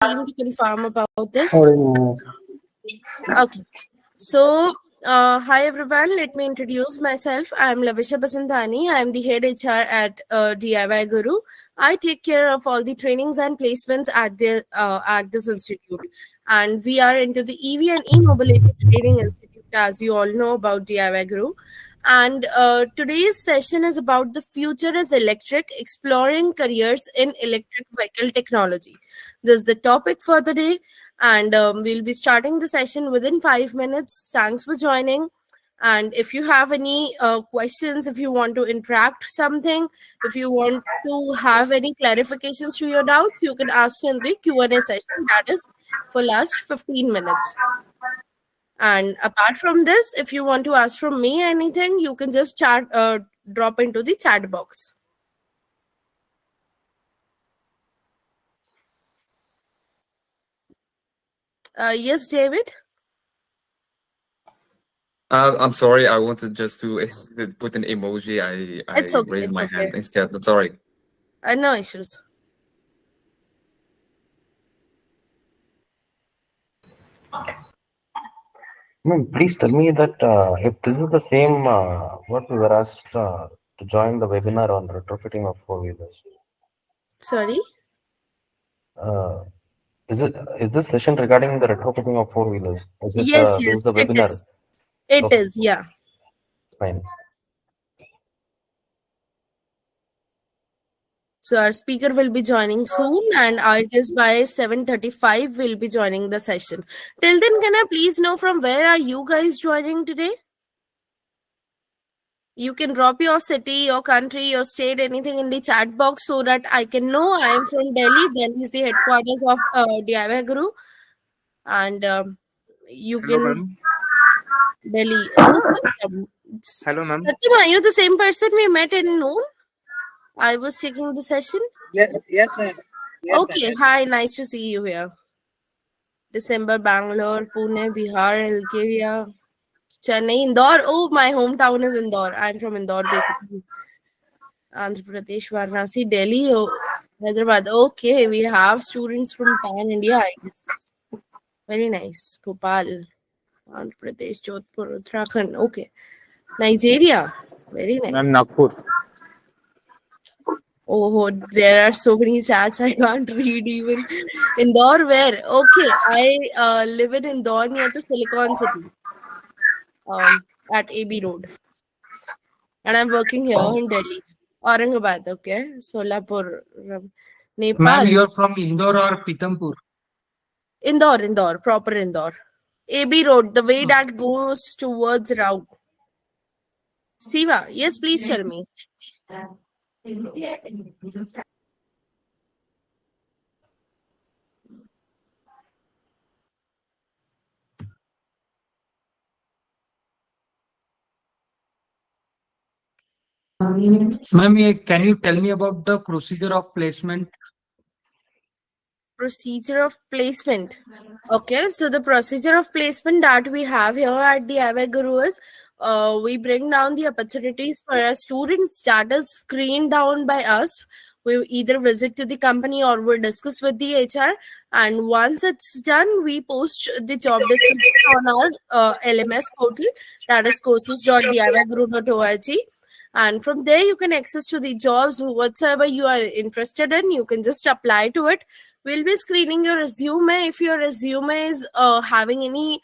team to confirm about this. Oh, Okay. So, hi everyone. Let me introduce myself. I'm Lavisha Basantani. I'm the head HR at DIYguru. I take care of all the trainings and placements at this institute, and we are into the EV and e-mobility training institute, as you all know about DIYguru. And today's session is about the future is electric, exploring careers in electric vehicle technology. This is the topic for the day, and we'll be starting the session within 5 minutes. Thanks for joining. And if you have any questions, if you want to interact something, if you want to have any clarifications to your doubts, you can ask in the Q&A session, that is for last 15 minutes. And apart from this, if you want to ask from me anything, you can just drop into the chat box. Yes, David? I'm sorry. I wanted just to put an emoji. I It's okay. raised It's my okay. hand instead. I'm sorry. No issues. Please tell me that if this is the same what we were asked to join the webinar on retrofitting of four-wheelers. Sorry? Is this session regarding the retrofitting of four-wheelers? Is it Yes, this yes, is the it webinar? is. It Okay, is, yeah. fine. So our speaker will be joining soon, and I guess by 7:35 we'll be joining the session. Till then, can I please know from where are you guys joining today? You can drop your city, your country, your state, anything in the chat box so that I can know. I am from Delhi. Delhi is the headquarters of DIYguru, and you Hello, can ma'am. Delhi. Oh, Satyam. Hello, ma'am. Satyam, are you the same person we met in noon? I was taking the session. Yes, ma'am. Yes, ma'am. Okay, hi, nice to see you here. December, Bangalore, Pune, Bihar, Algeria, Chennai, Indore. Oh, my hometown is Indore. I'm from Indore, basically. Andhra Pradesh, Varanasi, Delhi, Hyderabad. Okay, we have students from Pan India, I guess. Very nice. Bhopal, Andhra Pradesh, Jodhpur, Uttarakhand. Okay. Nigeria. Very nice. Ma'am, Nagpur. Oh, there are so many chats I can't read even. Indore, where? Okay, I live in Indore near to Silicon City, at AB Road, and I'm working here in Delhi, Aurangabad. Okay, Solapur, Nepal. Ma'am, you're from Indore or Pithampur? Indore, proper Indore. AB Road, the way that goes towards Rao. Siva, yes, please tell me. Ma'am, can you tell me about the procedure of placement? Procedure of placement. Okay, so the procedure of placement that we have here at the DIYguru is we bring down the opportunities for our students that is screened down by us. We either visit to the company or we discuss with the HR, and once it's done, we post the job description on our LMS portal, that is courses.diyguru.org. And from there you can access to the jobs whatsoever you are interested in. You can just apply to it. We'll be screening your resume. If your resume is having any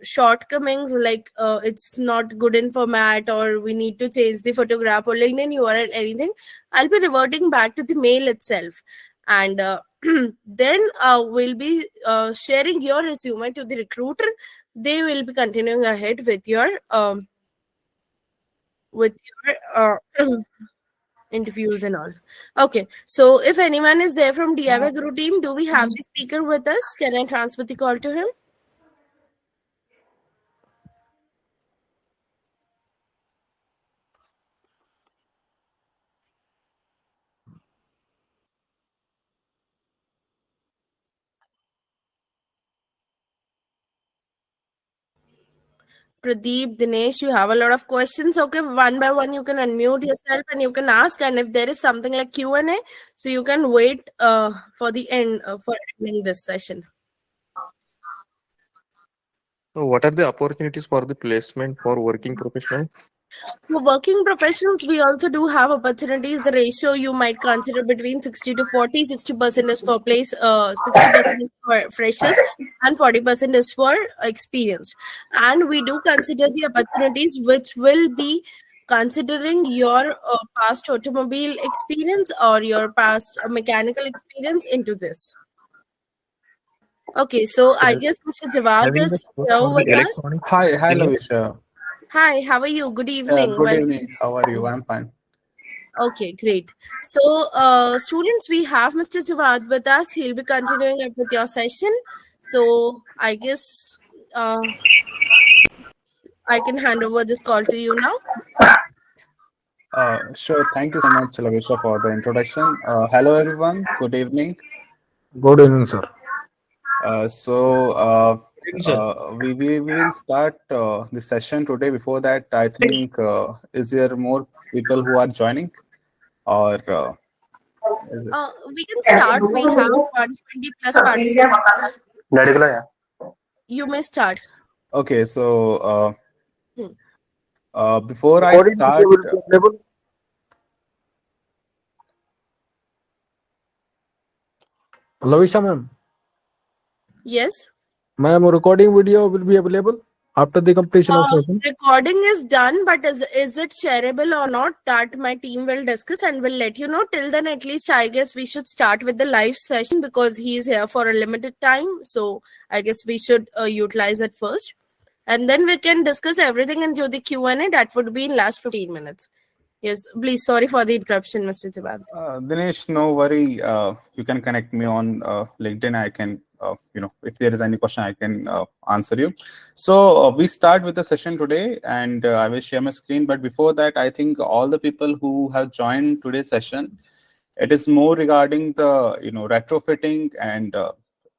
shortcomings, like it's not good in format, or we need to change the photograph or LinkedIn URL, anything, I'll be reverting back to the mail itself, and then we'll be sharing your resume to the recruiter. They will be continuing ahead with your interviews and all. Okay, so if anyone is there from DIYguru team, do we have the speaker with us? Can I transfer the call to him? Pradeep, Dinesh, you have a lot of questions. Okay, one by one, you can unmute yourself and you can ask. And if there is something like Q&A, so you can wait for the end for ending this session. So what are the opportunities for the placement for working professionals? For working professionals, we also do have opportunities. The ratio you might consider between 60 to 40. 60% is for place, 60% is for freshers, and 40% is for experienced. And we do consider the opportunities which will be considering your past automobile experience or your past mechanical experience into this. Okay, so I guess Mr. Jawad Having is the scope here for the with us. electronic Hi, Lavisha. Hi, how are you? Good evening. Good evening. How are you? I'm fine. Okay, great. So, students, we have Mr. Jawad with us. He'll be continuing up with your session. So, I guess I can hand over this call to you now. Sure. Thank you so much, Lavisha, for the introduction. Hello, everyone. Good evening. Good evening, sir. We will start the session today. Before that, I think, is there more people who are joining? Or is it? We can start. We have 120 plus participants. You may start. Okay, so before I start, Lavisha ma'am, Yes. ma'am, recording video will be available after the completion of session. Recording is done, but is it shareable or not? That my team will discuss and will let you know. Till then, at least I guess we should start with the live session because he is here for a limited time. So I guess we should utilize it first, and then we can discuss everything into the Q&A. That would be in last 15 minutes. Yes, please. Sorry for the interruption, Mr. Jawad. Dinesh, no worry. You can connect me on LinkedIn. I can, if there is any question, I can answer you. So we start with the session today, and I will share my screen. But before that, I think all the people who have joined today's session, it is more regarding the retrofitting and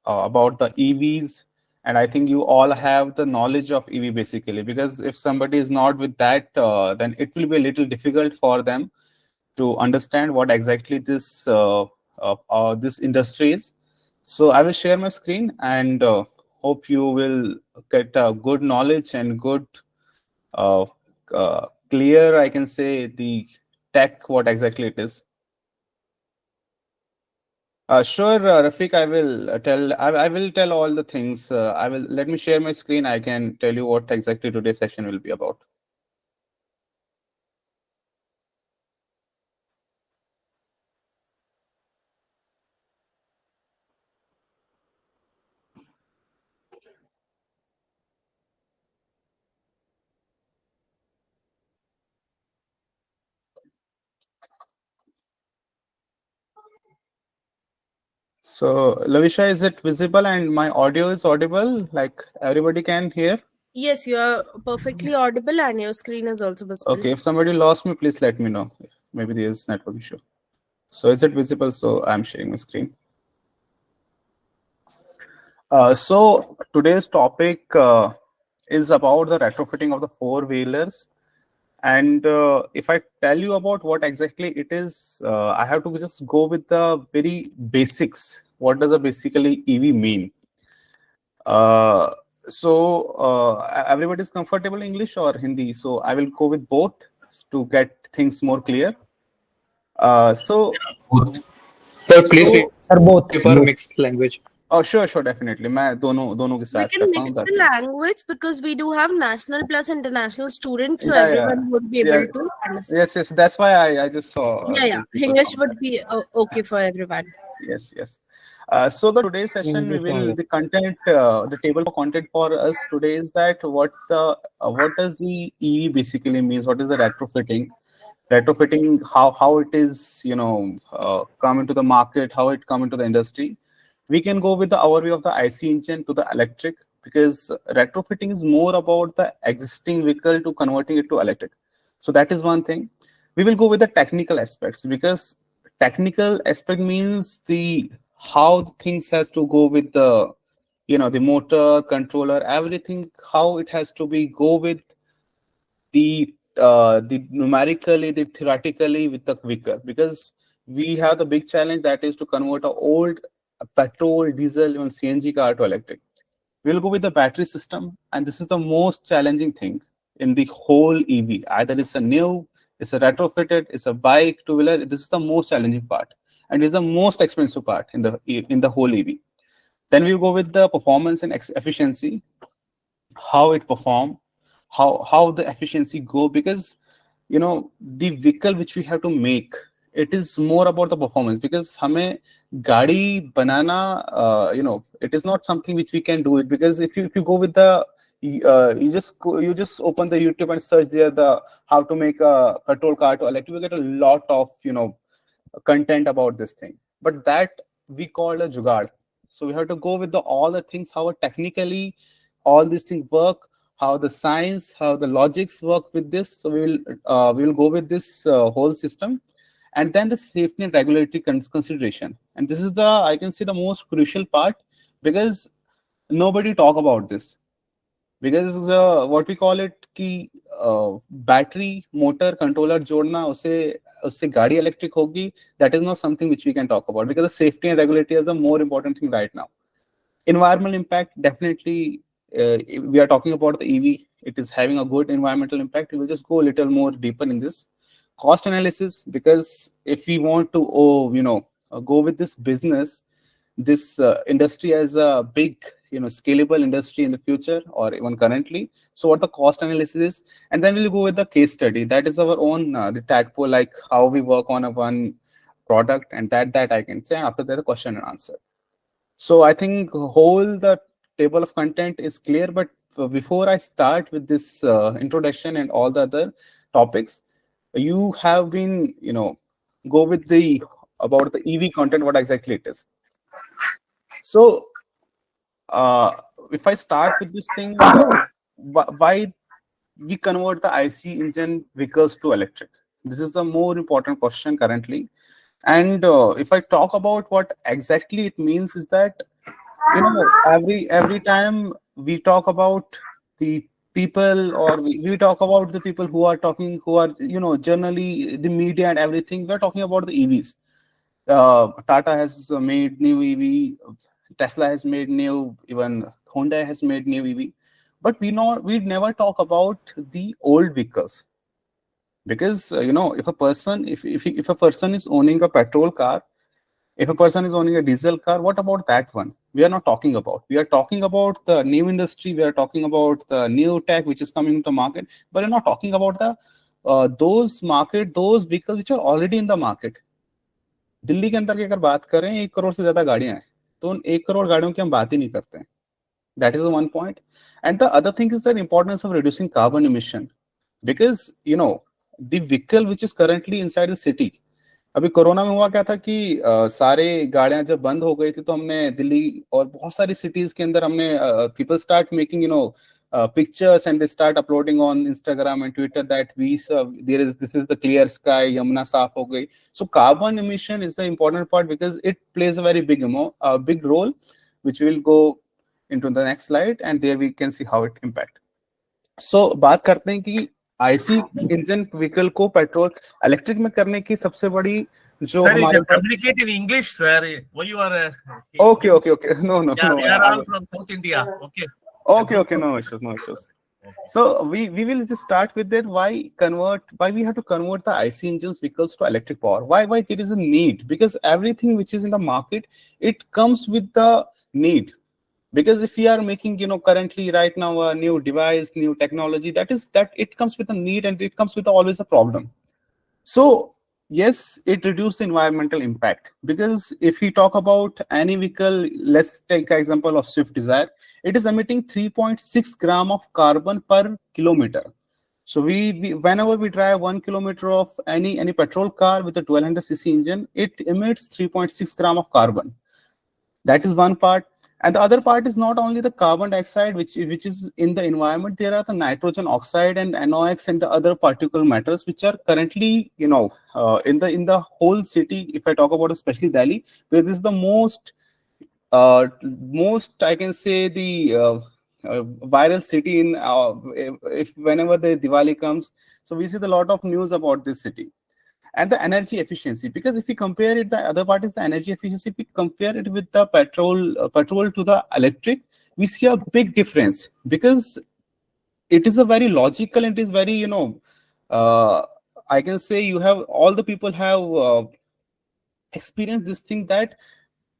about the EVs. And I think you all have the knowledge of EV basically, because if somebody is not with that, then it will be a little difficult for them to understand what exactly this this industry is. So I will share my screen and hope you will get good knowledge and good clear, I can say, the tech, what exactly it is. Sure, Rafiq, I will tell. I will tell all the things. Let me share my screen. I can tell you what exactly today's session will be about. So, Lavisha, is it visible and my audio is audible? Like everybody can hear? Yes, you are perfectly audible and your screen is also visible. Okay, if somebody lost me, please let me know. Maybe there is network issue. So is it visible? So I'm sharing my screen. So today's topic is about the retrofitting of the four-wheelers. And if I tell you about what exactly it is, I have to just go with the very basics. What does a basically EV mean? Everybody is comfortable in English or Hindi? So I will go with both to get things more clear. Sir, please prefer mixed language. Oh, sure, definitely. मैं दोनों के We साथ can करता mix हूँ the language because we do have national plus international students, so Yeah, everyone would be able to understand. Yes. That's why I just saw. Yeah. English would be okay for everyone. Yes. So the today's session, the content, the table for content for us today is that what does the EV basically means? What is the retrofitting? Retrofitting, how it is, come into the market, how it come into the industry. We can go with the overview of the IC engine to the electric, because retrofitting is more about the existing vehicle to converting it to electric. So that is one thing. We will go with the technical aspects, because technical aspect means how things has to go with the the motor, controller, everything, how it has to be go with the numerically, the theoretically with the vehicle, because we have the big challenge that is to convert an old petrol, diesel, even CNG car to electric. We'll go with the battery system, and this is the most challenging thing in the whole EV. Either it's a new, it's a retrofitted, it's a bike, two-wheeler. This is the most challenging part, and it's the most expensive part in the whole EV. Then we'll go with the performance and efficiency, how it perform, how the efficiency go, because the vehicle which we have to make, it is more about the performance, because hame gadi banana, it is not something which we can do it, because if you go with the you just open the YouTube and search there the how to make a petrol car to electric, you get a lot of content about this thing, but that we call a jugaad. So we have to go with all the things, how technically all these things work, how the science, how the logics work with this. So we will go with this whole system, and then the safety and regulatory consideration. And this is I can say the most crucial part, because nobody talk about this. Because what we call it कि battery, motor, controller जोड़ना उससे गाड़ी electric होगी, that is not something which we can talk about, because the safety and regulatory is the more important thing right now. Environmental impact, definitely we are talking about the EV, it is having a good environmental impact. We will just go a little more deeper in this. Cost analysis, because if we want to go with this business, this industry as a big scalable industry in the future or even currently, so what the cost analysis is. And then we'll go with the case study, that is our own the tadpole, like how we work on a one product, and that I can say, and after that the question and answer. So I think the table of content is clear, but before I start with this introduction and all the other topics, you have been go with about the EV content, what exactly it is. So if I start with this thing, why we convert the IC engine vehicles to electric? This is the more important question currently. And if I talk about what exactly it means, is that every time we talk about the people, or we talk about the people who are talking, who are generally the media and everything, we're talking about the EVs. Tata has made new EV, Tesla has made new, even Honda has made new EV, but we never talk about the old vehicles, because if a person is owning a petrol car, if a person is owning a diesel car, what about that one? We are not talking about. We are talking about the new industry, we are talking about the new tech which is coming to market, but we're not talking about the those vehicles which are already in the market. Delhi के अंदर की अगर बात करें 1 करोड़ से ज्यादा गाड़ियां हैं, तो उन 1 करोड़ गाड़ियों की हम बात ही नहीं करते हैं. That is the one point. And the other thing is the importance of reducing carbon emission, because the vehicle which is currently inside the city, अभी कोरोना में हुआ क्या था कि सारे गाड़ियां जब बंद हो गई थी, तो हमने दिल्ली और बहुत सारी सिटीज के अंदर हमने people start making pictures, and they start uploading on Instagram and Twitter that this is the clear sky, Yamuna saaf ho gayi. So carbon emission is the important part, because it plays a very big role, which will go into the next slide, and there we can see how it impact. So बात करते हैं कि IC engine vehicle को petrol electric में करने की सबसे बड़ी जो हमारे communicate in English, sir. Why you are okay no yeah, we are all from South India. Okay, no issues. So we will just start with that. Why we have to convert the IC engines vehicles to electric power? Why there is a need? Because everything which is in the market, it comes with the need. Because if we are making currently right now a new device, new technology, that it comes with a need, and it comes with always a problem. So yes, it reduces the environmental impact, because if we talk about any vehicle, let's take an example of Swift Desire, it is emitting 3.6 gram of carbon per kilometer. So whenever we drive 1 kilometer of any petrol car with a 1200cc engine, it emits 3.6 gram of carbon. That is one part. And the other part is not only the carbon dioxide which is in the environment, there are the nitrogen oxide and NOx and the other particulate matters which are currently in the whole city. If I talk about especially Delhi, where this is the most most, I can say, the viral city in if whenever the Diwali comes, so we see a lot of news about this city. And the energy efficiency, because if we compare it, the other part is the energy efficiency. If we compare it with the petrol to the electric, we see a big difference, because it is a very logical, it is very, you know, I can say you have all the people have experienced this thing, that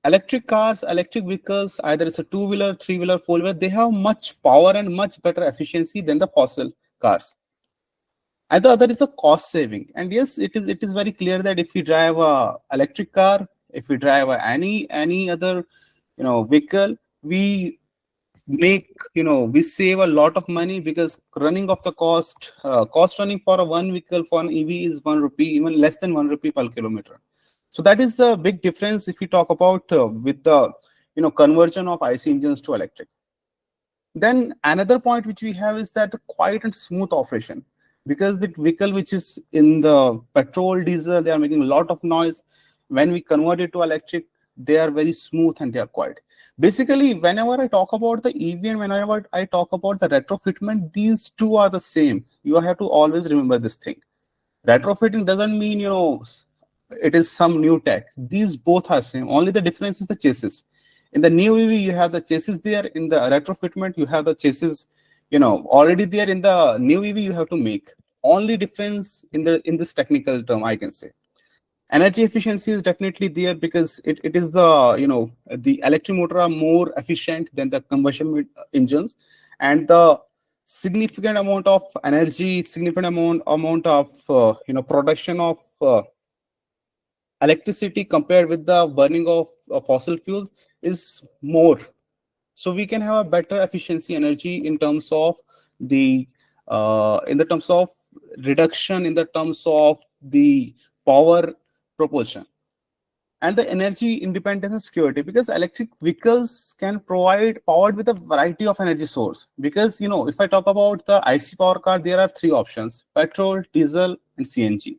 electric cars, electric vehicles, either it's a two-wheeler, three-wheeler, four-wheeler, they have much power and much better efficiency than the fossil cars. And the other is the cost saving. And yes, it is very clear that if we drive a electric car, if we drive any other, you know, vehicle, we make, you know, we save a lot of money, because running of the cost running for a one vehicle for an EV is 1 rupee, even less than 1 rupee per kilometer. So that is the big difference if we talk about with the, you know, conversion of IC engines to electric. Then another point which we have is that the quiet and smooth operation, because the vehicle which is in the petrol, diesel, they are making a lot of noise. When we convert it to electric, they are very smooth and they are quiet. Basically, whenever I talk about the EV and whenever I talk about the retrofitment, these two are the same. You have to always remember this thing. Retrofitting doesn't mean, you know, it is some new tech. These both are same. Only the difference is the chassis. In the new EV, you have the chassis there. In the retrofitment, you have the chassis, you know, already there. In the new EV, you have to make. Only difference in this technical term, I can say. Energy efficiency is definitely there, because it is the, you know, the electric motor are more efficient than the combustion engines, and the significant amount of energy, significant amount of you know, production of electricity compared with the burning of fossil fuels is more. So we can have a better efficiency energy in terms of the in the terms of reduction, in the terms of the power propulsion, and the energy independence and security, because electric vehicles can provide powered with a variety of energy source. Because, you know, if I talk about the IC power car, there are three options: petrol, diesel, and CNG.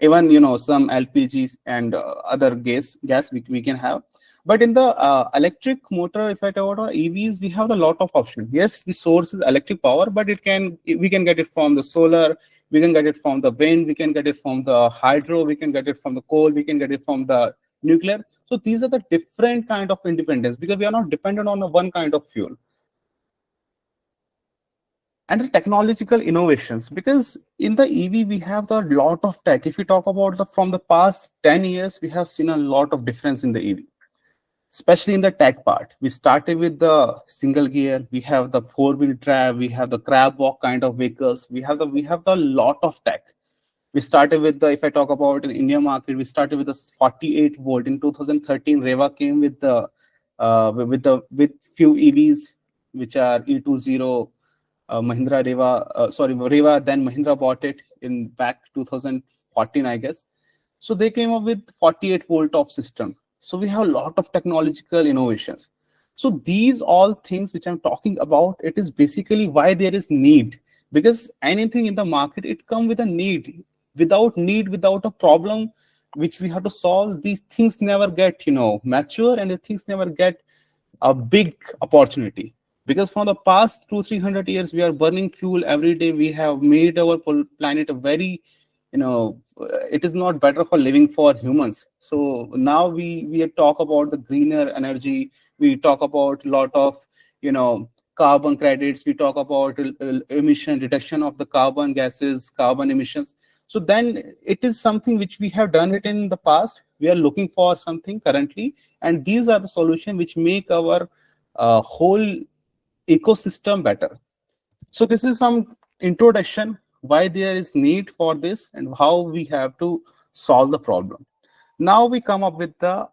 Even, you know, some LPGs and other gas we can have. But in the electric motor, if I talk about EVs, we have a lot of options. Yes, the source is electric power, but we can get it from the solar, we can get it from the wind, we can get it from the hydro, we can get it from the coal, we can get it from the nuclear. So these are the different kind of independence, because we are not dependent on one kind of fuel. And the technological innovations, because in the EV we have a lot of tech. If we talk about from the past 10 years, we have seen a lot of difference in the EV, especially in the tech part. We started with the single gear, we have the four-wheel drive, we have the crab walk kind of vehicles, we have the lot of tech. We started with the, if I talk about in India market, we started with the 48 volt. In 2013, Reva came with the with few EVs which are E20. Mahindra Reva, then Mahindra bought it in back 2014, I guess. So they came up with 48 volt of system. So we have a lot of technological innovations. So these all things which I'm talking about, it is basically why there is need, because anything in the market, it comes with a need. Without need, without a problem which we have to solve, these things never get, you know, mature, and the things never get a big opportunity. Because from the past 200-300 years, we are burning fuel every day. We have made our planet a very, you know, it is not better for living for humans. So now we talk about the greener energy. We talk about a lot of, you know, carbon credits. We talk about emission reduction of the carbon gases, carbon emissions. So then it is something which we have done it in the past. We are looking for something currently, and these are the solutions which make our whole ecosystem better. So this is some introduction why there is need for this and how we have to solve the problem. Now we come up with the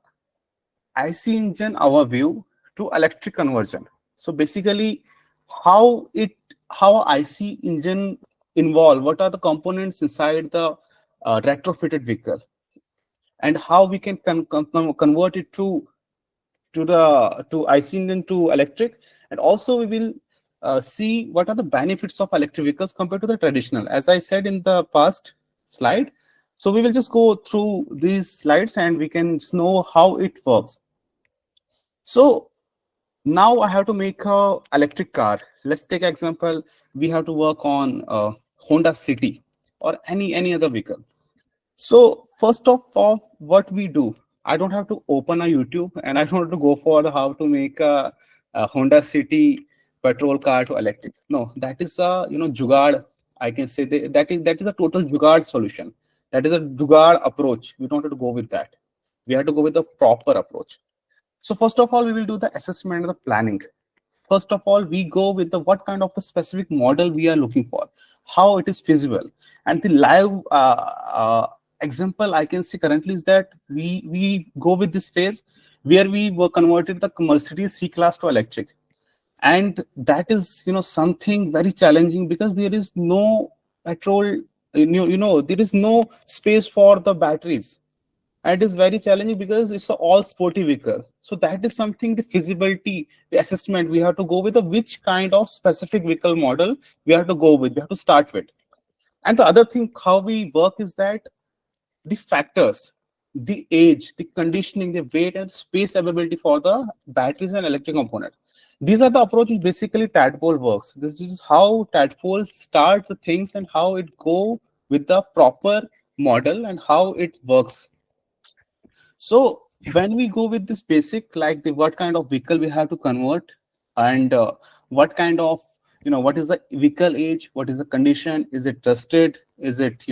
IC engine overview to electric conversion. So basically how IC engine involve, what are the components inside the retrofitted vehicle, and how we can convert it to IC engine to electric. And also we will see what are the benefits of electric vehicles compared to the traditional, as I said in the past slide. So we will just go through these slides and we can know how it works. So now I have to make a electric car. Let's take an example. We have to work on Honda City or any other vehicle. So first of all, what we do, I don't have to open a YouTube and I don't have to go for how to make a Honda City petrol car to electric. No, that is a jugaad. I can say that is a total jugaad solution. That is a jugaad approach. We don't have to go with that. We have to go with the proper approach. So first of all, we will do the assessment and the planning. First of all, we go with the what kind of the specific model we are looking for, how it is feasible. And the live example I can see currently is that we go with this phase where we were converted the Mercedes C-Class to electric. And that is something very challenging because there is no petrol, there is no space for the batteries. And it is very challenging because it's an all sporty vehicle. So that is something, the feasibility, the assessment, we have to go with which kind of specific vehicle model we have to go with, we have to start with. And the other thing, how we work is that the factors, the age, the conditioning, the weight and space availability for the batteries and electric component. These are the approaches basically Tadpole works. This is how Tadpole starts the things and how it go with the proper model and how it works. So when we go with this basic, like what kind of vehicle we have to convert and what kind of, what is the vehicle age, what is the condition, is it trusted, is it,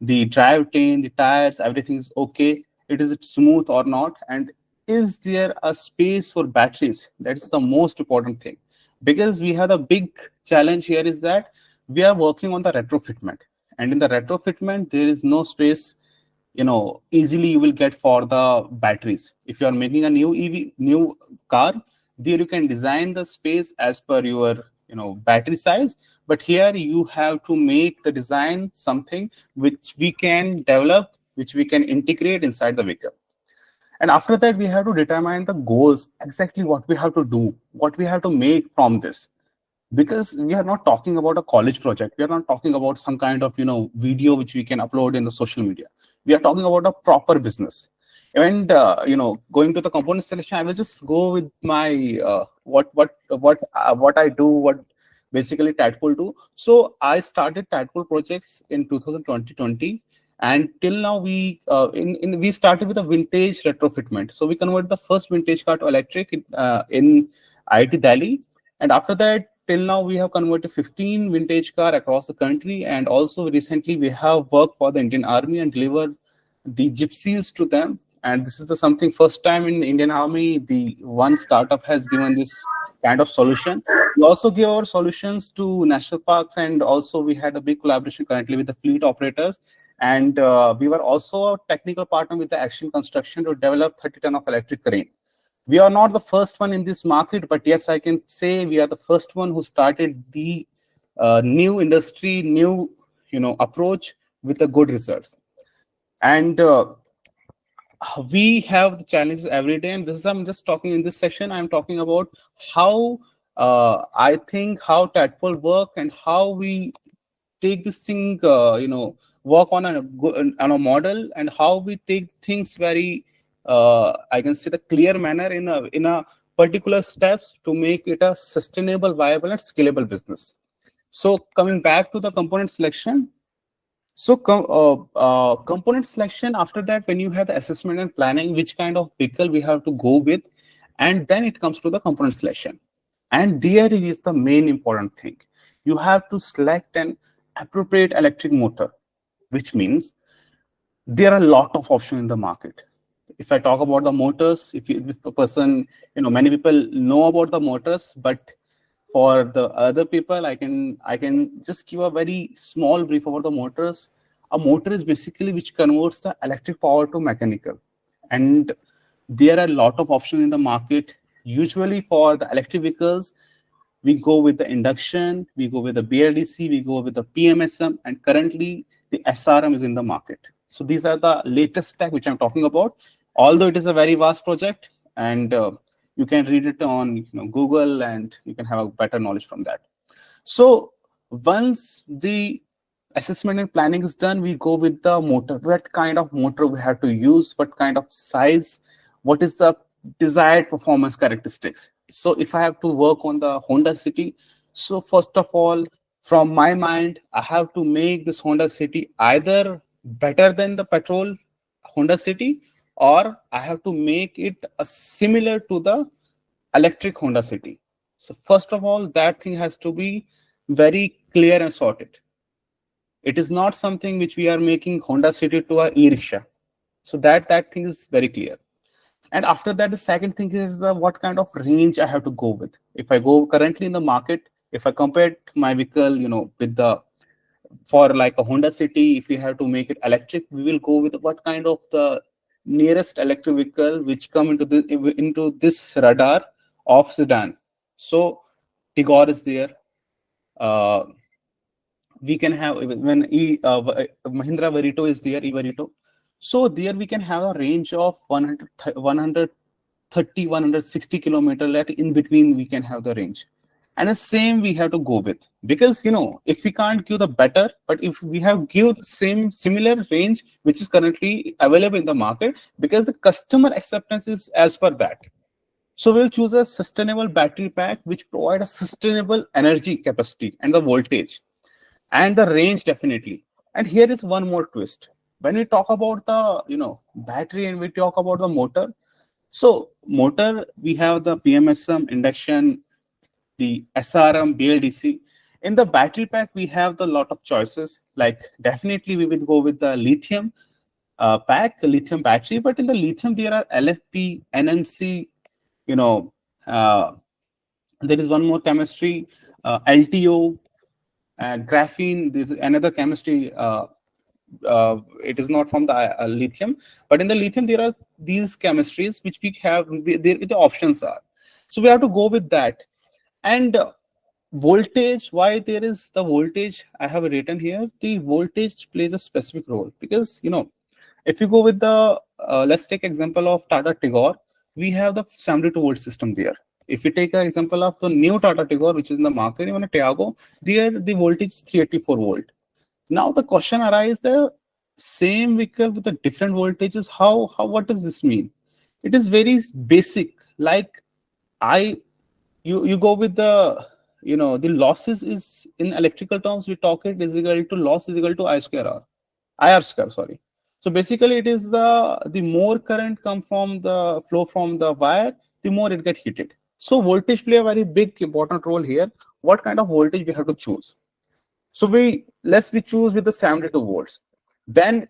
the drivetrain, the tires, everything is okay, is it smooth or not, and is there a space for batteries? That's the most important thing, because we have a big challenge here is that we are working on the retrofitment, and in the retrofitment there is no space easily you will get for the batteries. If you are making a new car, there you can design the space as per your battery size, but here you have to make the design something which we can develop, which we can integrate inside the vehicle. And after that, we have to determine the goals, exactly what we have to do, what we have to make from this. Because we are not talking about a college project. We are not talking about some kind of video which we can upload in the social media. We are talking about a proper business. And going to the component selection, I will just go with my what I do, what basically Tadpole do. So I started Tadpole projects in 2020, and till now we we started with a vintage retrofitment. So we converted the first vintage car to electric in IIT Delhi, and after that, till now we have converted 15 vintage car across the country, and also recently we have worked for the Indian Army and delivered the gypsies to them. And this is something first time in Indian Army, the one startup has given this kind of solution. We also give our solutions to national parks, and also we had a big collaboration currently with the fleet operators. And we were also a technical partner with the Action Construction to develop 30 ton of electric crane. We are not the first one in this market, but yes, I can say we are the first one who started the new industry, new approach with the good results. And we have the challenges every day, and this is I'm just talking in this session. I'm talking about how I think how Tadpole work and how we take this thing, work on a model, and how we take things very, I can say, the clear manner in a particular steps to make it a sustainable, viable, and scalable business. So coming back to the component selection. So component selection, after that, when you have the assessment and planning, which kind of vehicle we have to go with, and then it comes to the component selection. And there is the main important thing. You have to select an appropriate electric motor, which means there are a lot of options in the market. If I talk about the motors, if a person, many people know about the motors, but for the other people, I can just give a very small brief about the motors. A motor is basically which converts the electric power to mechanical. And there are a lot of options in the market. Usually for the electric vehicles, we go with the induction, we go with the BLDC, we go with the PMSM, and currently the SRM is in the market. So these are the latest tech which I'm talking about. Although it is a very vast project, and you can read it on Google, and you can have a better knowledge from that. So once the assessment and planning is done, we go with the motor. What kind of motor we have to use, what kind of size, what is the desired performance characteristics. So if I have to work on the Honda City, so first of all, from my mind, I have to make this Honda City either better than the petrol Honda City, or I have to make it similar to the electric Honda City. So first of all, that thing has to be very clear and sorted. It is not something which we are making Honda City to a e-rickshaw. So that thing is very clear. And after that, the second thing is what kind of range I have to go with. If I go currently in the market, if I compare my vehicle, with for like a Honda City, if we have to make it electric, we will go with what kind of the nearest electric vehicle which come into this radar of sedan. So Tigor is there. We can have when Mahindra Verito is there, e-Verito. So there we can have a range of 130, 160 kilometer. Like in between, we can have the range. And the same we have to go with, because if we can't give the better, but if we have give the similar range which is currently available in the market, because the customer acceptance is as per that. So we'll choose a sustainable battery pack which provide a sustainable energy capacity and the voltage and the range definitely. And here is one more twist. When we talk about the battery and we talk about the motor, so motor we have the PMSM, induction, the SRM, BLDC. In the battery pack we have the lot of choices. Like definitely we will go with the lithium pack, lithium battery. But in the lithium there are LFP, NMC. There is one more chemistry, LTO, graphene. This is another chemistry. It is not from the lithium, but in the lithium there are these chemistries which we have. The options are, so we have to go with that. And voltage, why there is the voltage I have written here, the voltage plays a specific role, because if you go with the let's take example of Tata Tigor, we have the 72 volt system there. If you take an example of the new Tata Tigor which is in the market, even a Tiago, there the voltage is 384 volt. Now the question arises, the same vehicle with the different voltages, how what does this mean? It is very basic. Like you go with the the losses is in electrical terms, we talk it is equal to loss is equal to IR square, sorry. So basically it is the more current come from the flow from the wire, the more it get heated. So voltage play a very big important role here. What kind of voltage we have to choose? So we choose with the 72 volts. Then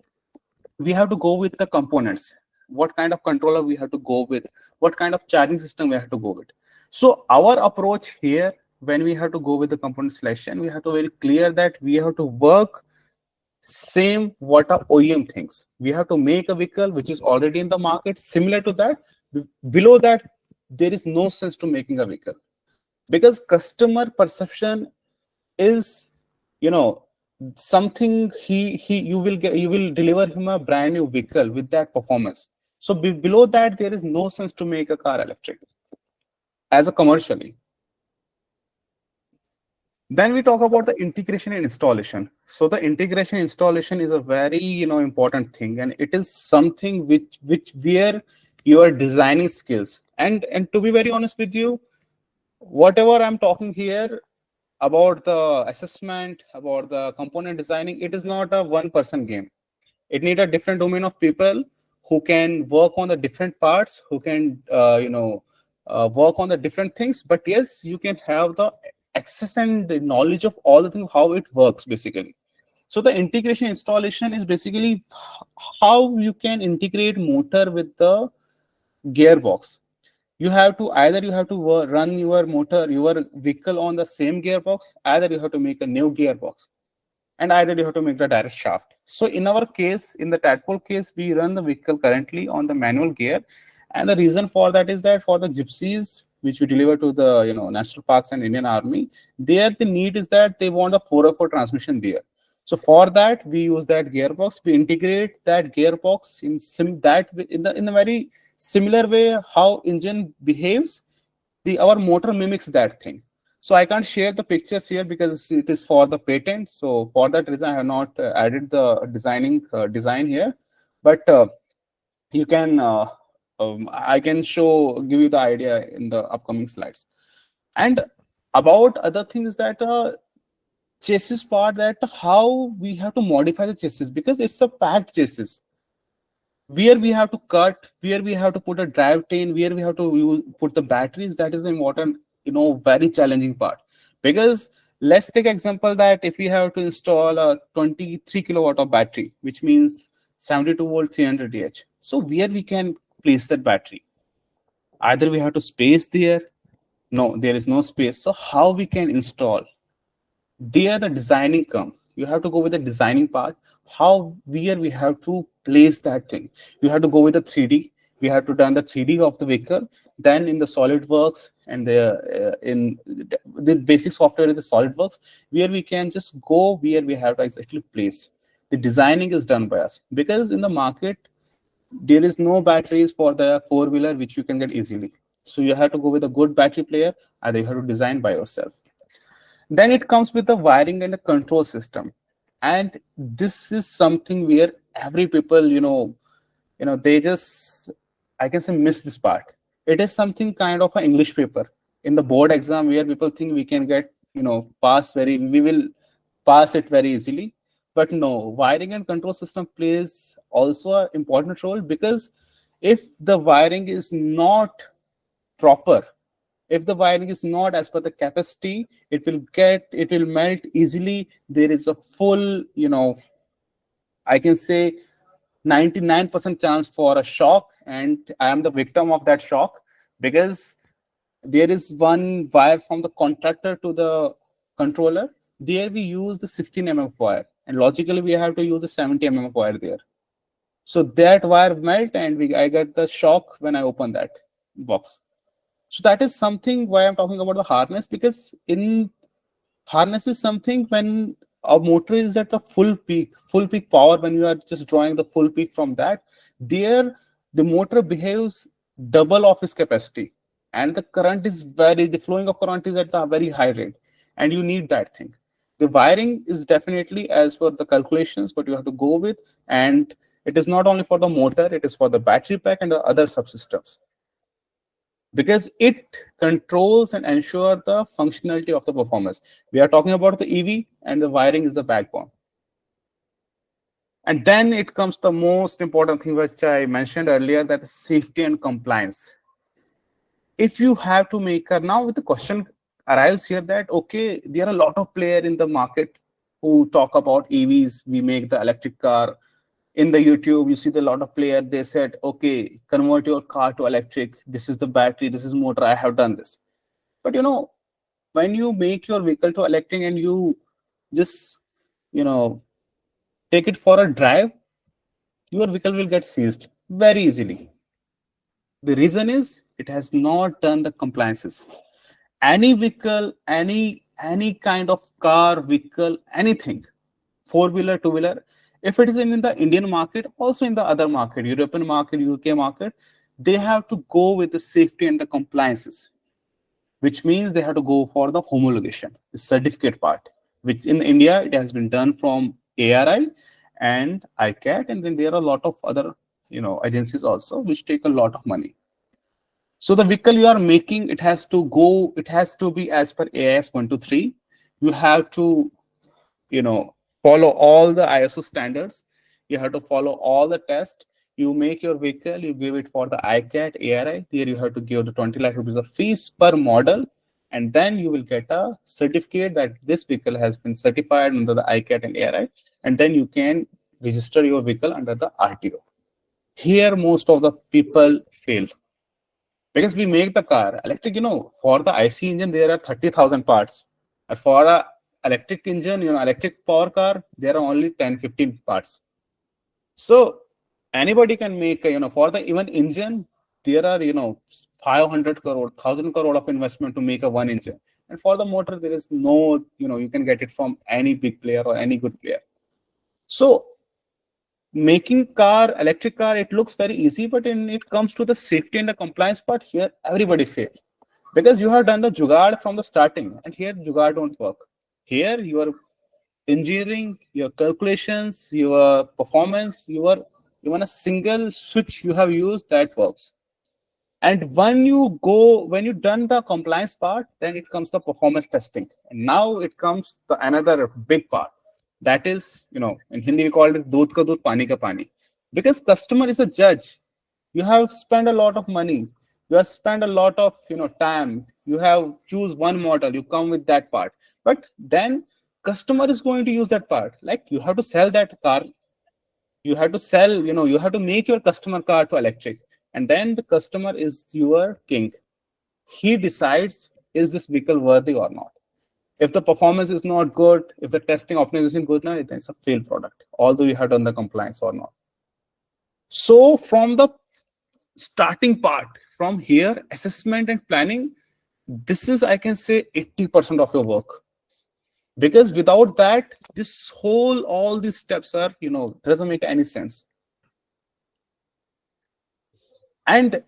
we have to go with the components. What kind of controller we have to go with? What kind of charging system we have to go with? So our approach here, when we have to go with the component selection, we have to very clear that we have to work same what a OEM thinks. We have to make a vehicle which is already in the market, similar to that. Below that, there is no sense to making a vehicle, because customer perception is something you will deliver him a brand new vehicle with that performance. So below that, there is no sense to make a car electric as a commercially. Then we talk about the integration and installation. So the integration installation is a very important thing, and it is something which where your designing skills and to be very honest with you, whatever I'm talking here about the assessment, about the component designing, it is not a one-person game. It needs a different domain of people who can work on the different parts, who can work on the different things. But yes, you can have the access and the knowledge of all the things, how it works basically. So the integration installation is basically how you can integrate motor with the gearbox. You have to run your motor, your vehicle on the same gearbox, either you have to make a new gearbox, and either you have to make the direct shaft. So in our case, in the Tadpole case, we run the vehicle currently on the manual gear, and the reason for that is that for the gypsies which we deliver to the national parks and Indian Army, there the need is that they want a 404 transmission there. So for that we use that gearbox. We integrate that gearbox in a very similar way how engine behaves. Our motor mimics that thing. So I can't share the pictures here because it is for the patent. So for that reason, I have not added the design here. But you can I can give you the idea in the upcoming slides. And about other things that chassis part, that how we have to modify the chassis, because it's a packed chassis where we have to cut, where we have to put a drivetrain, where we have to put the batteries. That is the important, very challenging part. Because let's take example that if we have to install a 23 kilowatt of battery, which means 72 volt 300 Ah. So where we can place that battery? Either we have to space there. No, there is no space. So how we can install? There the designing come. You have to go with the designing part. Where we have to place that thing. You have to go with the 3D. We have to done the 3D of the vehicle. Then in the SolidWorks and in the basic software is the SolidWorks, where we can just go where we have to exactly place. The designing is done by us, because in the market there is no batteries for the four-wheeler which you can get easily. So you have to go with a good battery player, and you have to design by yourself. Then it comes with the wiring and the control system. And this is something where every people, they just, I can say, miss this part. It is something kind of an English paper in the board exam where people think we can get, we will pass it very easily. But no, wiring and control system plays also an important role, because if the wiring is not proper, if the wiring is not as per the capacity, it will melt easily. There is a full, I can say 99% chance for a shock, and I am the victim of that shock, because there is one wire from the contractor to the controller. There we use the 16 mm wire, and logically we have to use the 70 mm wire there. So that wire melt, and I get the shock when I open that box. So that is something why I'm talking about the harness, because in harness is something when a motor is at the full peak power, when you are just drawing the full peak from that, there the motor behaves double of its capacity, and the flowing of current is at the very high rate, and you need that thing. The wiring is definitely as per the calculations, but you have to go with, and it is not only for the motor, it is for the battery pack and the other subsystems, because it controls and ensures the functionality of the performance. We are talking about the EV, and the wiring is the backbone. And then it comes the most important thing which I mentioned earlier, that is safety and compliance. If you have to make now the question arrives here that, okay, there are a lot of players in the market who talk about EVs. We make the electric car. In the YouTube, you see a lot of players, they said, okay, convert your car to electric. This is the battery, this is motor, I have done this. But when you make your vehicle to electric and you just, take it for a drive, your vehicle will get seized very easily. The reason is it has not done the compliances. Any vehicle, any kind of car, vehicle, anything, four-wheeler, two-wheeler, if it is in the Indian market, also in the other market, European market, UK market, they have to go with the safety and the compliances, which means they have to go for the homologation, the certificate part, which in India, it has been done from ARI and ICAT, and then there are a lot of other agencies also, which take a lot of money. So the vehicle you are making, it has to be as per AIS 123. You have to, follow all the ISO standards. You have to follow all the tests. You make your vehicle, you give it for the ICAT, ARI. There you have to give the 20 lakh rupees of fees per model, and then you will get a certificate that this vehicle has been certified under the ICAT and ARI, and then you can register your vehicle under the RTO. Here, most of the people fail, because we make the car electric. For the IC engine, there are 30,000 parts. And for a electric engine, electric power car, there are only 10-15 parts. So anybody can make, for the even engine, there are, 500 crore, 1,000 crore of investment to make a one engine. And for the motor, there is no, you can get it from any big player or any good player. So making electric car, it looks very easy, but when it comes to the safety and the compliance part, here everybody fails, because you have done the jugaad from the starting, and here jugaad don't work. Here your engineering, your calculations, your performance, even a single switch you have used, that works. And when you've done the compliance part, then it comes the performance testing. And now it comes the another big part. That is, in Hindi we call it doodh ka doodh, pani ka pani. Because customer is a judge. You have spent a lot of money. You have spent a lot of time. You have choose one model. You come with that part. But then customer is going to use that part. Like you have to sell that car. You have to sell, you have to make your customer car to electric. And then the customer is your king. He decides, is this vehicle worthy or not? If the performance is not good, if the testing optimization is good, then it's a failed product, although you have done the compliance or not. So from the starting part, from here, assessment and planning, this is, I can say, 80% of your work. Because without that, all these steps are, doesn't make any sense. And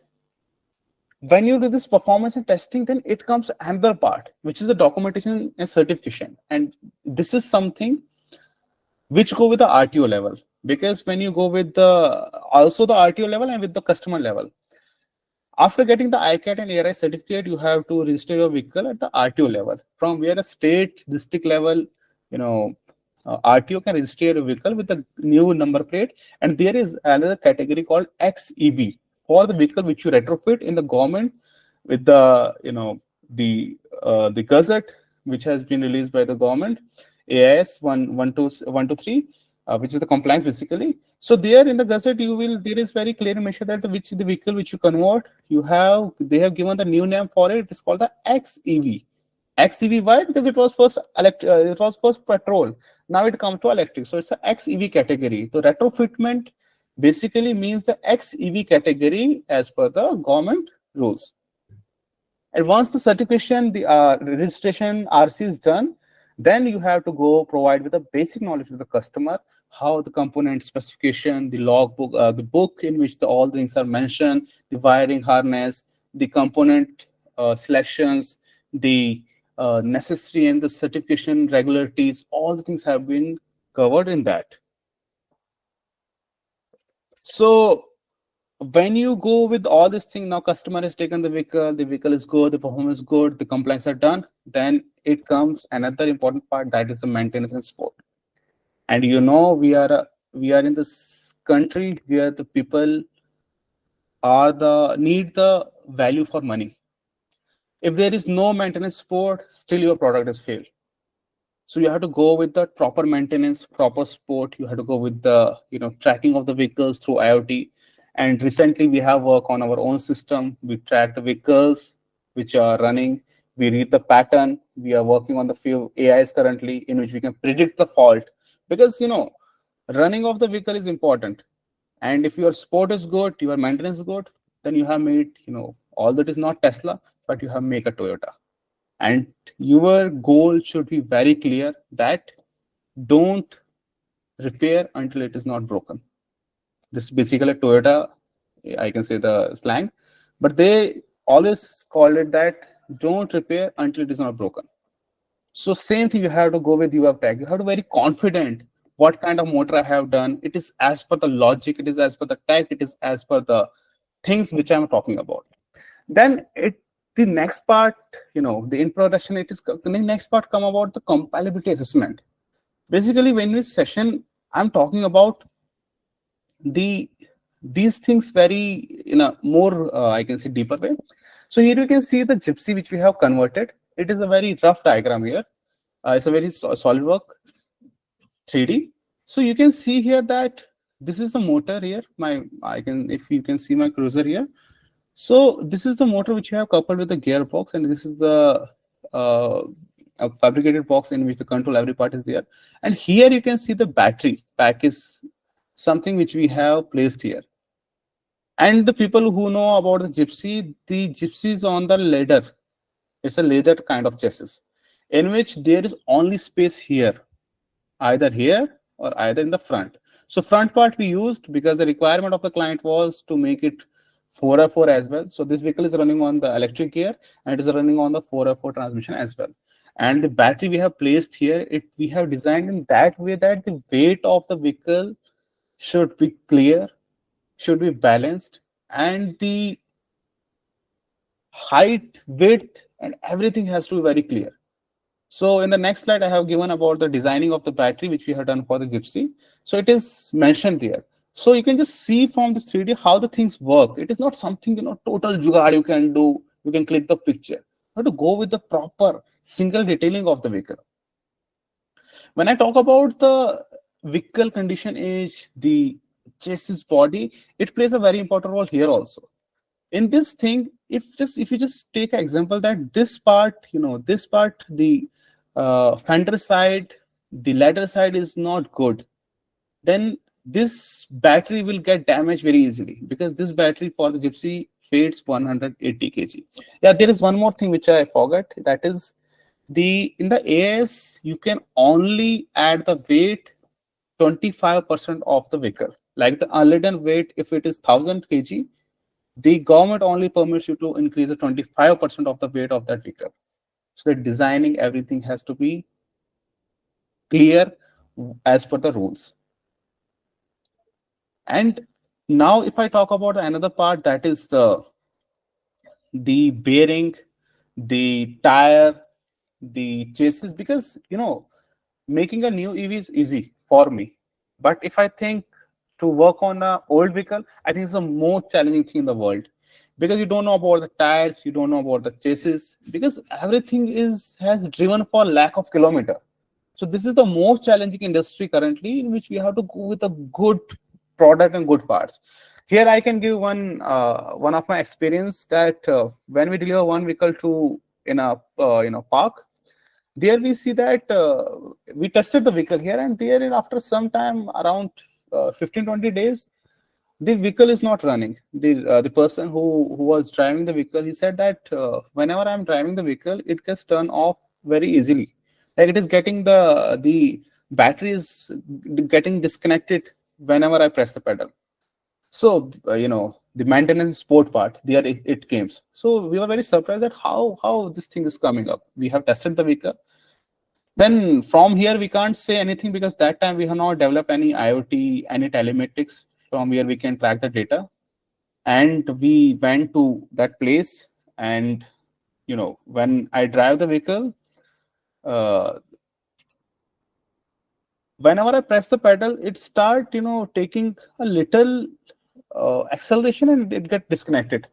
when you do this performance and testing, then it comes another part, which is the documentation and certification. And this is something which go with the RTO level. Because when you go with also the RTO level and with the customer level, after getting the ICAT and ARI certificate, you have to register your vehicle at the RTO level. From where a state, district level, RTO can register your vehicle with a new number plate. And there is another category called XEV for the vehicle which you retrofit in the government with the the gazette which has been released by the government, AIS 123, which is the compliance basically. So there in the gazette there is very clearly mentioned that the vehicle which you convert, they have given the new name for it. It is called the XEV. XEV, why? Because it was first petrol. Now it comes to electric. So it's a XEV category. So retrofitment basically means the XEV category as per the government rules. And once the certification, the registration, RC is done, then you have to go provide with the basic knowledge to the customer, how the component specification, the logbook, the book in which all things are mentioned, the wiring harness, the component selections, the necessary and the certification regularities, all the things have been covered in that. So when you go with all this thing, now customer has taken the vehicle is good, the performance is good, the compliance are done, then it comes another important part, that is the maintenance and support. And we are in this country where the people need the value for money. If there is no maintenance support, still your product is failed. So you have to go with the proper maintenance, proper support. You have to go with the tracking of the vehicles through IoT. And recently we have worked on our own system. We track the vehicles which are running. We read the pattern. We are working on the few AIs currently in which we can predict the fault. Because running of the vehicle is important. And if your support is good, your maintenance is good, then you have made all that is not Tesla, but you have made a Toyota. And your goal should be very clear that don't repair until it is not broken. This is basically Toyota, I can say the slang, but they always call it that don't repair until it is not broken. So same thing, you have to go with your tech. You have to be very confident what kind of motor I have done. It is as per the logic, it is as per the tech, it is as per the things which I'm talking about. Then the next part, the introduction, the next part come about the compatibility assessment. Basically, when this session, I'm talking about these things very in a more, I can say, deeper way. So here you can see the Gypsy which we have converted. It is a very rough diagram here. It's a very SolidWorks 3D. So you can see here that this is the motor here. If you can see my cruiser here. So this is the motor which you have coupled with the gearbox, and this is the a fabricated box in which the control every part is there. And here you can see the battery pack is something which we have placed here. And the people who know about the Gypsy is on the ladder. It's a ladder kind of chassis in which there is only space here, either here or either in the front. So front part we used because the requirement of the client was to make it 4x4 as well. So this vehicle is running on the electric gear and it is running on the 4x4 transmission as well. And the battery we have placed here, we have designed in that way that the weight of the vehicle should be clear, should be balanced, and the height, width, and everything has to be very clear. So in the next slide, I have given about the designing of the battery, which we have done for the Gypsy. So it is mentioned there. So you can just see from this 3D how the things work. It is not something, total jugaad you can do. You can click the picture. You have to go with the proper single detailing of the vehicle. When I talk about the vehicle condition age, the chassis body, it plays a very important role here also. In this thing, if you just take an example that this part, the fender side, the ladder side is not good, then this battery will get damaged very easily, because this battery for the Gypsy weighs 180 kg. Yeah, there is one more thing which I forgot. That is in the AS, you can only add the weight 25% of the vehicle. Like the unladen weight, if it is 1000 kg, the government only permits you to increase the 25% of the weight of that vehicle. So the designing, everything has to be clear as per the rules. And now if I talk about another part, that is the bearing, the tire, the chassis, because making a new EV is easy for me, but if I think to work on an old vehicle, I think it's the most challenging thing in the world, because you don't know about the tires, you don't know about the chassis, because everything has driven for lack of kilometer. So this is the most challenging industry currently, in which we have to go with a good product and good parts. Here I can give one of my experience, that when we deliver one vehicle to in a park, there we see that we tested the vehicle here, and there after some time, around 15-20 days, the vehicle is not running. The person who was driving the vehicle, he said that whenever I'm driving the vehicle, it gets turned off very easily. Like it is getting the battery is getting disconnected whenever I press the pedal. So the maintenance support part, there it came. So we were very surprised at how this thing is coming up. We have tested the vehicle. Then from here we can't say anything, because that time we have not developed any IoT, any telematics from where we can track the data. And we went to that place, and when I drive the vehicle, whenever I press the pedal, it start taking a little acceleration, and it get disconnected.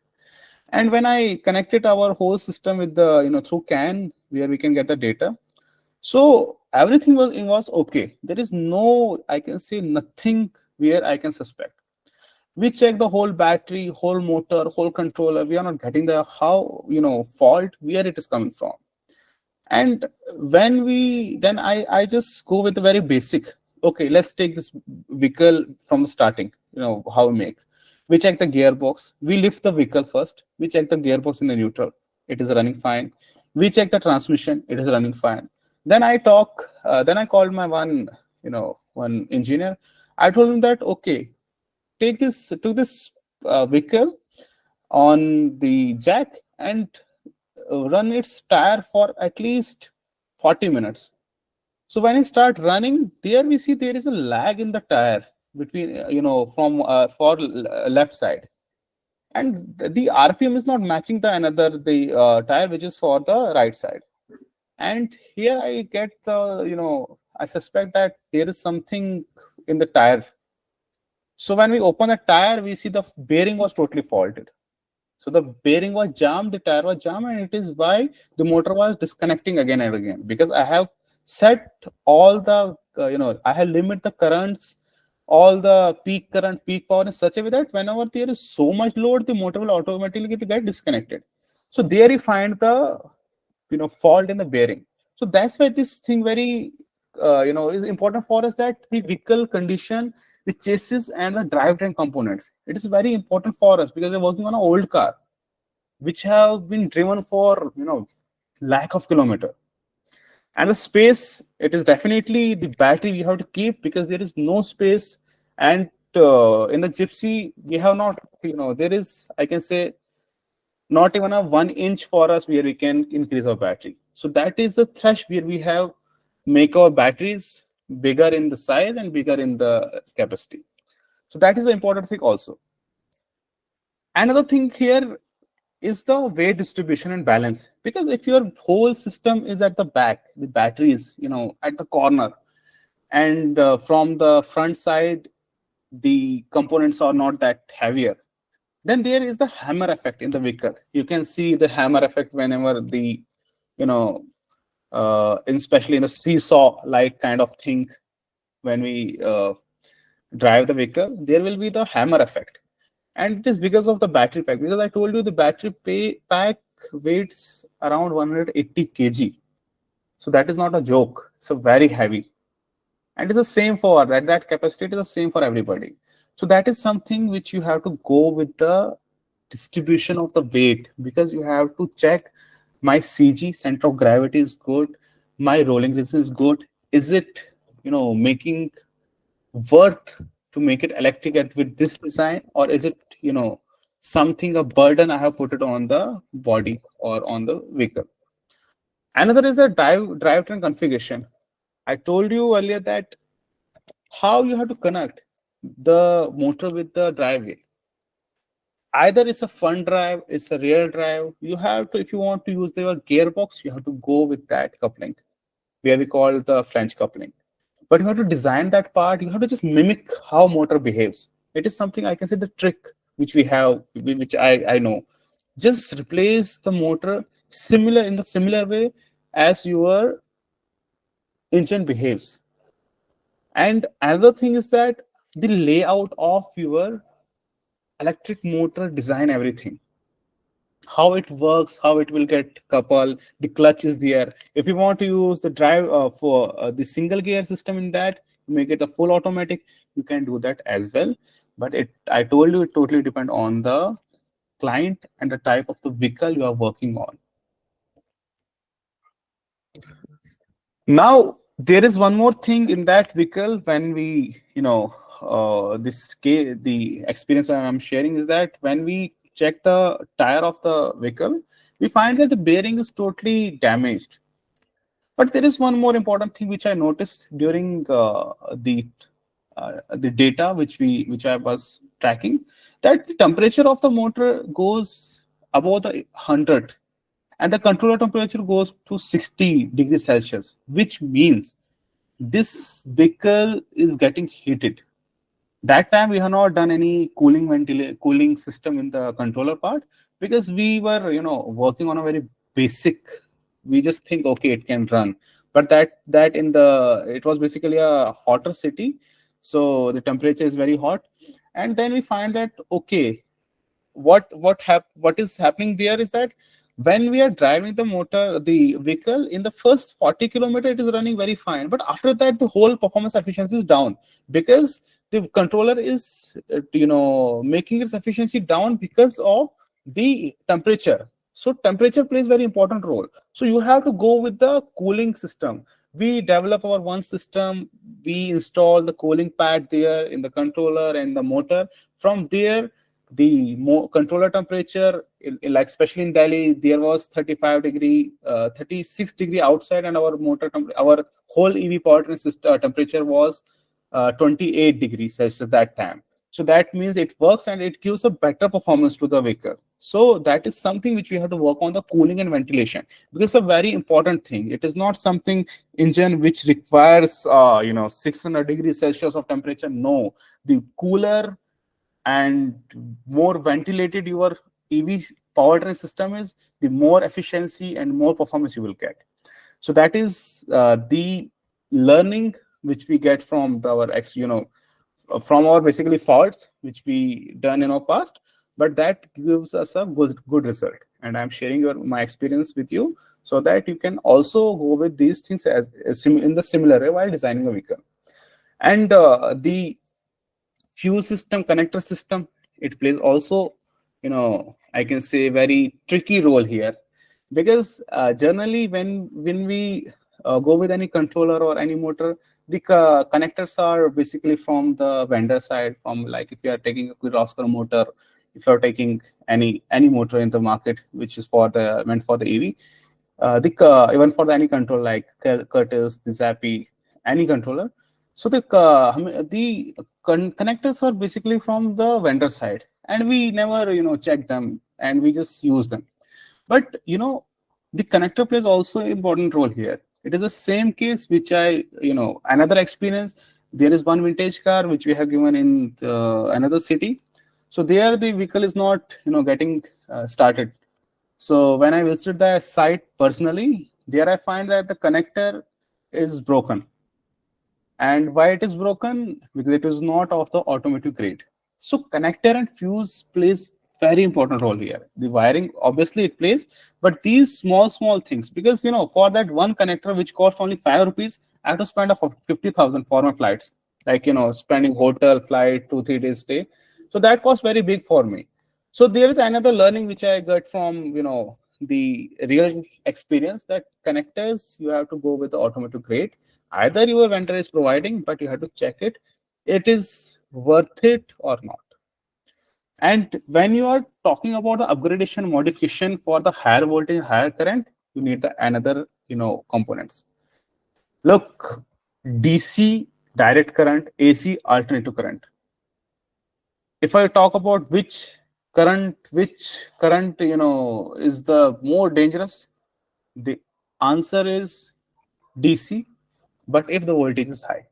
And when I connected our whole system with the through CAN, where we can get the data, so everything was okay. There is no, I can say, nothing where I can suspect. We check the whole battery, whole motor, whole controller. We are not getting the fault where it is coming from. And when then I just go with the very basic. Okay, let's take this vehicle from the starting. How we make. We check the gearbox. We lift the vehicle first. We check the gearbox in the neutral. It is running fine. We check the transmission. It is running fine. Then I called my one engineer. I told him that, okay, take this vehicle on the jack and run its tire for at least 40 minutes. So when it start running, there we see there is a lag in the tire between, from for left side. And the RPM is not matching the tire which is for the right side. And here I get I suspect that there is something in the tire. So when we open the tire, we see the bearing was totally faulted. So the bearing was jammed, the tire was jammed, and it is why the motor was disconnecting again and again. Because I have set all the, I have limit the currents, all the peak current, peak power in such a way that whenever there is so much load, the motor will automatically get disconnected. So there you find the fault in the bearing. So that's why this thing very is important for us, that the vehicle condition, the chassis and the drivetrain components, it is very important for us, because we're working on an old car which have been driven for lack of kilometer. And the space, it is definitely the battery we have to keep, because there is no space. And in the Gypsy we have not, there is, I can say, not even a 1 inch for us where we can increase our battery. So that is the thresh where we have make our batteries bigger in the size and bigger in the capacity. So that is the important thing also. Another thing here, is the weight distribution and balance. Because if your whole system is at the back, the battery is, at the corner, and from the front side, the components are not that heavier, then there is the hammer effect in the vehicle. You can see the hammer effect whenever the, especially in a seesaw-like kind of thing, when we drive the vehicle, there will be the hammer effect. And it is because of the battery pack. Because I told you the battery pack weighs around 180 kg. So that is not a joke. It's a very heavy. And it's the same for that capacity is the same for everybody. So that is something which you have to go with the distribution of the weight, because you have to check my CG, center of gravity, is good, my rolling resistance is good. Is it, making worth to make it electric with this design, or is it, something, a burden I have put it on the body or on the vehicle? Another is the drivetrain configuration. I told you earlier that how you have to connect the motor with the drive wheel. Either it's a front drive, it's a rear drive. You have to, if you want to use your gearbox, you have to go with that coupling, where we call the flange coupling. But you have to design that part. You have to just mimic how motor behaves. It is something, I can say, the trick which we have, which I know. Just replace the motor in the similar way as your engine behaves. And another thing is that the layout of your electric motor, design everything, how it works, how it will get coupled, the clutch is there. If you want to use the drive for the single gear system in that, make it a full automatic, you can do that as well. But I told you, it totally depends on the client and the type of the vehicle you are working on. Now, there is one more thing in that vehicle when we, the experience I'm sharing is that when we check the tire of the vehicle, we find that the bearing is totally damaged. But there is one more important thing which I noticed during the data which I was tracking, that the temperature of the motor goes above the 100, and the controller temperature goes to 60 degrees Celsius, which means this vehicle is getting heated. That time we have not done any cooling system in the controller part, because we were working on a very basic. We just think, okay, it can run, but that in it was basically a hotter city, so the temperature is very hot. And then we find that, okay, what is happening there is that when we are driving the vehicle in the first 40 kilometers, it is running very fine, but after that the whole performance efficiency is down, because the controller is making its efficiency down because of the temperature. So temperature plays very important role. So you have to go with the cooling system. We develop our one system, we install the cooling pad there in the controller and the motor. From there, the controller temperature, like especially in Delhi, there was 36 degree outside, and our our whole EV powertrain system temperature was 28 degrees Celsius at that time. So that means it works and it gives a better performance to the vehicle. So that is something which we have to work on, the cooling and ventilation, because it's a very important thing. It is not something engine which requires 600 degrees Celsius of temperature. No, the cooler and more ventilated your EV powertrain system is, the more efficiency and more performance you will get. So that is the learning which we get from from our basically faults which we done in our past, but that gives us a good result. And I'm sharing my experience with you so that you can also go with these things in the similar way while designing a vehicle. And the fuse system, connector system, it plays also, I can say, very tricky role here, because generally when we go with any controller or any motor, the connectors are basically from the vendor side, from like if you are taking a Kirloskar motor, if you are taking any motor in the market which is meant for the EV, even for any control like Curtis, the Zappi, any controller. So the connectors are basically from the vendor side, and we never check them and we just use them. But the connector plays also an important role here. It is the same case which I, another experience. There is one vintage car which we have given in another city. So there the vehicle is not, getting started. So when I visited the site personally, there I find that the connector is broken. And why it is broken? Because it is not of the automotive grade. So connector and fuse plays very important role here. The wiring, obviously it plays, but these small things, because for that one connector which cost only 5 rupees, I have to spend a 50,000 for my flights, like spending hotel, flight, 2-3 days stay. So that cost very big for me. So there is another learning which I got from the real experience, that connectors you have to go with the automotive grade. Either your vendor is providing, but you have to check it is worth it or not. And when you are talking about the upgradation modification for the higher voltage, higher current, you need the another components. Look, DC direct current, AC alternative current. If I talk about which current is the more dangerous, the answer is DC. But if the voltage is high,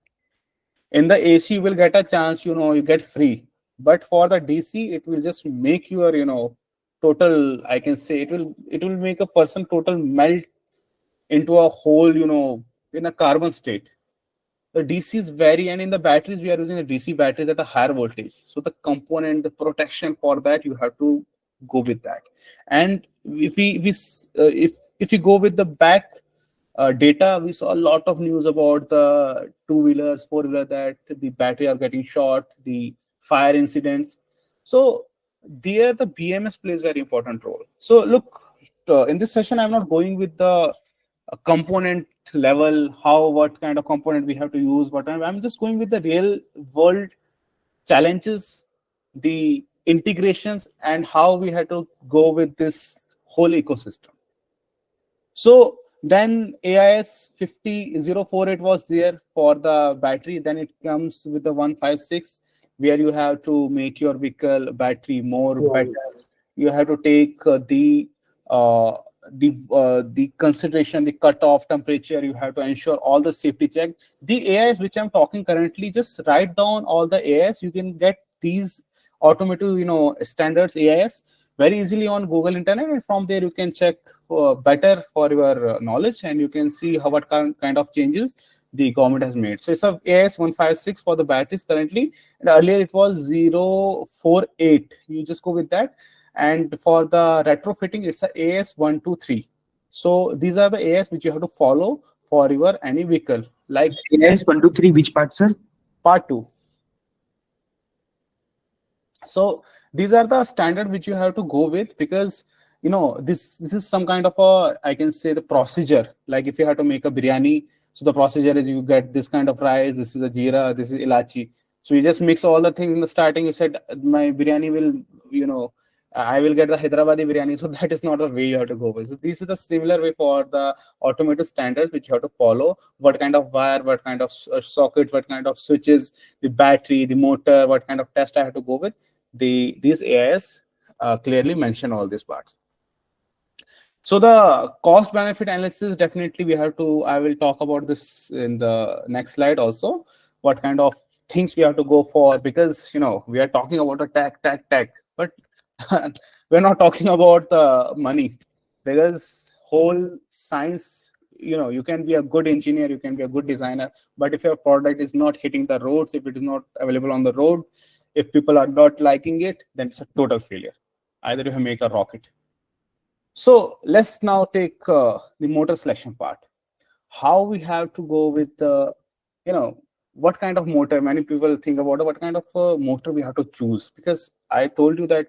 in the AC you will get a chance, you get free. But for the DC, it will just make your total, I can say, it will make a person total melt into a whole, in a carbon state. The DC is very, and in the batteries we are using the DC batteries at a higher voltage. So the component, the protection for that, you have to go with that. And if we go with the back data, we saw a lot of news about the 2-wheelers, 4-wheeler, that the battery are getting short, the fire incidents. So there the BMS plays very important role. So look, in this session I'm not going with the component level, what kind of component we have to use, I'm just going with the real world challenges, the integrations, and how we had to go with this whole ecosystem. So then AIS 50048 was there for the battery. Then it comes with the 156, where you have to make your vehicle battery more better. You have to take the consideration, the cutoff temperature. You have to ensure all the safety check. The AIS which I'm talking currently, just write down all the AIS. You can get these automotive standards AIS very easily on Google Internet, and from there you can check better for your knowledge, and you can see what kind of changes the government has made. So it's a AIS 156 for the batteries currently, and earlier it was 048. You just go with that. And for the retrofitting, it's a AIS 123. So these are the AIS which you have to follow for your any vehicle. Like AIS 123, which part, sir? Part 2. So these are the standard which you have to go with, because this is some kind of a, I can say, the procedure. Like if you have to make a biryani, so the procedure is you get this kind of rice, this is a jeera, this is ilachi. So you just mix all the things in the starting. You said my biryani will, I will get the Hyderabadi biryani. So that is not the way you have to go with. So this is the similar way for the automotive standards which you have to follow. What kind of wire, what kind of sockets, what kind of switches, the battery, the motor, what kind of test I have to go with. These AIS clearly mention all these parts. So the cost benefit analysis, definitely we have to, I will talk about this in the next slide also, what kind of things we have to go for, because we are talking about a tech, but we're not talking about the money, because whole science, you can be a good engineer, you can be a good designer, but if your product is not hitting the roads, if it is not available on the road, if people are not liking it, then it's a total failure. Either you make a rocket. So let's now take the motor selection part. How we have to go with the, what kind of motor. Many people think about what kind of motor we have to choose, because I told you that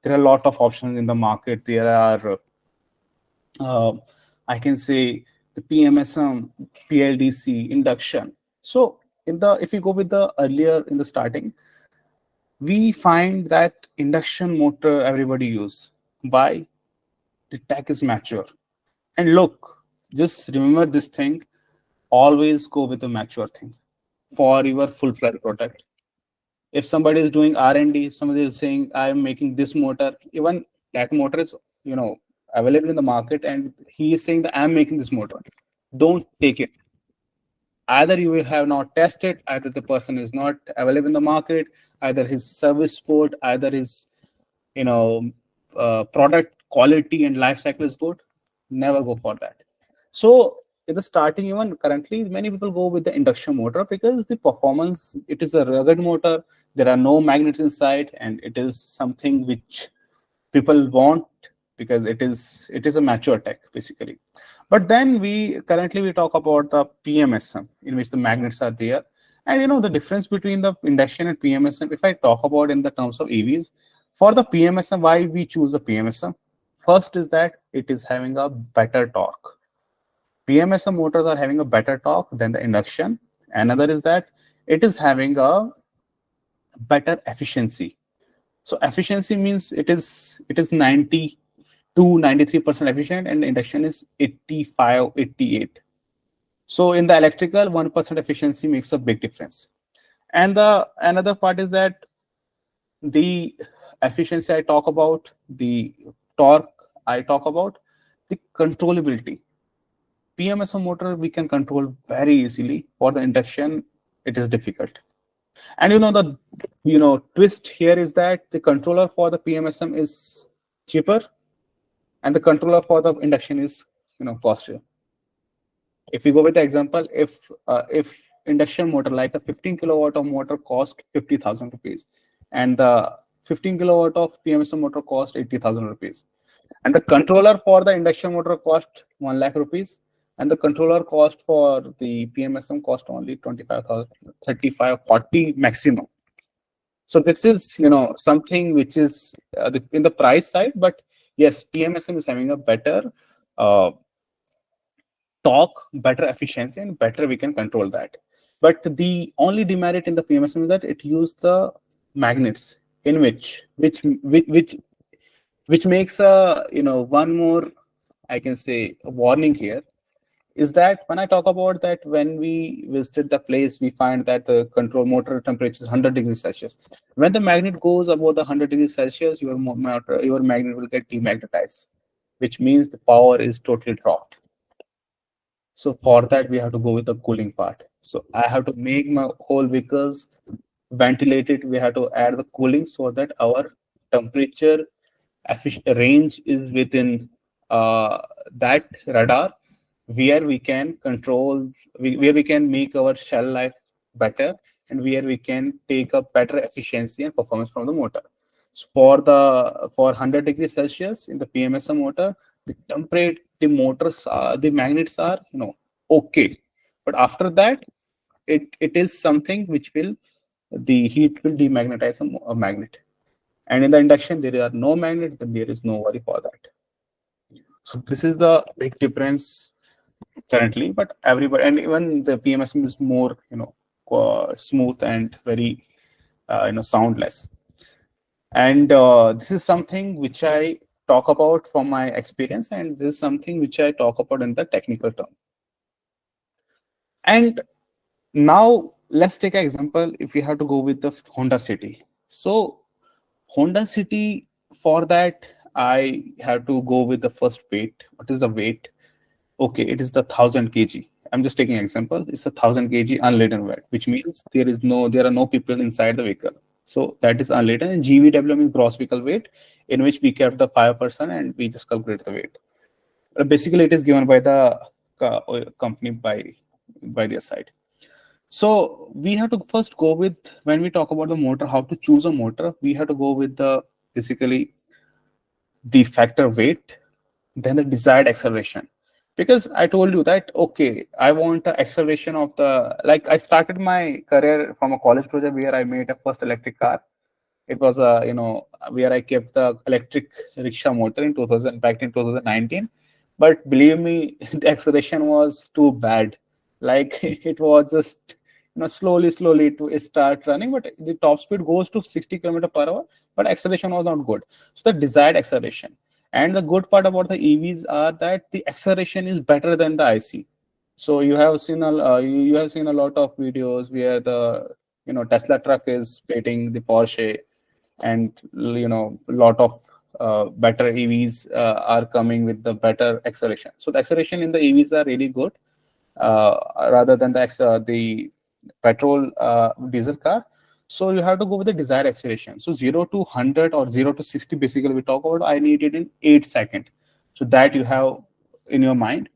there are a lot of options in the market. There are, I can say, the PMSM, PLDC, induction. So if you go with the earlier in the starting, we find that induction motor everybody use. Why? The tech is mature. And look, just remember this thing, always go with the mature thing for your full-fledged product. If somebody is doing R&D, if somebody is saying, I'm making this motor, even That motor is, available in the market, and he is saying that I'm making this motor. Don't take it. Either you will have not tested, either the person is not available in the market, either his service support, either his, product quality and life cycle is good. Never go for that. So in the starting, even currently, many people go with the induction motor because the performance, it is a rugged motor. There are no magnets inside, and it is something which people want because it is a mature tech basically. But then we talk about the PMSM, in which the magnets are there. And the difference between the induction and PMSM, if I talk about in the terms of EVs, for the PMSM, why we choose the PMSM? First is that it is having a better torque. PMSM motors are having a better torque than the induction. Another is that it is having a better efficiency. So efficiency means it is 90 to 93% efficient, and induction is 85, 88. So in the electrical, 1% efficiency makes a big difference. And the another part is that the efficiency I talk about, the torque I talk about, the controllability. PMSM motor we can control very easily. For the induction, it is difficult. And the twist here is that the controller for the PMSM is cheaper, and the controller for the induction is costlier. If we go with the example, if induction motor like a 15 kilowatt of motor cost 50,000 rupees, and the 15 kilowatt of PMSM motor cost 80,000 rupees, and the controller for the induction motor cost 1 lakh rupees, and the controller cost for the PMSM cost only 25,000, 35, 40 maximum. So this is something which is in the price side, but yes, PMSM is having a better torque, better efficiency, and better we can control that. But the only demerit in the PMSM is that it uses the magnets, in which makes a one more, I can say, a warning here, is that when I talk about that, when we visited the place, we find that the control motor temperature is 100 degrees Celsius. When the magnet goes above the 100 degrees Celsius, your magnet will get demagnetized, which means the power is totally dropped. So for that, we have to go with the cooling part. So I have to make my whole vehicles ventilated. We have to add the cooling so that our temperature range is within that radar, where we can control, where we can make our shell life better, and where we can take a better efficiency and performance from the motor. So for 100 degrees Celsius in the PMSM motor, the magnets are okay, but after that, it is something which the heat will demagnetize a magnet. And in the induction, there are no magnet, then there is no worry for that. So this is the big difference currently, but everybody, and even the PMSM is more smooth and very soundless. And this is something which I talk about from my experience, and this is something which I talk about in the technical term. And now let's take an example. If we have to go with the Honda City, so Honda City, for that I have to go with the first weight. What is the weight? Okay, it is the 1000 kg. I'm just taking an example. It's a 1000 kg unladen weight, which means there are no people inside the vehicle. So that is unladen. And GVW means gross vehicle weight, in which we kept the 5% and we just calculate the weight. But basically, it is given by the company by their side. So we have to first go with, when we talk about the motor, how to choose a motor, we have to go with basically the factor weight, then the desired acceleration. Because I told you that, okay, I want the acceleration of I started my career from a college project where I made a first electric car. It was where I kept the electric rickshaw motor back in 2019. But believe me, the acceleration was too bad. Like it was just, slowly to start running, but the top speed goes to 60 km/h, but acceleration was not good. So the desired acceleration. And the good part about the EVs are that the acceleration is better than the IC. So you have seen a lot of videos where the Tesla truck is beating the Porsche, and a lot of better EVs are coming with the better acceleration. So the acceleration in the EVs are really good rather than the petrol diesel car. So you have to go with the desired acceleration. So 0 to 100 or 0 to 60, basically we talk about, I need it in 8 seconds. So that you have in your mind.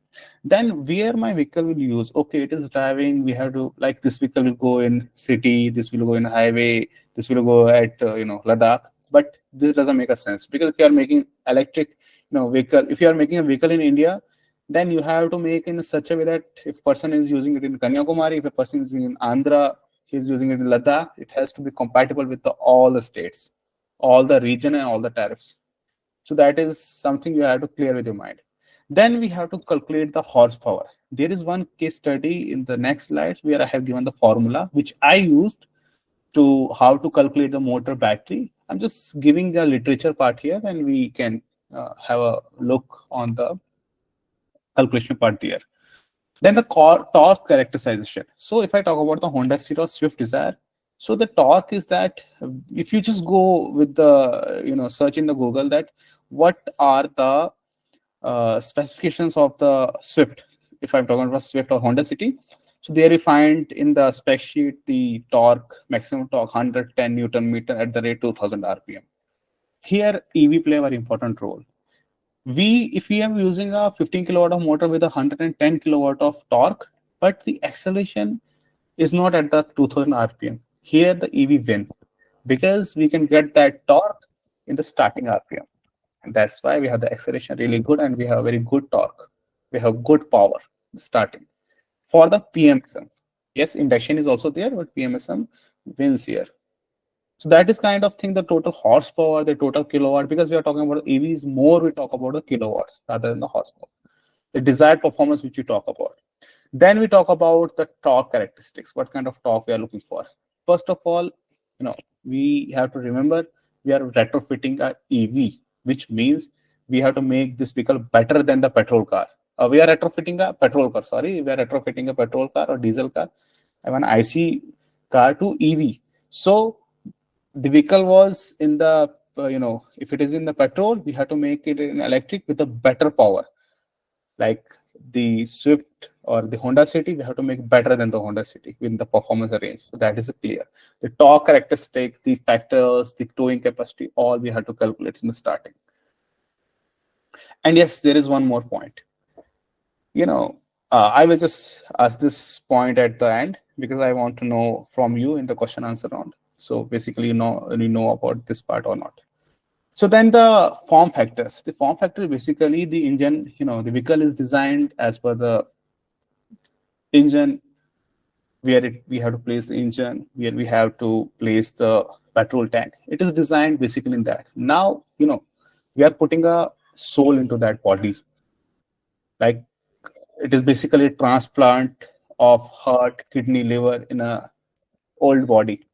Then where my vehicle will use, okay, it is driving, we have to, like, this vehicle will go in city, this will go in highway, this will go at Ladakh. But this doesn't make a sense, because if you are making electric vehicle, if you are making a vehicle in India, then you have to make in such a way that if person is using it in Kanyakumari, if a person is in Andhra, he's using it in Ladakh, it has to be compatible with all the states, all the region and all the tariffs. So that is something you have to clear with your mind. Then we have to calculate the horsepower. There is one case study in the next slides where I have given the formula which I used to how to calculate the motor battery. I'm just giving the literature part here, and we can have a look on the calculation part there. Then the torque characterization. So if I talk about the Honda City or Swift Desire, so the torque is that if you just go with the search in the Google that what are the specifications of the Swift, if I'm talking about Swift or Honda City, so there you find in the spec sheet the torque, maximum torque 110 Newton meter at the rate 2000 RPM. Here EV play a very important role. If we are using a 15 kilowatt of motor with 110 kilowatt of torque, but the acceleration is not at the 2000 RPM, here the EV win, because we can get that torque in the starting RPM. And that's why we have the acceleration really good, and we have very good torque. We have good power starting. For the PMSM, yes, induction is also there, but PMSM wins here. So that is kind of thing, the total horsepower, the total kilowatt, because we are talking about EVs more, we talk about the kilowatts rather than the horsepower. The desired performance which we talk about. Then we talk about the torque characteristics, what kind of torque we are looking for. First of all, we have to remember we are retrofitting a EV, which means we have to make this vehicle better than the petrol car. We are retrofitting a petrol car, we are retrofitting a petrol car or diesel car, an IC car to EV. So the vehicle was in the, if it is in the petrol, we have to make it in electric with a better power. Like the Swift or the Honda City, we have to make better than the Honda City with the performance range. So that is clear. The torque characteristic, the factors, the towing capacity, all we have to calculate in the starting. And yes, there is one more point. I will just ask this point at the end because I want to know from you in the question answer round. So basically, you know about this part or not. So then the form factors. The form factor, basically the engine, the vehicle is designed as per the engine, where we have to place the engine, where we have to place the petrol tank. It is designed basically in that. Now, we are putting a soul into that body. Like it is basically a transplant of heart, kidney, liver in a old body.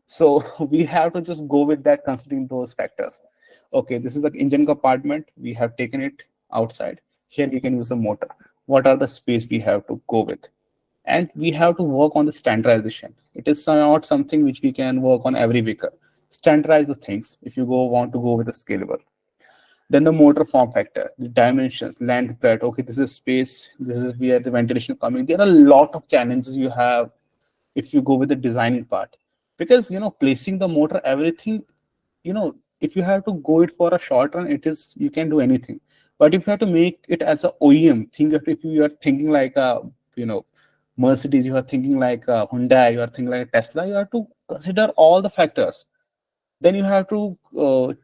So we have to just go with that, considering those factors. Okay, this is the engine compartment. We have taken it outside. Here we can use a motor. What are the space we have to go with? And we have to work on the standardization. It is not something which we can work on every vehicle. Standardize the things if you want to go with a scalable. Then the motor form factor, the dimensions, land breadth. Okay, this is space. This is where the ventilation is coming. There are a lot of challenges you have if you go with the designing part. Because placing the motor, everything, if you have to go it for a short run, you can do anything. But if you have to make it as a OEM, if you are thinking like a Mercedes, you are thinking like a Hyundai, you are thinking like a Tesla, you have to consider all the factors. Then you have to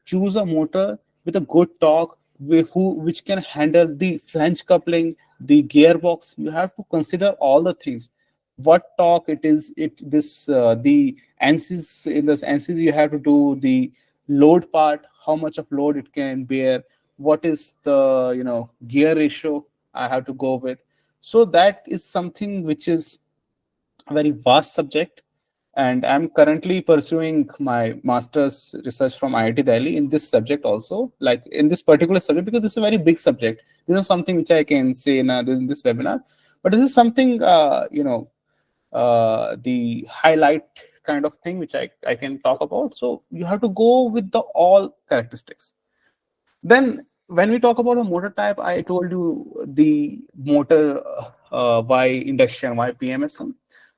choose a motor with a good torque, which can handle the flange coupling, the gearbox. You have to consider all the things. What torque it is, the ANSYS, in this ANSYS you have to do the load part, how much of load it can bear, what is the gear ratio I have to go with. So that is something which is a very vast subject, and I'm currently pursuing my master's research from IIT Delhi in this subject also, like in this particular subject, because this is a very big subject. This is something which I can say in this webinar, but this is something the highlight kind of thing which I can talk about. So you have to go with the all characteristics. Then when we talk about the motor type, I told you the motor by induction, by PMSM,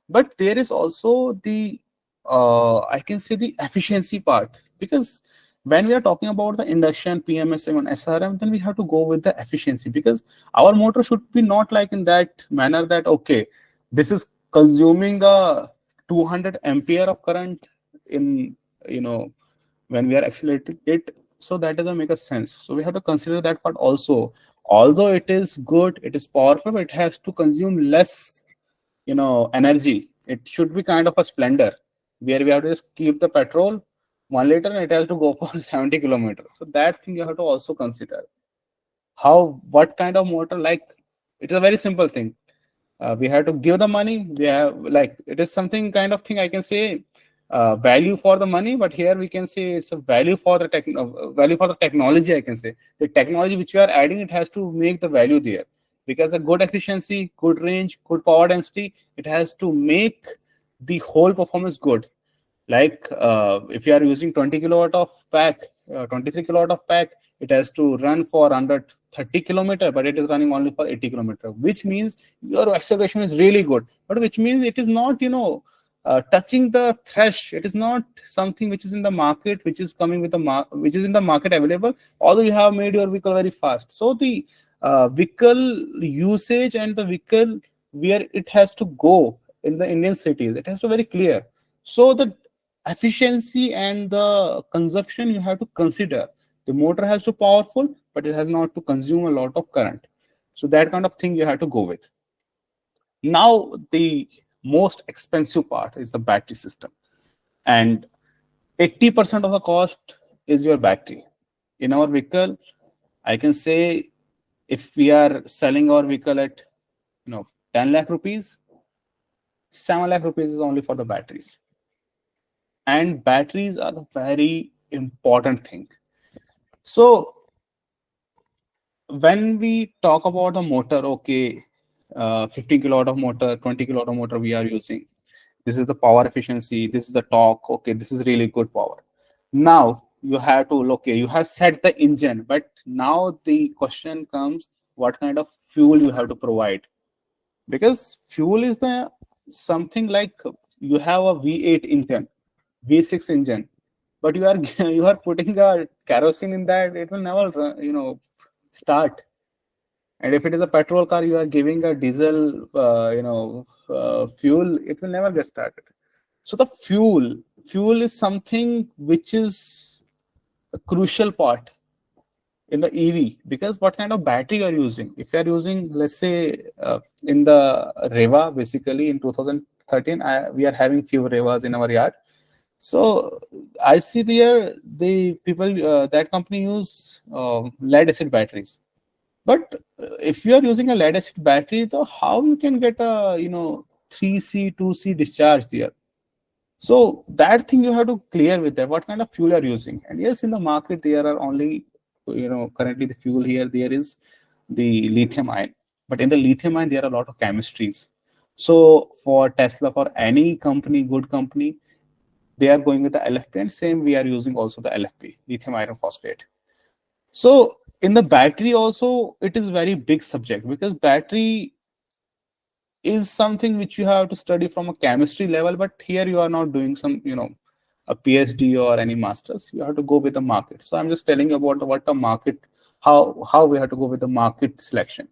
but there is also the I can say the efficiency part, because when we are talking about the induction, PMSM and SRM, then we have to go with the efficiency, because our motor should be not like in that manner that, okay, this is consuming a 200 ampere of current in, when we are accelerating it. So that doesn't make a sense. So we have to consider that part also. Although it is good, it is powerful, but it has to consume less, energy. It should be kind of a splendor where we have to just keep the petrol 1 liter and it has to go for 70 kilometers. So that thing you have to also consider. What kind of motor, like, it is a very simple thing. We have to give the money. We have, like, it is something kind of thing I can say, value for the money, but here we can say it's a value for the technology. I can say the technology which you are adding, it has to make the value there, because a good efficiency, good range, good power density, it has to make the whole performance good. Like if you are using 20 kilowatt of pack, 23 kilowatt of pack, it has to run for under 30 kilometer, but it is running only for 80 kilometer, which means your acceleration is really good, but which means it is not, touching the thresh. It is not something which is in the market, which is coming with the which is in the market available, although you have made your vehicle very fast. So the vehicle usage and the vehicle where it has to go in the Indian cities, it has to be very clear. So the efficiency and the consumption you have to consider. The motor has to be powerful, but it has not to consume a lot of current. So that kind of thing you have to go with. Now the most expensive part is the battery system, and 80% of the cost is your battery. In our vehicle, I can say if we are selling our vehicle at 10 lakh rupees, 7 lakh rupees is only for the batteries. And batteries are the very important thing. So when we talk about the motor, okay, 15 kilowatt of motor, 20 kilowatt of motor we are using. This is the power efficiency. This is the torque. Okay, this is really good power. Now you have to, okay, you have set the engine, but now the question comes, what kind of fuel you have to provide? Because fuel is the something like you have a V8 engine, V6 engine, but you are putting a kerosene in that, it will never start. And if it is a petrol car, you are giving a diesel fuel, it will never get started. So the fuel is something which is a crucial part in the EV, because what kind of battery you are using. If you are using, let's say, in the Reva, basically in 2013, we are having few Revas in our yard. So I see there the people, that company use lead acid batteries. But if you are using a lead acid battery, though, how you can get a 3C, 2C discharge there? So that thing you have to clear with that. What kind of fuel you are using? And yes, in the market there are only currently the fuel here there is the lithium ion, but in the lithium ion there are a lot of chemistries. So for Tesla, for any company, good company, they are going with the LFP, and same we are using also the LFP, lithium iron phosphate. So in the battery also, it is very big subject, because battery is something which you have to study from a chemistry level, but here you are not doing some a PhD or any masters. You have to go with the market. So I'm just telling you about what the market, how we have to go with the market selection.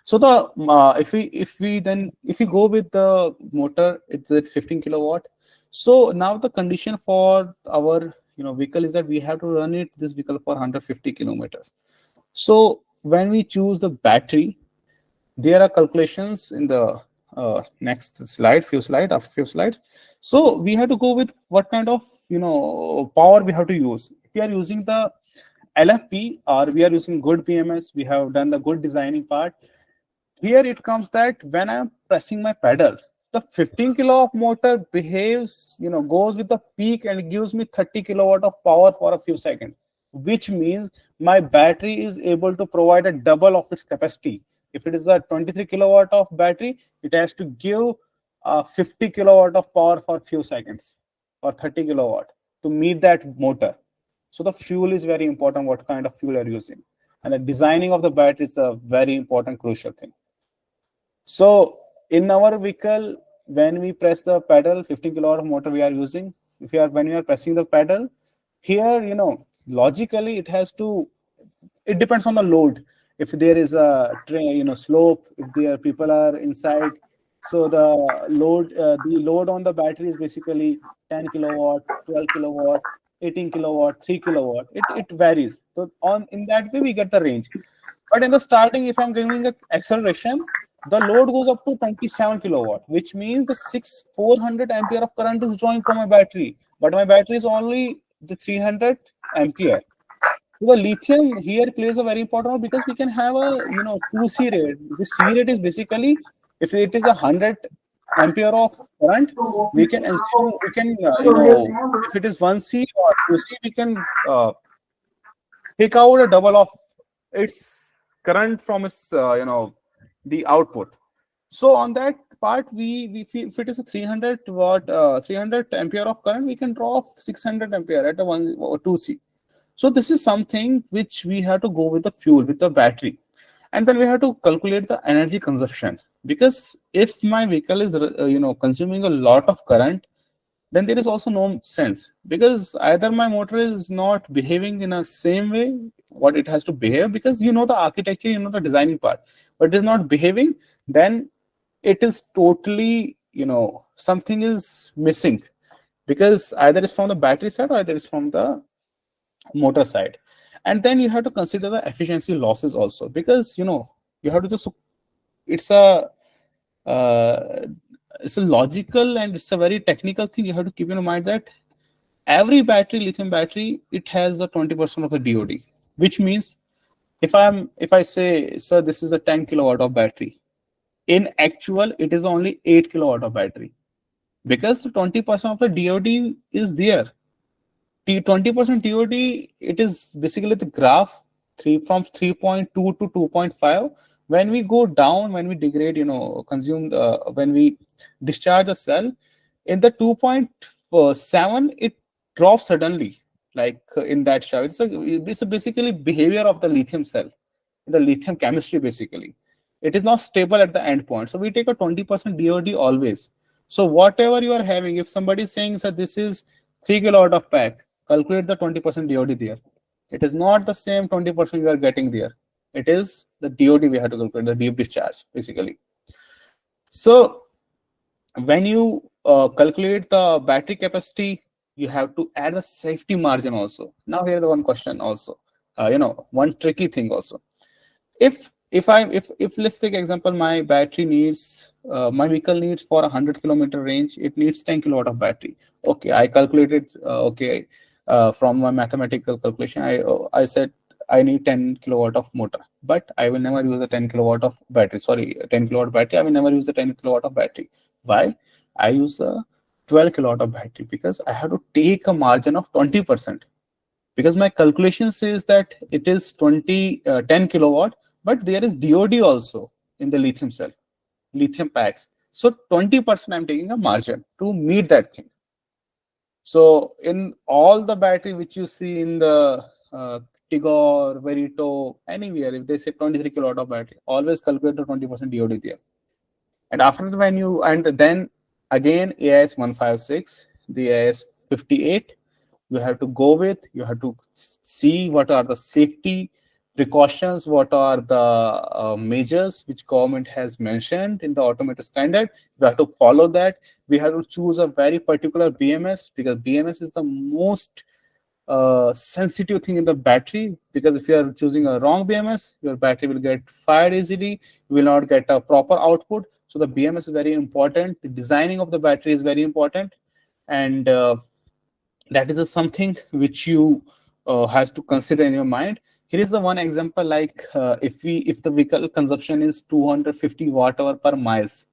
So the if we go with the motor, it's at 15 kilowatt. So now the condition for our vehicle is that we have to run this vehicle for 150 kilometers. So when we choose the battery, there are calculations in the next slide, after few slides. So we have to go with what kind of power we have to use. If we are using the LFP or we are using good PMS, we have done the good designing part. Here it comes that when I am pressing my pedal, the 15 kilowatt motor behaves, goes with the peak and gives me 30 kilowatt of power for a few seconds, which means my battery is able to provide a double of its capacity. If it is a 23 kilowatt of battery, it has to give 50 kilowatt of power for a few seconds or 30 kilowatt to meet that motor. So the fuel is very important, what kind of fuel you're using. And the designing of the battery is a very important, crucial thing. So in our vehicle, when we press the pedal, 15 kilowatt motor we are using, when we are pressing the pedal, here, logically it has to, it depends on the load. If there is a slope, if there people are inside, so the load on the battery is basically 10 kilowatt, 12 kilowatt, 18 kilowatt, 3 kilowatt. It varies. So in that way we get the range. But in the starting, if I'm giving an acceleration, the load goes up to 27 kilowatt, which means the 400 ampere of current is drawing from my battery, but my battery is only the 300 ampere. So the lithium here plays a very important role because we can have a 2C rate. The C rate is basically, if it is 100 ampere of current, we can assume if it is 1C or 2C, we can pick out a double of its current from its the output. So on that part, we feel if it is a 300 ampere of current, we can draw 600 ampere at a 1 or 2C. So this is something which we have to go with the fuel, with the battery, and then we have to calculate the energy consumption. Because if my vehicle is consuming a lot of current, then there is also no sense, because either my motor is not behaving in a same way what it has to behave, because the architecture, the designing part, but it is not behaving, then it is totally something is missing, because either it's from the battery side or either it's from the motor side. And then you have to consider the efficiency losses also, because you have to just, it's a logical and it's a very technical thing. You have to keep in mind that every battery, lithium battery, it has the 20% of the DOD, which means if I say, sir, this is a 10 kilowatt of battery, in actual it is only 8 kilowatt of battery, because the 20% of the DOD is there. The 20% DOD, it is basically the graph from 3.2 to 2.5. When we go down, when we degrade, when we discharge the cell, in the 2.7, it drops suddenly, like in that chart. It's basically behavior of the lithium cell, the lithium chemistry basically. It is not stable at the end point. So we take a 20% DOD always. So whatever you are having, if somebody is saying that this is 3 kilowatt of pack, calculate the 20% DOD there. It is not the same 20% you are getting there. It is the DOD we have to calculate, the deep discharge basically. So when you calculate the battery capacity, you have to add the safety margin also. Now here's the one question also, one tricky thing also. If let's take example, my battery needs, my vehicle needs for 100 kilometer range, it needs 10 kilowatt of battery. Okay, I calculated, from my mathematical calculation, I said I need 10 kilowatt of motor, but I will never use the 10 kilowatt of battery. Sorry, 10 kilowatt battery. I will never use the 10 kilowatt of battery. Why? I use a 12 kilowatt of battery, because I have to take a margin of 20%, because my calculation says that it is 10 kilowatt, but there is DOD also in the lithium cell, lithium packs. So 20% I'm taking a margin to meet that thing. So in all the battery which you see in the Tigor, Verito, anywhere, if they say 23 kilowatt of battery, always calculate the 20% DOD there. And after that, then again AIS 156, the AIS 58, you have to go with, you have to see what are the safety precautions, what are the measures which government has mentioned in the automotive standard. We have to follow that. We have to choose a very particular BMS, because BMS is the most sensitive thing in the battery, because if you are choosing a wrong BMS, your battery will get fired easily, you will not get a proper output. So the BMS is very important. The designing of the battery is very important, and that is something which you has to consider in your mind. Here is the one example, like if the vehicle consumption is 250 watt-hour per miles,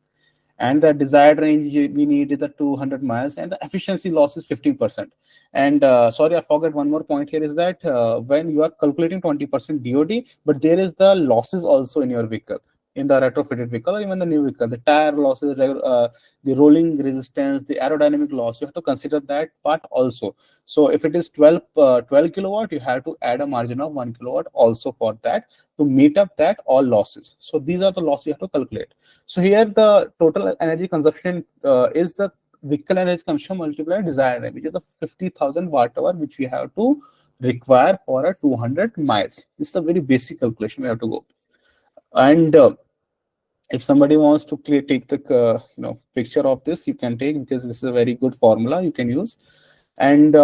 and the desired range we need is the 200 miles, and the efficiency loss is 15%. And sorry, I forgot one more point here, is that when you are calculating 20% DOD, but there is the losses also in your vehicle. in the retrofitted vehicle or even the new vehicle. The tire losses, the rolling resistance, the aerodynamic loss, you have to consider that part also. So if it is 12 kilowatt, you have to add a margin of 1 kilowatt also for that to meet up that all losses. So these are the losses you have to calculate. So here the total energy consumption is the vehicle energy consumption multiplied desired range, which is a 50,000 watt hour, which we have to require for a 200 miles. This is a very basic calculation we have to go. And if somebody wants to take the picture of this, you can take, because this is a very good formula you can use. And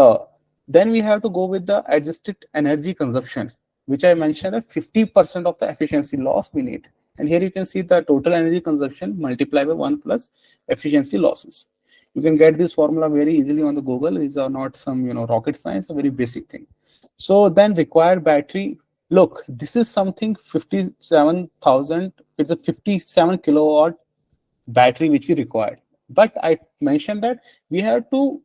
then we have to go with the adjusted energy consumption, which I mentioned that 50% of the efficiency loss we need. And here you can see the total energy consumption multiplied by 1 plus efficiency losses. You can get this formula very easily on the Google. These are not some rocket science, a very basic thing. So then required battery. Look, this is something 57,000. It's a 57 kilowatt battery which we required. But I mentioned that we have to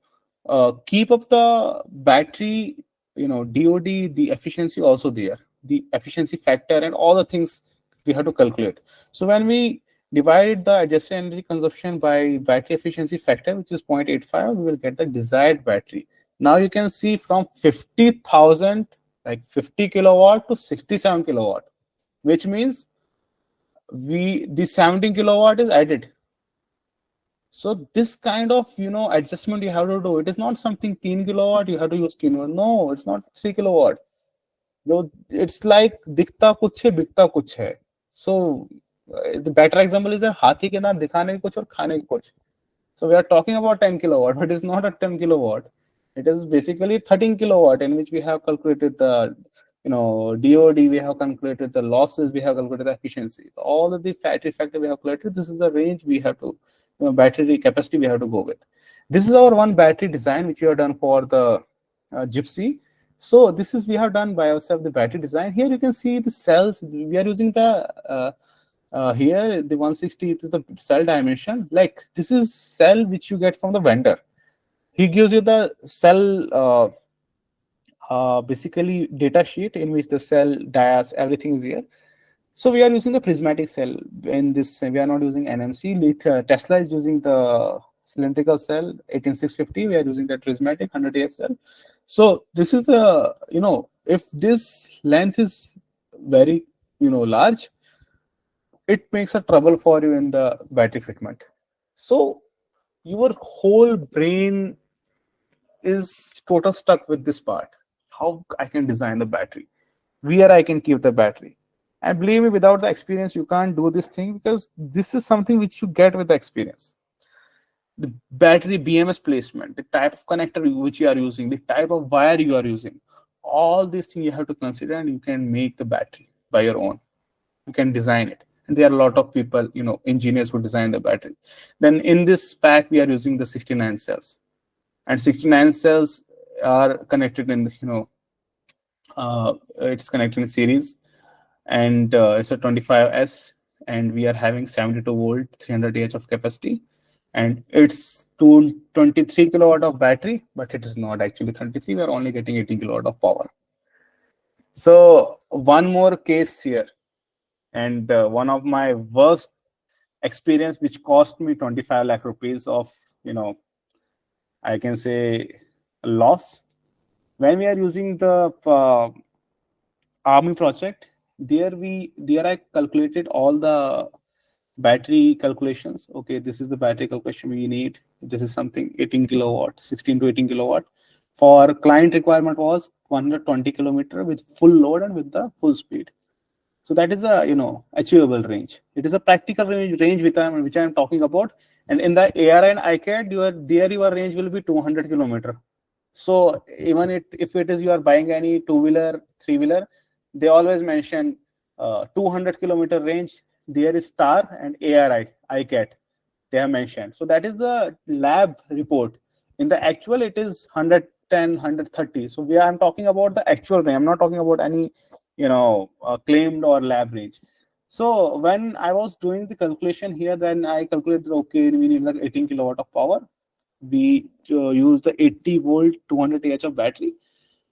keep up the battery, DOD, the efficiency also there, the efficiency factor and all the things we have to calculate. So when we divide the adjusted energy consumption by battery efficiency factor, which is 0.85, we will get the desired battery. Now you can see from 50,000, like 50 kilowatt to 67 kilowatt, which means the 17 kilowatt is added. So this kind of adjustment you have to do. It is not something 3 kilowatt you have to use kilowatt. No, it's not 3 kilowatt. It's like दिखता कुछ है बिकता कुछ है. So the better example is that हाथी के दांत दिखाने के कुछ और खाने के कुछ. So we are talking about 10 kilowatt, but it is not a 10 kilowatt. It is basically 13 kilowatt, in which we have calculated the DOD, we have calculated the losses, we have calculated the efficiency. All of the battery factor we have calculated. This is the range we have to, battery capacity we have to go with. This is our one battery design which we have done for the Gypsy. So this is we have done by ourselves the battery design. Here you can see the cells. We are using the here the 160. It is the cell dimension. Like this is cell which you get from the vendor. He gives you the cell basically data sheet in which the cell dias everything is here. So we are using the prismatic cell in this. We are not using NMC. Tesla is using the cylindrical cell 18650. We are using the prismatic 100 AS cell. So this is a if this length is very large, it makes a trouble for you in the battery fitment. So your whole brain is total stuck with this part. How I can design the battery, where I can keep the battery. And believe me, without the experience, you can't do this thing, because this is something which you get with the experience. The battery BMS placement, the type of connector which you are using, the type of wire you are using, all these things you have to consider, and you can make the battery by your own. You can design it. And there are a lot of people, engineers who design the battery. Then in this pack, we are using the 69 cells. And 69 cells are connected in, it's connected in series. And it's a 25S. And we are having 72 volt, 300 Ah of capacity. And it's 23 kilowatt of battery, but it is not actually 33. We are only getting 18 kilowatt of power. So one more case here. And one of my worst experience, which cost me 25 lakh rupees of, I can say loss. When we are using the Army project, there I calculated all the battery calculations. Okay, this is the battery calculation we need. This is something 18 kilowatt, 16 to 18 kilowatt. For client requirement was 120 kilometer with full load and with the full speed. So that is a achievable range. It is a practical range which I am talking about. And in the AR and ICAD, your range will be 200 kilometer. So even if it is you are buying any two-wheeler, three-wheeler, they always mention 200 kilometer range. There is STAR and ARI, ICAT, they have mentioned. So that is the lab report. In the actual, it is 110, 130. So I'm talking about the actual range. I'm not talking about any, claimed or lab range. So when I was doing the calculation here, then I calculated, okay, we need like 18 kilowatt of power. We use the 80 volt, 200 Ah of battery.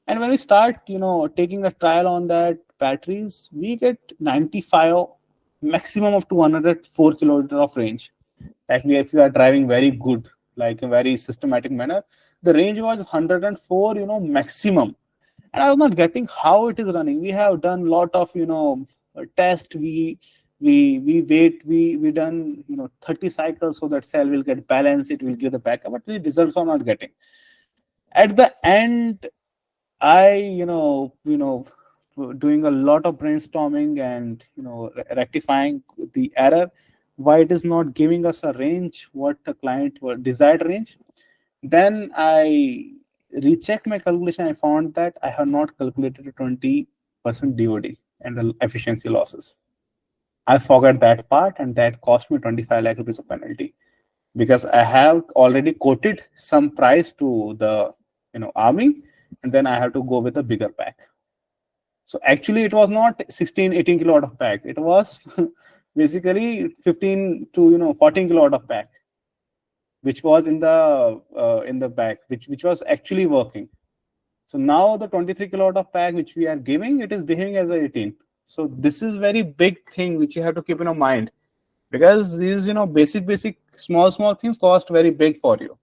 And when we start, taking a trial on that batteries, we get 95 maximum of 204 kilometers of range. Like if you are driving very good, like a very systematic manner, the range was 104, maximum. And I was not getting how it is running. We have done lot of, test. We done, 30 cycles so that cell will get balanced. It will give the backup, but the results are not getting. At the end, I, doing a lot of brainstorming and, rectifying the error, why it is not giving us a range, what the client desired range. Then I rechecked my calculation. I found that I have not calculated a 20% DOD and the efficiency losses. I forgot that part, and that cost me 25 lakh rupees of penalty, because I have already quoted some price to the army, and then I have to go with a bigger pack. So actually it was not 16-18 kilowatt of pack. It was basically 15 to 14 kilowatt of pack, which was in the back, which was actually working. So now the 23 kilowatt of pack which we are giving, it is behaving as a 18. So this is very big thing which you have to keep in mind, because these basic small things cost very big for you.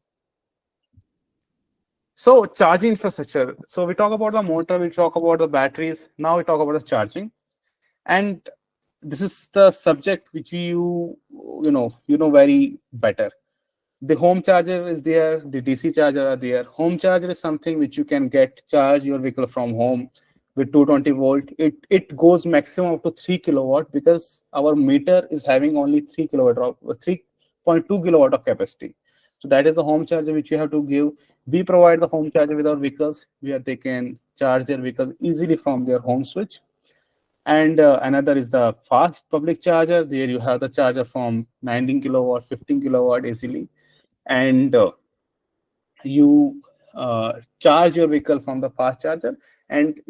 So charging infrastructure. So we talk about the motor, we talk about the batteries. Now we talk about the charging, and this is the subject which you know very better. The home charger is there, the DC charger are there. Home charger is something which you can charge your vehicle from home with 220 volt. It goes maximum up to 3 kilowatt, because our meter is having only 3 kilowatt or 3.2 kilowatt of capacity. So that is the home charger which you have to give. We provide the home charger with our vehicles, where they can charge their vehicles easily from their home switch. And another is the fast public charger. There you have the charger from 19 kilowatt, 15 kilowatt easily. And you charge your vehicle from the fast charger. And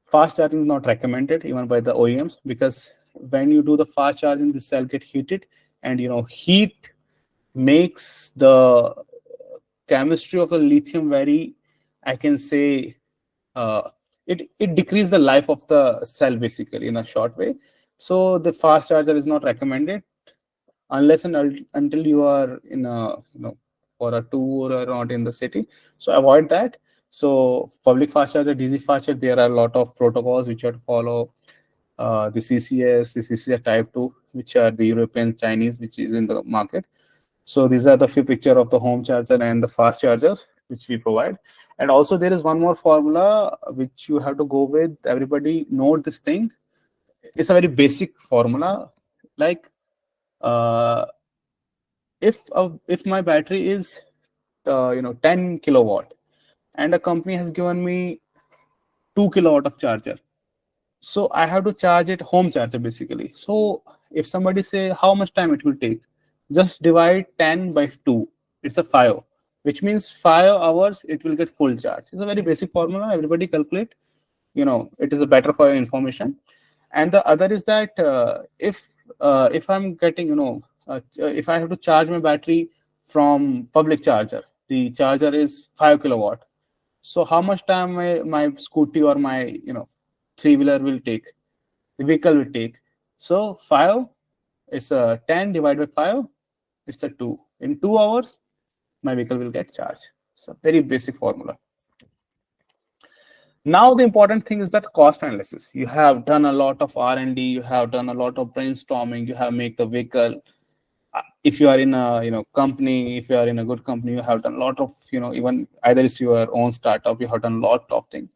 fast charging is not recommended even by the OEMs, because when you do the fast charging, the cell get heated, and heat makes the chemistry of the lithium very, I can say, it decreases the life of the cell basically in a short way. So the fast charger is not recommended unless and until you are in a for a tour or not in the city. So avoid that. So public fast charger, DC fast charger, there are a lot of protocols which you have to follow. The CCS, the CCS type 2, which are the European, Chinese, which is in the market. So these are the few picture of the home charger and the fast chargers which we provide. And also there is one more formula which you have to go with. Everybody note this thing. It's a very basic formula. Like if my battery is 10 kilowatt, and a company has given me 2 kilowatt of charger, so I have to charge it home charger basically. So if somebody say how much time it will take, just divide 10 by 2. It's a 5, which means 5 hours it will get full charge. It's a very basic formula. Everybody calculate. It is a better for your information. And the other is that if I'm getting if I have to charge my battery from public charger, the charger is 5 kilowatt. So how much time my scooty or my three-wheeler will take, the vehicle will take. So 5 is 10 divided by 5, it's a 2. In 2 hours, my vehicle will get charged. So very basic formula. Now the important thing is that cost analysis. You have done a lot of R&D, you have done a lot of brainstorming, you have made the vehicle. If you are in a company, if you are in a good company, you have done a lot of even either it's your own startup, you have done a lot of things.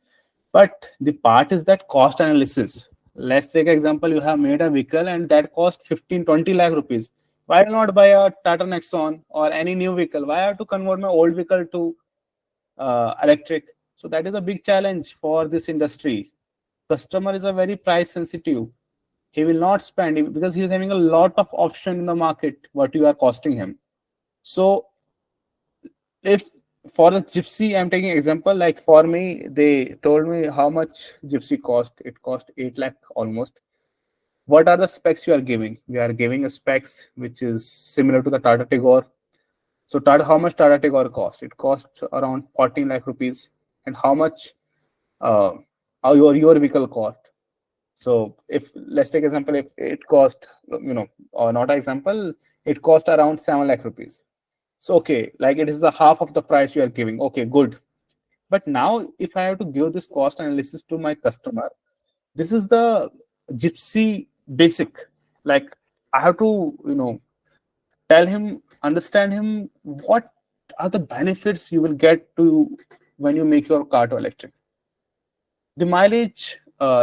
But the part is that cost analysis. Let's take an example. You have made a vehicle and that cost 15-20 lakh rupees. Why not buy a Tata Nexon or any new vehicle? Why I have to convert my old vehicle to electric? So that is a big challenge for this industry. Customer is a very price sensitive. He will not spend because he is having a lot of option in the market what you are costing him. So if for the Gypsy, I'm taking example, like for me, they told me how much Gypsy cost. It cost 8 lakh almost. What are the specs you are giving? We are giving a specs which is similar to the Tata Tigor. So how much Tata Tigor cost? It costs around 14 lakh rupees. And how much your vehicle cost? So if let's take example, if it cost, or not example, it cost around 7 lakh rupees. So okay, like it is the half of the price you are giving. Okay, good. But now if I have to give this cost analysis to my customer, this is the gypsy basic. Like I have to, tell him, understand him, what are the benefits you will get to when you make your car to electric. The mileage,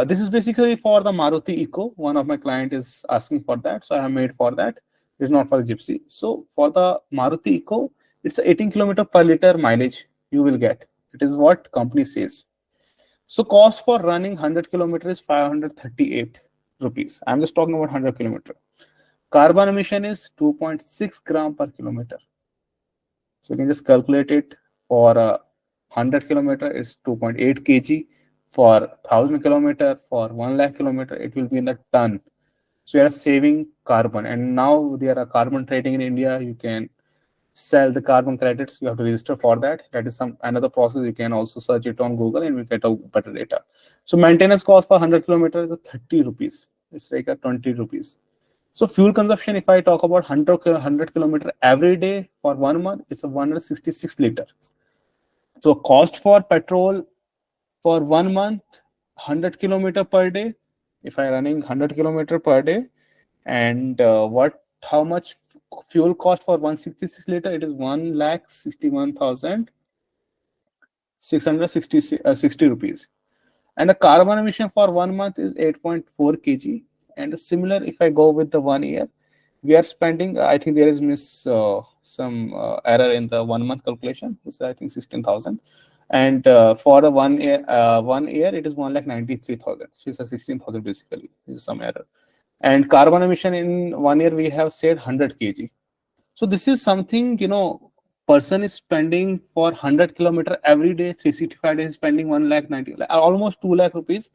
this is basically for the Maruti Eco. One of my client is asking for that, so I have made for that. It's not for the Gypsy. So for the Maruti Eco, it's 18 kilometer per liter mileage you will get. It is what company says. So cost for running 100 kilometers is 538 rupees. I'm just talking about 100 kilometer. Carbon emission is 2.6 gram per kilometer. So you can just calculate it. For 100 kilometer, it's 2.8 kg. For 1000 kilometer, for 1 lakh kilometer, it will be in the ton. So you are saving carbon. And now there are carbon trading in India. You can sell the carbon credits. You have to register for that. That is another process. You can also search it on Google and we get a better data. So maintenance cost for 100 kilometers is 30 rupees. It's like a 20 rupees. So fuel consumption, if I talk about 100 kilometer every day for 1 month, it's a 166 liter. So cost for petrol for 1 month, 100 kilometer per day. If I running 100 kilometer per day, and how much fuel cost for 166 liter? It is 1,61,660 rupees. And the carbon emission for 1 month is 8.4 kg. And similar, if I go with the 1 year, we are spending, I think there is some error in the 1 month calculation. It's I think 16,000. And for the 1 year, it is 1,93,000. So it's a 16,000 basically. This is some error. And carbon emission in 1 year, we have said 100 kg. So this is something, person is spending for 100 kilometer every day, 365 days, spending 1,90,000, almost 2 lakh rupees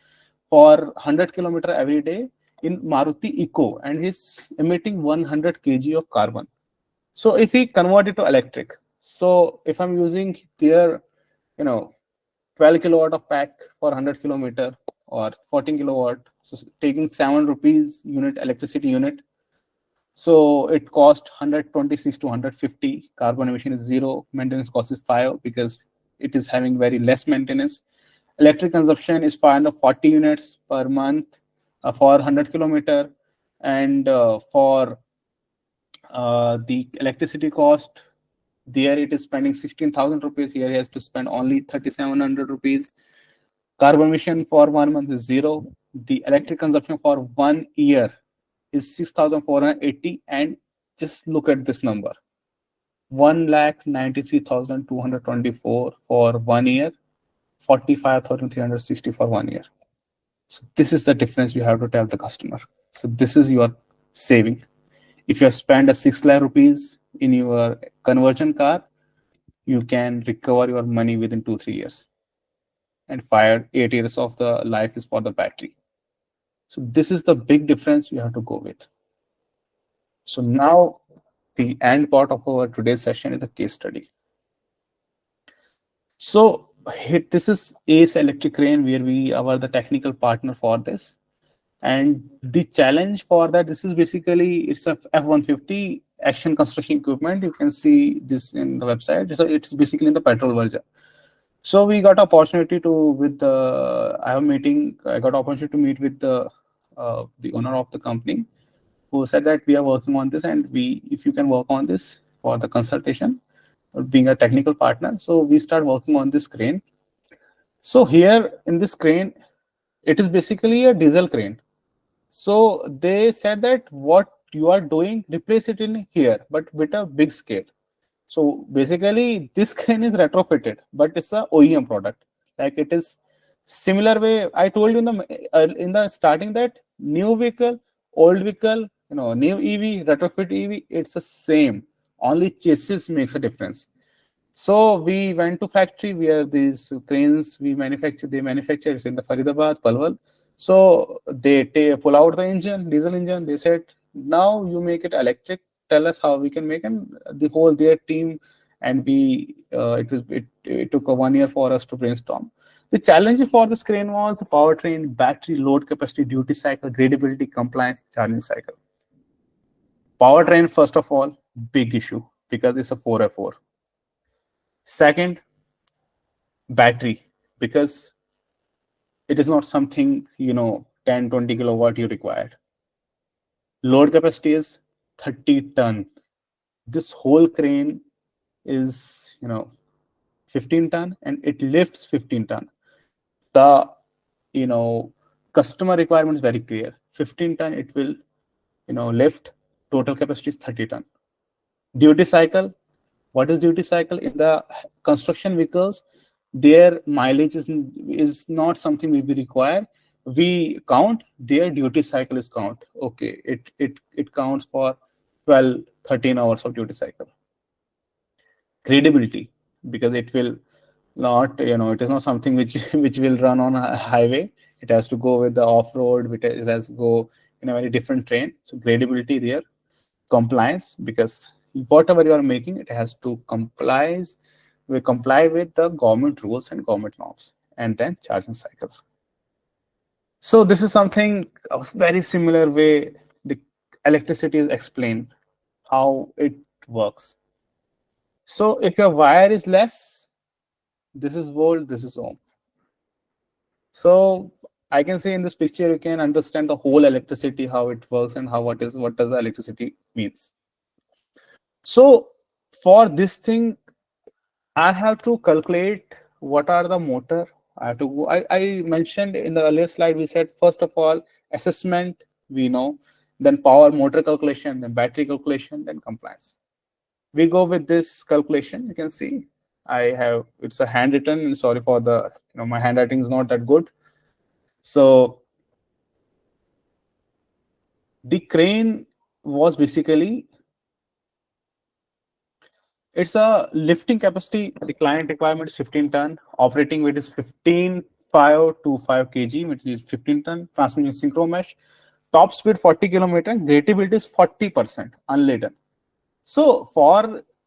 for 100 kilometer every day in Maruti Eco, and he's emitting 100 kg of carbon. So if we convert it to electric, so if I'm using their 12 kilowatt of pack for 100 kilometer or 14 kilowatt, so taking 7 rupees unit electricity unit, so it cost 126 to 150. Carbon emission is 0. Maintenance cost is 5 because it is having very less maintenance. Electric consumption is 540 units per month for 100 kilometer, and for the electricity cost, there it is spending 16,000 rupees. Here he has to spend only 3,700 rupees. Carbon emission for 1 month is 0. The electric consumption for 1 year is 6,480, and just look at this number, 1,93,224 for 1 year, 45,360 for 1 year. So this is the difference you have to tell the customer. So this is your saving. If you spend a 6 lakh rupees in your conversion car, you can recover your money within 2-3 years. And 8 years of the life is for the battery. So this is the big difference you have to go with. So now the end part of our today's session is a case study. So this is Ace Electric Crane, where we are the technical partner for this. And the challenge for that, this is basically, it's a F-150 action construction equipment. You can see this in the website. So it's basically in the petrol version. So we got opportunity to, I got opportunity to meet with the owner of the company, who said that we are working on this, and if you can work on this for the consultation, being a technical partner. So we start working on this crane. So here in this crane, it is basically a diesel crane. So they said that what you are doing, replace it in here, but with a big scale. So basically this crane is retrofitted, but it's a OEM product. Like it is similar way. I told you in the starting that new vehicle, old vehicle, new EV, retrofit EV, it's the same. Only chassis makes a difference. So we went to factory where these cranes they manufacture. It's in the Faridabad, Palwal. So they pull out the engine, diesel engine. They said, now you make it electric. Tell us how we can make, and their team, and it took 1 year for us to brainstorm. The challenge for this crane was the powertrain, battery, load capacity, duty cycle, gradability, compliance, charging cycle. Powertrain, first of all, big issue because it's a 4x4. Second, battery, because it is not something, 10, 20 kilowatt you required. Load capacity is 30 ton. This whole crane is, 15 ton and it lifts 15 ton. The, customer requirement is very clear. 15 ton, it will, lift. Total capacity is 30 ton. Duty cycle. What is duty cycle? In the construction vehicles, their mileage is not something we require. We count, their duty cycle is count. Okay, it counts for 12, 13 hours of duty cycle. Gradability, because it will not, it is not something which will run on a highway. It has to go with the off-road, it has to go in a very different terrain. So gradability there. Compliance, because whatever you are making, it has to comply with the government rules and government norms. And then charging cycle. So this is something a very similar way the electricity is explained, how it works. So if your wire is less, this is volt, this is ohm. So I can say in this picture, you can understand the whole electricity, how it works and what does the electricity means. So for this thing, I have to calculate what are the motor. I have to go. I mentioned in the earlier slide, we said, first of all, assessment, we know, then power motor calculation, then battery calculation, then compliance. We go with this calculation. You can see it's a handwritten. Sorry for the, my handwriting is not that good. So the crane was basically, it's a lifting capacity, the client requirement is 15 ton, operating weight is 15,525 kg, which is 15 ton, transmission synchro mesh, top speed 40 kilometer, gradability is 40% unladen. So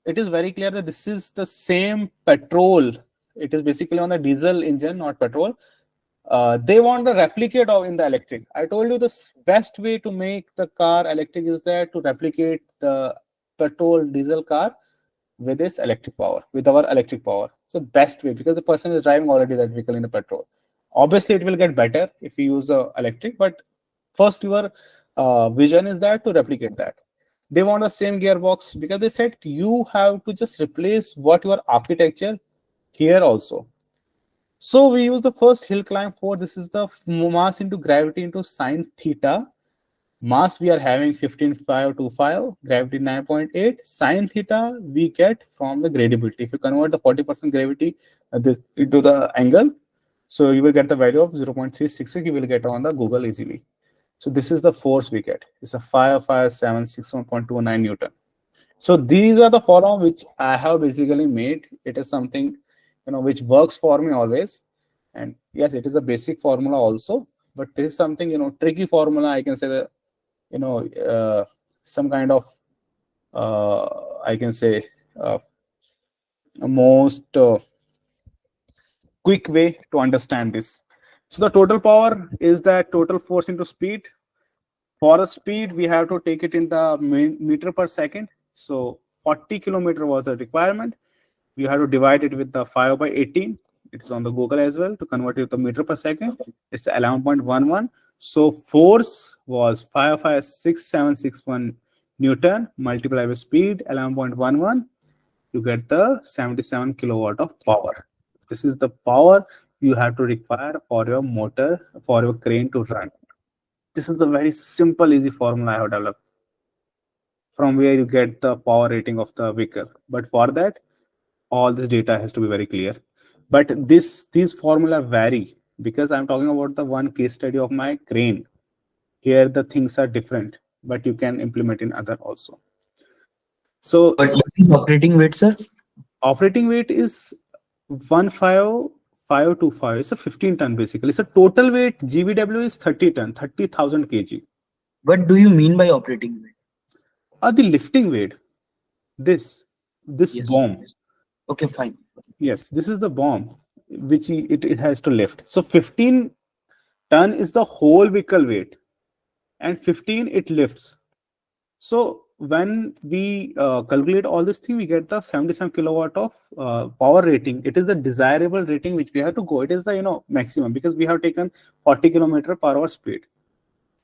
it is very clear that this is the same petrol. It is basically on the diesel engine, not petrol. They want to replicate in the electric. I told you the best way to make the car electric is that to replicate the petrol diesel car with this electric power, with our electric power. It's the best way because the person is driving already that vehicle in the petrol. Obviously, it will get better if you use the electric, but first your vision is that to replicate that. They want the same gearbox because they said you have to just replace what your architecture here also. So we use the first hill climb for this is the mass into gravity into sine theta. Mass we are having 15,525, gravity 9.8. Sine theta we get from the gradability. If you convert the 40% gravity into the angle, so you will get the value of 0.366. You will get on the Google easily. So this is the force we get. It's a 55761.29 Newton. So these are the formula which I have basically made. It is something which works for me always. And yes, it is a basic formula also, but this is something tricky formula. I can say that some kind of I can say most quick way to understand this. So the total power is that total force into speed. For the speed, we have to take it in the meter per second. So 40 kilometer was the requirement. We have to divide it with the 5 by 18. It's on the Google as well to convert it to meter per second. It's 11.11. So force was 556,761 Newton multiplied by speed 11.11. You get the 77 kilowatt of power. This is the power you have to require for your motor, for your crane to run. This is the very simple, easy formula I have developed from where you get the power rating of the vehicle. But for that, all this data has to be very clear. But these formula vary because I'm talking about the one case study of my crane. Here the things are different, but you can implement in other also. So But what is operating weight, sir? Operating weight is 15,525. It's a 15 ton basically. So total weight GVW is 30 ton, 30,000 kg. What do you mean by operating weight? The lifting weight. This Yes. bomb. Okay, fine. Yes, this is the bomb. which it has to lift. So 15 ton is the whole vehicle weight, and 15 it lifts. So when we calculate all this thing, we get the 77 kilowatt of power rating. It is the desirable rating which we have to go. It is the maximum, because we have taken 40 kilometer per hour speed.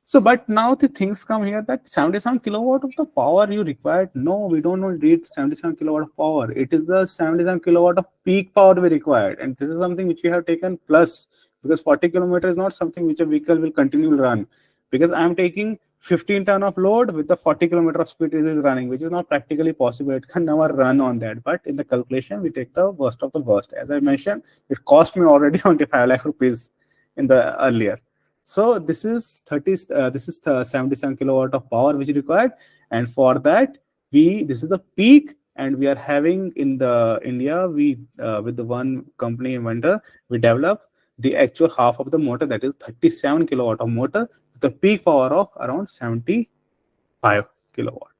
So, but now the things come here that 77 kilowatt of the power you required. No, we don't need 77 kilowatt of power. It is the 77 kilowatt of peak power we required. And this is something which we have taken plus, because 40 kilometer is not something which a vehicle will continue to run. Because I am taking 15 ton of load with the 40 kilometer of speed it is running, which is not practically possible. It can never run on that. But in the calculation, we take the worst of the worst. As I mentioned, it cost me already 25 lakh rupees in the earlier. So this is 77 kilowatt of power which is required, and for that this is the peak, and we are having in the India with the one company inventor we develop the actual half of the motor, that is 37 kilowatt of motor with the peak power of around 75 kilowatt,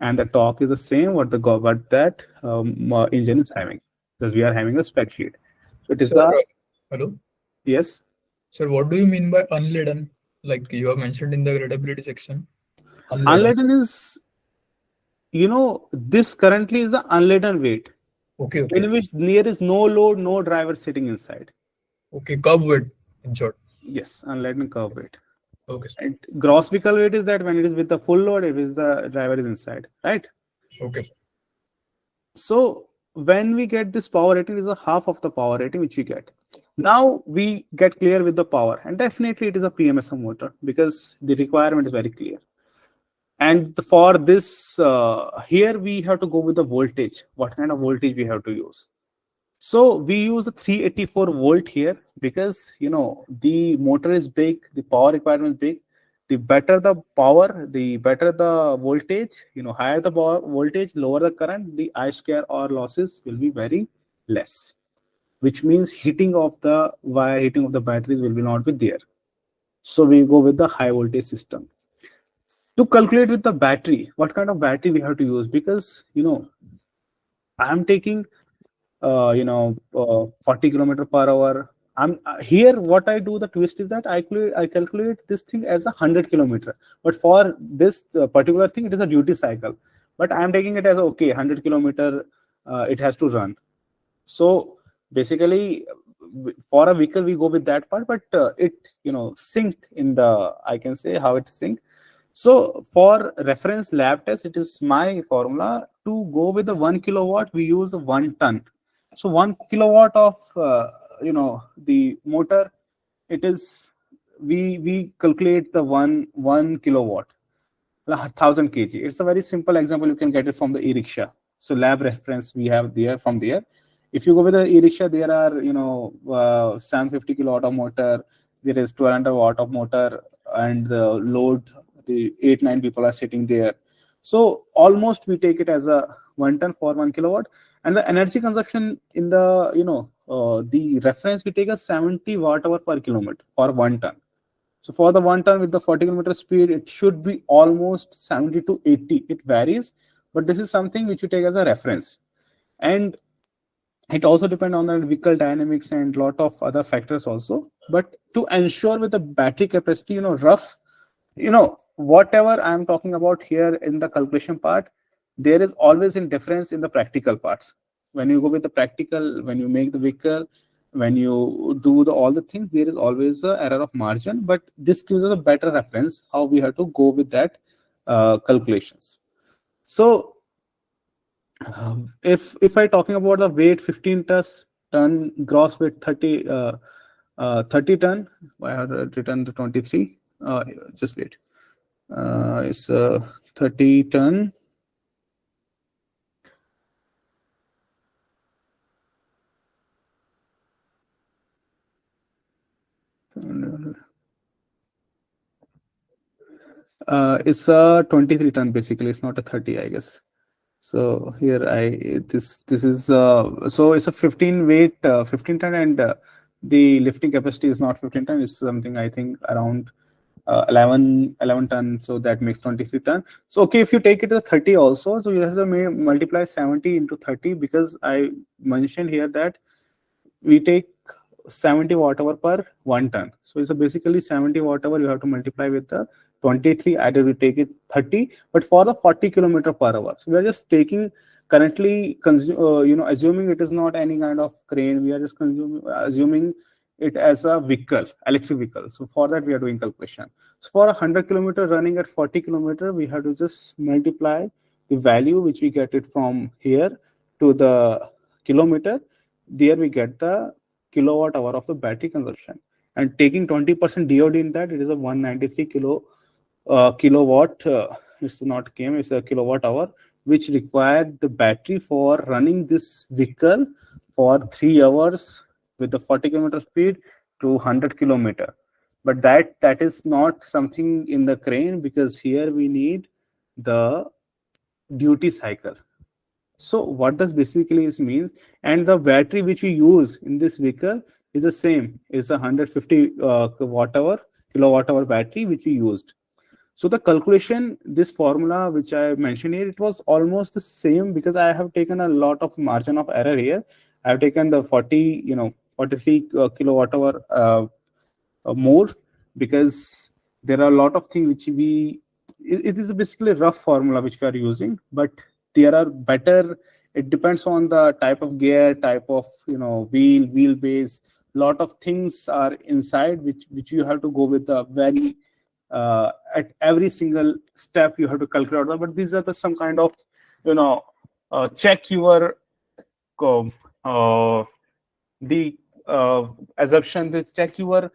and the torque is the same what that engine is having, because we are having a spec sheet. So it is hello. Yes. Sir, what do you mean by unladen? Like you have mentioned in the readability section. Unladen is, this currently is the unladen weight. Okay. In which there is no load, no driver sitting inside. Okay, curb weight in short. Yes, unladen curb weight. Okay. And gross vehicle weight is that when it is with the full load, it is the driver is inside, right? Okay. So when we get this power rating, is a half of the power rating which we get. Now we get clear with the power, and definitely it is a PMSM motor because the requirement is very clear. And for this, here we have to go with the voltage. What kind of voltage we have to use? So we use the 384 volt here because the motor is big, the power requirement is big. The better the power, the better the voltage. Higher the voltage, lower the current, the I square or losses will be very less, which means heating of the wire, heating of the batteries will not be there. So we go with the high voltage system. To calculate with the battery, what kind of battery we have to use? Because I am taking 40 kilometer per hour. Here what I do, the twist is that I calculate this thing as 100 kilometer, but for this particular thing it is a duty cycle, but I am taking it as 100 kilometer it has to run. So basically for a vehicle we go with that part, but it synced in the, I can say how it synced. So for reference lab test, it is my formula to go with the 1 kilowatt, we use 1 ton. So 1 kilowatt of the motor, it is we calculate the one kilowatt, 1000 kg. It's a very simple example. You can get it from the e-rickshaw. So lab reference we have there from there. If you go with the e-rickshaw, there are 750 kilowatt of motor, there is 1200 watt of motor, and the load, the 8-9 people are sitting there. So almost we take it as a 1 ton for 1 kilowatt, and the energy consumption in the the reference we take a 70 watt hour per kilometer for 1 ton. So for the 1 ton with the 40 kilometer speed, it should be almost 70 to 80. It varies, but this is something which you take as a reference. And it also depends on the vehicle dynamics and lot of other factors also. But to ensure with the battery capacity, whatever I'm talking about here in the calculation part, there is always a difference in the practical parts. When you go with the practical, when you make the vehicle, when you do all the things, there is always an error of margin, but this gives us a better reference how we have to go with that calculations. So if I talking about the weight 15 ton, gross weight 30 ton, I have written the 23. Just wait. It's 30 ton. It's a 23 ton basically. It's not a 30, I guess. So here this is so it's a 15 ton, and the lifting capacity is not 15 ton. It's something I think around 11 ton. So that makes 23 ton. So if you take it to 30 also, so you have to multiply 70 into 30, because I mentioned here that we take 70 watt-hour per 1 ton. So it's basically 70 watt-hour you have to multiply with the 23, either we take it 30, but for the 40 kilometer per hour. So we are just taking currently, assuming it is not any kind of crane, we are just assuming it as a vehicle, electric vehicle. So for that we are doing calculation. So for 100 kilometer running at 40 kilometer, we have to just multiply the value which we get it from here to the kilometer. There we get the kilowatt hour of the battery consumption, and taking 20% DOD in that, it is a 193 kilowatt. It's not km, it's a kilowatt hour, which required the battery for running this vehicle for 3 hours with the 40 kilometer speed to 100 kilometer. But that is not something in the crane, because here we need the duty cycle. So what does basically this means? And the battery which we use in this vehicle is the same. It's a 150 kilowatt hour battery which we used. So the calculation, this formula which I mentioned here, it was almost the same, because I have taken a lot of margin of error here. I have taken the 43 kilowatt hour more, because there are a lot of things which it is basically a rough formula which we are using, but there are better. It depends on the type of gear, type of wheelbase. Lot of things are inside which you have to go with the very at every single step you have to calculate. But these are some kind of check your the assumption, they check your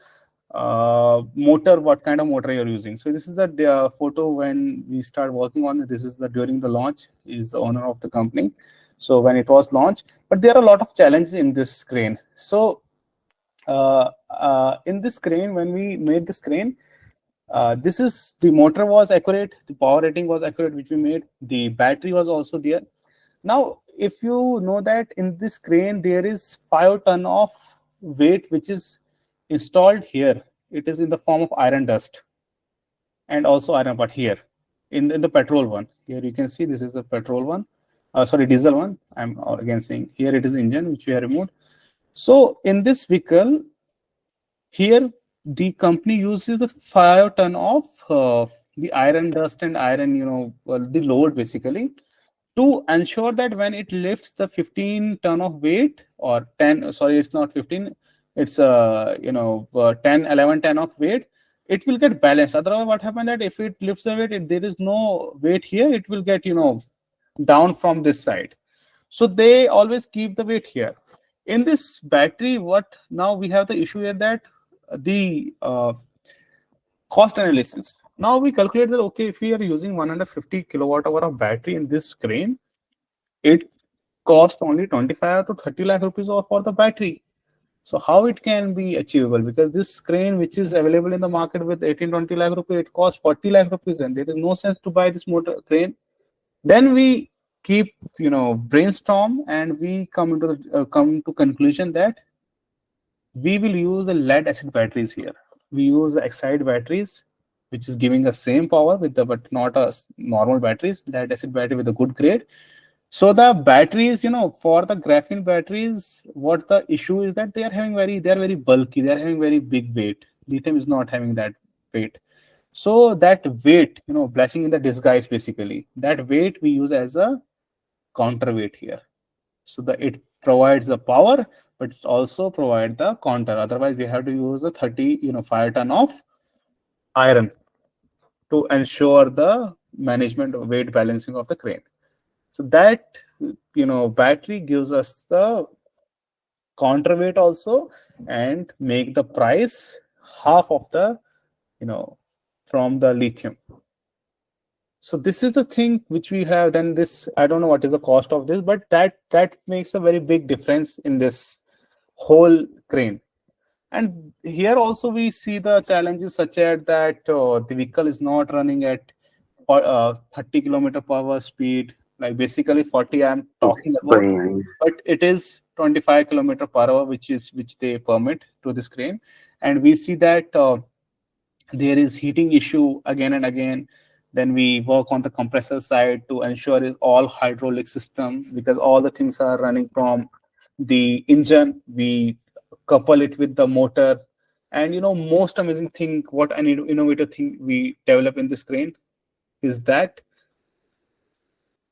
motor, what kind of motor you're using. So this is the photo when we start working on it. This is during the launch. Is the owner of the company. So when it was launched, but there are a lot of challenges in this crane. So in this crane, when we made this crane, this is the motor was accurate, the power rating was accurate, which we made. The battery was also there. Now, if you know that in this crane there is 5 ton of weight which is installed here. It is in the form of iron dust and also iron part here in the petrol one. Here you can see this is the petrol one, diesel one. I'm again saying here it is engine which we have removed. So in this vehicle here, the company uses the 5 ton of the iron dust and iron, the load basically, to ensure that when it lifts the 15 ton of weight, or 10, sorry, it's not 15, it's 10, 11 ton of weight, it will get balanced. Otherwise, what happens that if it lifts the weight, there is no weight here, it will get down from this side. So they always keep the weight here. In this battery, what now we have the issue here, that the cost analysis. Now we calculate that, okay, if we are using 150 kilowatt hour of battery in this crane, it costs only 25 to 30 lakh rupees for the battery. So how it can be achievable? Because this crane which is available in the market with 18-20 lakh rupees, it costs 40 lakh rupees, and there is no sense to buy this motor crane. Then we keep brainstorm, and we come to conclusion that we will use the lead acid batteries here. We use the Exide batteries, which is giving us same power but not a normal batteries, lead acid battery with a good grade. So the batteries, for the graphene batteries, what the issue is that they are very bulky, they are having very big weight. Lithium is not having that weight. So that weight, blessing in the disguise basically, that weight we use as a counterweight here. So it provides the power, but it also provides the counter. Otherwise, we have to use a 5 ton of iron to ensure the management of weight balancing of the crane. So that battery gives us the counterweight also, and make the price half of the from the lithium. So this is the thing which we have. Then this, I don't know what is the cost of this, but that makes a very big difference in this whole crane. And here also we see the challenges such as that the vehicle is not running at 30 kilometer per hour speed, like basically 40 I'm talking about, but it is 25 kilometer per hour which they permit to this crane. And we see that there is heating issue again and again. Then we work on the compressor side to ensure it's all hydraulic system, because all the things are running from the engine, we couple it with the motor. And most amazing thing, what an innovative thing we develop in this crane is that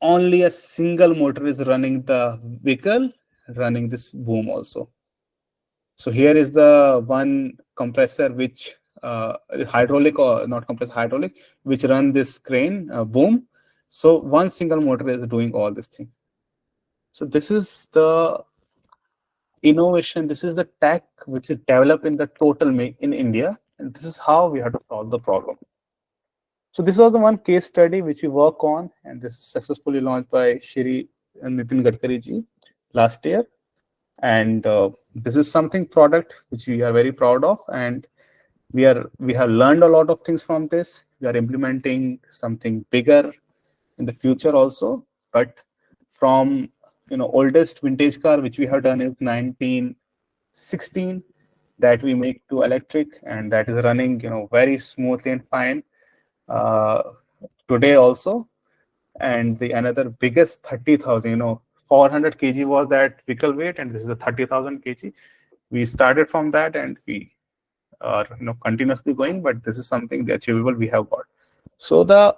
only a single motor is running the vehicle, running this boom also. So here is the one compressor which hydraulic, or not compressor, hydraulic, which run this crane boom. So one single motor is doing all this thing. So this is the innovation, this is the tech which is developed in the total in India, and this is how we have to solve the problem. So this was the one case study which we work on, and this is successfully launched by Shri Nitin Gadkari ji last year. And this is something product which we are very proud of, and we have learned a lot of things from this. We are implementing something bigger in the future also, but from oldest vintage car which we have done in 1916, that we make to electric, and that is running very smoothly and fine today also. And the another biggest 30,000, 400 kg was that vehicle weight, and this is a 30,000 kg. We started from that, and we are continuously going, but this is something the achievable we have got. So the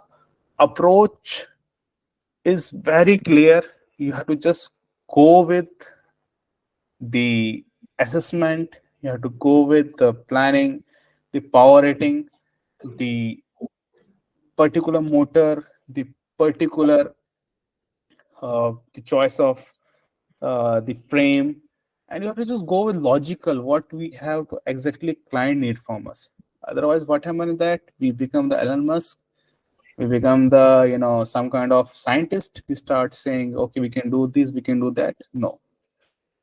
approach is very clear. You have to just go with the assessment, you have to go with the planning, the power rating, the particular motor, the particular the choice of the frame, and you have to just go with logical what we have to exactly client need from us. Otherwise, what happens is that we become the Elon Musk, we become the some kind of scientist. We start saying, okay, we can do this, we can do that. No,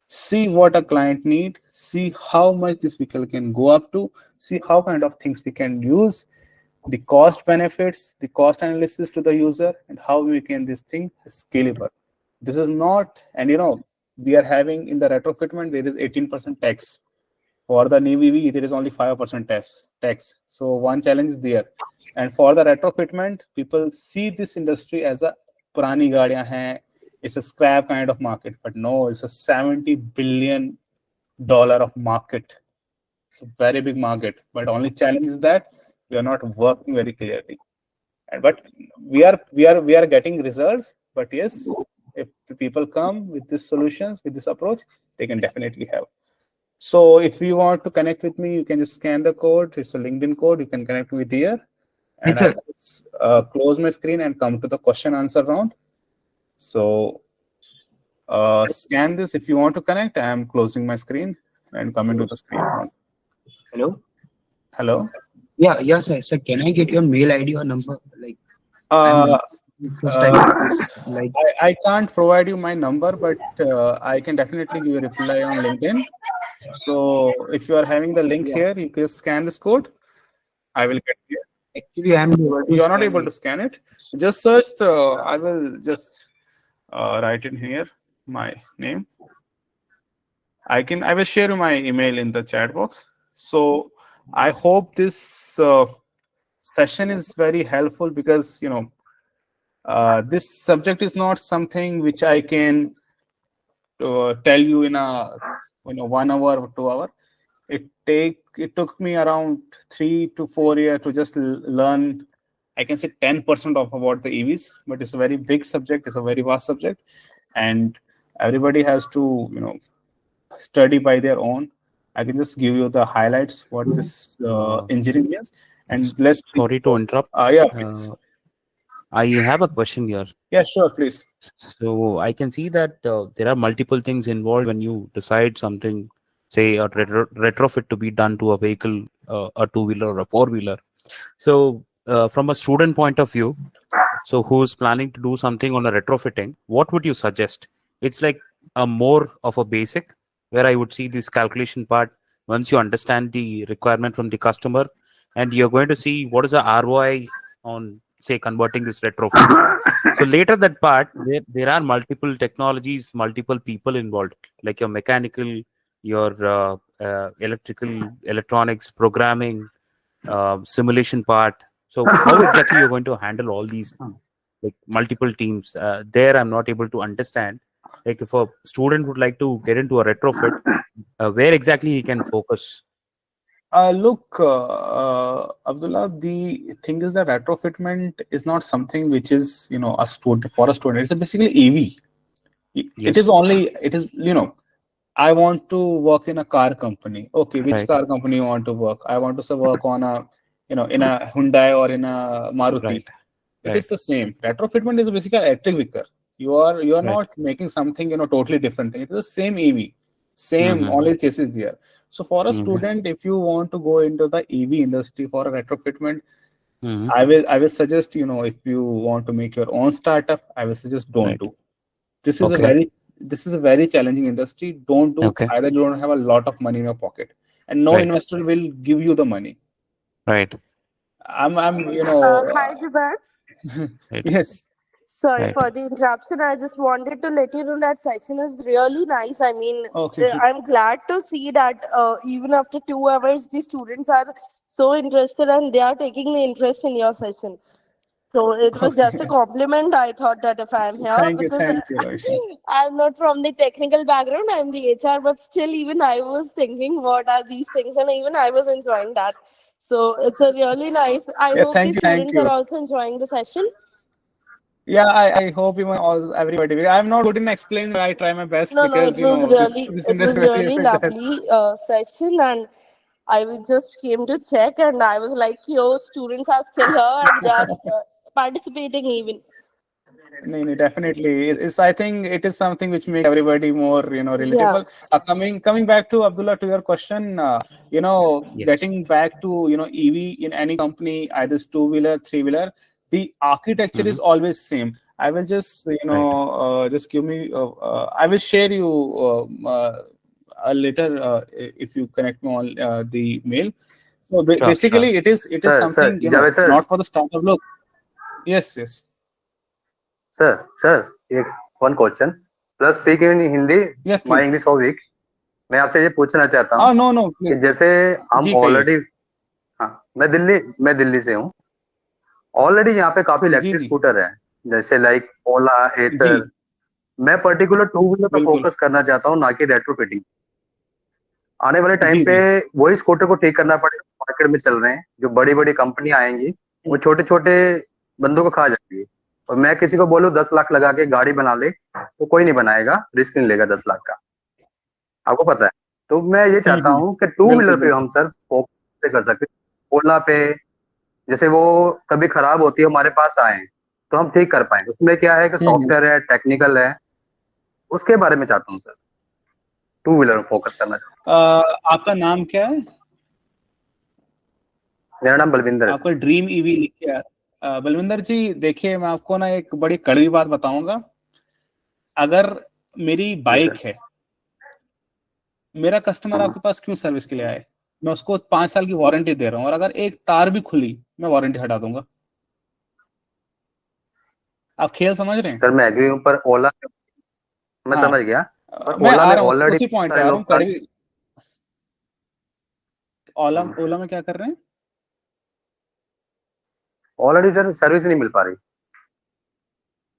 see what a client need, see how much this vehicle can go up to, see how kind of things we can use, the cost benefits, the cost analysis to the user, and how we can this thing scalable. This is not, and we are having in the retrofitment, there is 18% tax. For the new EV, there is only 5% tax. So one challenge is there. And for the retrofitment, people see this industry as a purani gaadiyan hai, it's a scrap kind of market, but no, it's a $70 billion of market. It's a very big market, but only challenge is that we are not working very clearly. But we are getting results. But yes, if the people come with these solutions, with this approach, they can definitely have. So if you want to connect with me, you can just scan the code. It's a LinkedIn code. You can connect with here. And I'll close my screen and come to the question answer round. So scan this. If you want to connect, I am closing my screen and coming to the screen. Hello. Yeah, sir. Sir, can I get your mail ID or number? I can't provide you my number, but I can definitely give you a reply on LinkedIn. So if you are having the link here, you can scan this code. I will get here. Actually, I'm you are not able to scan it. Just search I will just write in here my name. I will share you my email in the chat box. So I hope this session is very helpful, because this subject is not something which I can tell you in a 1 hour or 2 hour. It took me around 3 to 4 years to just learn, I can say 10% of about the EVs, but it's a very big subject, it's a very vast subject, and everybody has to study by their own. I can just give you the highlights what this engineering is, and let's sorry to interrupt. Yeah, please. I have a question here. Yeah, sure, please. So I can see that there are multiple things involved when you decide something, say a retrofit to be done to a vehicle, a two-wheeler or a four-wheeler. So from a student point of view, so who's planning to do something on a retrofitting, what would you suggest? It's like a more of a basic, where I would see this calculation part. Once you understand the requirement from the customer, and you're going to see what is the ROI on, say, converting this retrofit. So later that part, there are multiple technologies, multiple people involved, like your mechanical, your electrical, electronics, programming, simulation part. So how exactly you're going to handle all these, like multiple teams? There I'm not able to understand. like if a student would like to get into a retrofit, where exactly he can focus? Look, Abdullah, the thing is that retrofitment is not something which is, a student for a student. It's basically AV. It is only, I want to work in a car company. Okay, which car company you want to work? I want to work on a, in a Hyundai or in a Maruti. It is the same. Retrofitment is basically an electric vehicle. You are not making something, totally different thing. It is the same AV, same only chases there. So for a student, if you want to go into the EV industry for a retrofitment, I will suggest, if you want to make your own startup, I will suggest don't do. This is a very challenging industry. Don't do. Either you don't have a lot of money in your pocket, and no investor will give you the money. Right. Hi, Javad. Yes. Sorry for the interruption. I just wanted to let you know that session is really nice. I mean, I'm glad to see that even after 2 hours, the students are so interested and they are taking the interest in your session. So it was just a compliment. I thought that if I'm here, because I'm not from the technical background, I'm the HR, but still even I was thinking, what are these things? And even I was enjoying that. So it's a really nice, I hope the students are also enjoying the session. Yeah, I hope everybody. I'm not good in explaining, but I try my best because it was really lovely session, and I just came to check, and I was like, "Yo, students are still here and they are participating even." No, definitely. I think it is something which makes everybody more, relatable. Coming back to Abdullah, to your question, getting back to EV in any company, either 2-wheeler, 3-wheeler. The architecture is always same. I will just, just give me, I will share you later if you connect me on the mail. So basically, it is something, not for the startup. Look, yes. Sir, one question. Plus speak in Hindi. Yes, my English so weak. मैं आपसे ये पूछना चाहता हूँ कि जैसे हम already, मैं दिल्ली से हूँ. ऑलरेडी यहाँ पे काफी इलेक्ट्रिक स्कूटर है, जैसे लाइक ओला, एथर. मैं पर्टिकुलर 2-व्हीलर पर फोकस करना चाहता हूँ, ना कि रेट्रोफिटिंग. आने वाले टाइम पे वही स्कूटर को ठीक करना पड़ेगा. मार्केट में चल रहे हैं, जो बड़ी बड़ी कंपनी आएंगी वो छोटे छोटे बंदों को खा जाएंगी. और मैं किसी को बोलूं 10 लाख लगा के गाड़ी बना ले, तो कोई नहीं बनाएगा, रिस्क नहीं लेगा 10 लाख का. आपको पता है. तो मैं ये चाहता हूँ कि 2-व्हीलर पे हम सर फोकस कर सकते. ओला पे जैसे वो कभी खराब होती है, हमारे पास आए तो हम ठीक कर पाए. उसमें क्या है कि सॉफ्टवेयर है, टेक्निकल है, उसके बारे में चाहता हूँ सर. 2-व्हीलर में फोकस करना चाहता हूँ. आपका नाम क्या है? मेरा नाम बलविंदर है. आपका ड्रीम ईवी लिखिए. बलविंदर जी, देखिए मैं आपको ना एक बड़ी कड़वी बात बताऊंगा. अगर मेरी बाइक है, मेरा कस्टमर आपके पास क्यों सर्विस के लिए आए? मैं उसको 5 साल की वारंटी दे रहा हूँ, और अगर एक तार भी खुली मैं वारंटी हटा दूंगा. आप खेल समझ रहे हैं? सर मैं एग्री हूं, पर ओला मैं समझ गया. मैं आ रहा हूँ उसी पॉइंट पे आ रहा हूँ. ओला में क्या कर रहे हैं? ऑलरेडी सर सर्विस नहीं मिल पा रही.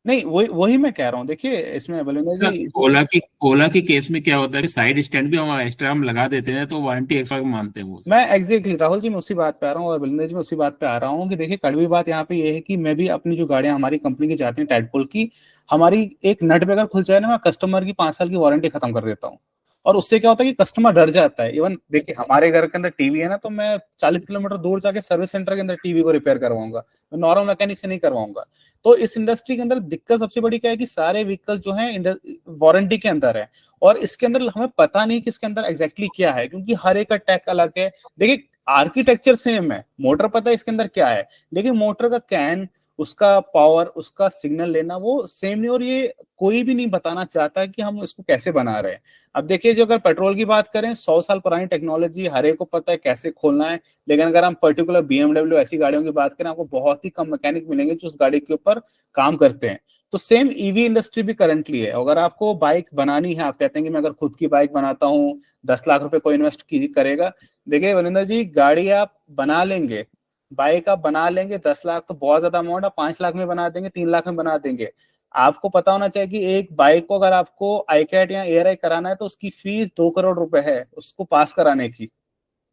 नहीं, वही मैं कह रहा हूँ. देखिए इसमें बलविंदर जी, ओला के केस में क्या होता है कि साइड स्टैंड भी हम एक्स्ट्रा लगा देते हैं, तो वारंटी एक्स्ट्रा मानते हैं वो. मैं एग्जैक्टली राहुल जी, मैं उसी बात पे आ रहा हूँ, और बलविंदर जी मैं उसी बात पे आ रहा हूँ कि देखिए कड़वी बात यहाँ पे ये है कि मैं भी अपनी जो गाड़ियां हमारी कंपनी की जाती हैं टाइटपुल की, हमारी एक नट पे अगर खुल जाए ना, मैं कस्टमर की 5 साल की वारंटी खत्म कर देता हूँ. और उससे क्या होता है कि कस्टमर डर जाता है. इवन देखिए हमारे घर के अंदर टीवी है ना, तो मैं 40 किलोमीटर दूर जाके सर्विस सेंटर के अंदर टीवी को रिपेयर करवाऊंगा, मैं नॉर्मल मैकेनिक से नहीं करवाऊंगा. तो इस इंडस्ट्री के अंदर दिक्कत सबसे बड़ी क्या है कि सारे व्हीकल जो है वारंटी के अंदर है, और इसके अंदर हमें पता नहीं कि इसके अंदर एग्जैक्टली क्या है, क्योंकि हर एक का टैग अलग है. देखिए आर्किटेक्चर सेम है, मोटर पता है इसके अंदर क्या है, लेकिन मोटर का कैन, उसका पावर, उसका सिग्नल लेना वो सेम नहीं, और ये कोई भी नहीं बताना चाहता कि हम इसको कैसे बना रहे हैं. अब देखिए जो अगर पेट्रोल की बात करें, 100 साल पुरानी टेक्नोलॉजी, हर एक को पता है कैसे खोलना है. लेकिन अगर हम पर्टिकुलर BMW ऐसी गाड़ियों की बात करें, आपको बहुत ही कम मैकेनिक मिलेंगे जो उस गाड़ी के ऊपर काम करते हैं. तो सेम ईवी इंडस्ट्री भी करंटली है. अगर आपको बाइक बनानी है, आप कहते हैं कि मैं अगर खुद की बाइक बनाता हूँ, 10 लाख रुपए कोई इन्वेस्ट करेगा. देखिए वरिंदर जी, गाड़ी आप बना लेंगे, बाइक आप बना लेंगे, 10 लाख तो बहुत ज्यादा अमाउंट है. 5 लाख में बना देंगे, 3 लाख में बना देंगे. आपको पता होना चाहिए कि एक बाइक को अगर आपको आईकैट या एआरआई कराना है तो उसकी फीस 2 करोड़ रुपए है उसको पास कराने की,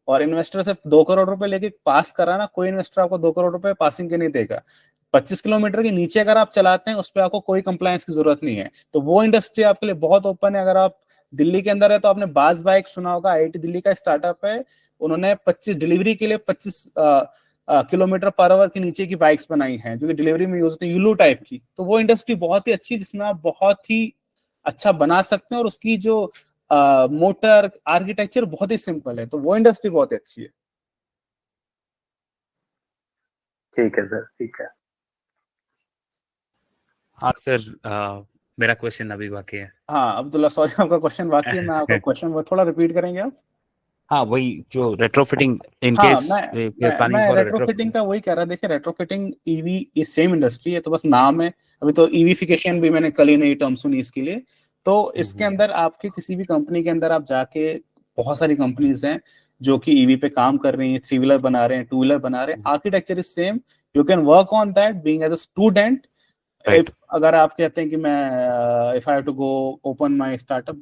और इन्वेस्टर से 2 करोड़ रुपए लेके पास कराना, कोई इन्वेस्टर आपको 2 करोड़ रुपए पासिंग के नहीं देगा। 25 किलोमीटर के नीचे अगर आप चलाते हैं उस पर आपको कोई कंप्लायंस की जरूरत नहीं है। तो वो इंडस्ट्री आपके लिए बहुत ओपन है। अगर आप दिल्ली के अंदर है तो आपने बाज बाइक सुना होगा, आईआईटी दिल्ली का स्टार्टअप है, उन्होंने 25 डिलीवरी के लिए 25 किलोमीटर पर आवर के नीचे की बाइक्स बनाई हैं जो कि डिलीवरी में यूज होती है, यूलू टाइप की। तो वो इंडस्ट्री बहुत ही अच्छी जिसमें आप बहुत ही अच्छा बना सकते हैं और उसकी जो मोटर आर्किटेक्चर बहुत ही सिंपल है, तो वो इंडस्ट्री बहुत अच्छी है। ठीक है सर, ठीक है। हाँ सर, मेरा क्वेश्चन अभी बाकी है। हाँ अब्दुल्ला, सॉरी आपका क्वेश्चन बाकी है, मैं आपका क्वेश्चन थोड़ा रिपीट करेंगे आप? हाँ वही जो रेट्रोफिटिंग इन हाँ, केस मैं रेट्रोफिटिंग का वही कह रहा। देखिए retrofitting EV is same industry है, तो बस नाम है। अभी तो ईवीफिकेशन भी मैंने कल ही नई टर्म सुनी इसके लिए। तो इसके अंदर आपके किसी भी कंपनी के अंदर आप जाके, बहुत सारी कंपनीज हैं जो कि ईवी पे काम कर रही हैं, 3 व्हीलर बना रहे हैं, 2 व्हीलर बना रहे हैं, architecture is same, you can work on that being as a student. अगर आप कहते हैं कि मैं if I have to go open my startup,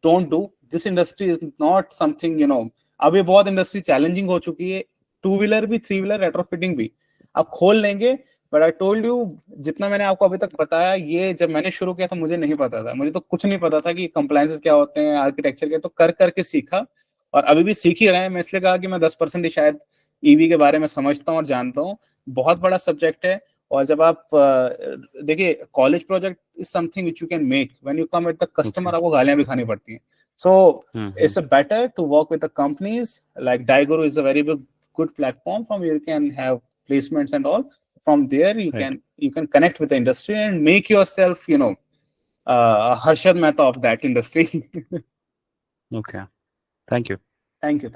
don't do this. Industry is not something, you know, अभी बहुत इंडस्ट्री चैलेंजिंग हो चुकी है, 2 व्हीलर भी, 3 व्हीलर, रेट्रोफिटिंग भी आप खोल लेंगे। बट आई टोल्ड यू, जितना मैंने आपको अभी तक बताया, ये जब मैंने शुरू किया था मुझे नहीं पता था, मुझे तो कुछ नहीं पता था कि कंप्लायंसेस क्या होते हैं, आर्किटेक्चर के, तो कर करके सीखा और अभी भी सीख ही रहे हैं। मैं इसलिए कहा कि मैं 10% ही शायद ईवी के बारे में समझता हूँ और जानता हूँ। बहुत बड़ा सब्जेक्ट है। और जब आप देखिए, college project is something which you can make when you come at the customer, आपको गालियां भी खानी पड़ती हैं। So it's better to work with the companies like DIYguru is a very good platform from where you can have placements and all. From there you can connect with the industry and make yourself, you know, Harshad Mehta of that industry. Okay, thank you. Thank you.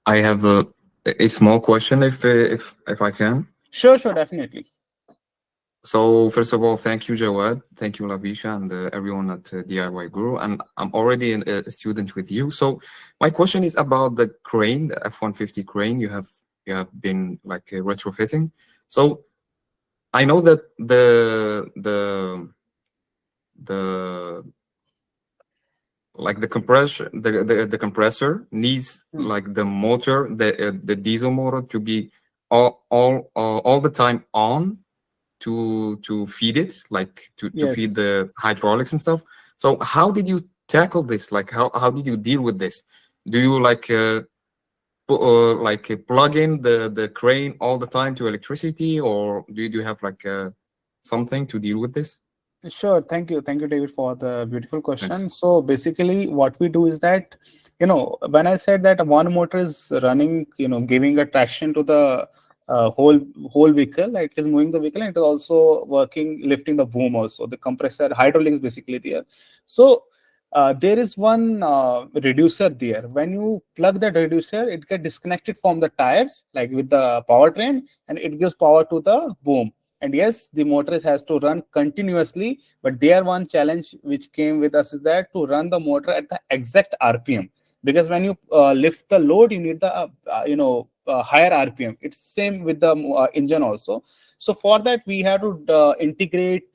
I have a small question if I can. Sure, definitely. So first of all, thank you, Jawad. Thank you, Lavisha, and everyone at DIYguru. And I'm already a student with you. So my question is about the crane, the F-150 crane. You have been like retrofitting. So I know that the like the compressor needs like the motor, the diesel motor to be all the time on. To feed it, like to feed the hydraulics and stuff. So how did you tackle this? Like how did you deal with this? Do you like plug in the crane all the time to electricity, or do you have like something to deal with this? Sure, thank you, David, for the beautiful question. Thanks. So basically what we do is that, you know, when I said that one motor is running, you know, giving a traction to the whole vehicle, like it is moving the vehicle, and it is also working, lifting the boom also, the compressor hydraulics basically there. So there is one reducer there. When you plug that reducer, it gets disconnected from the tires, like with the powertrain, and it gives power to the boom. And yes, the motor has to run continuously, but there one challenge which came with us is that to run the motor at the exact RPM, because when you lift the load, you need the higher RPM. It's same with the engine also. So for that we have to integrate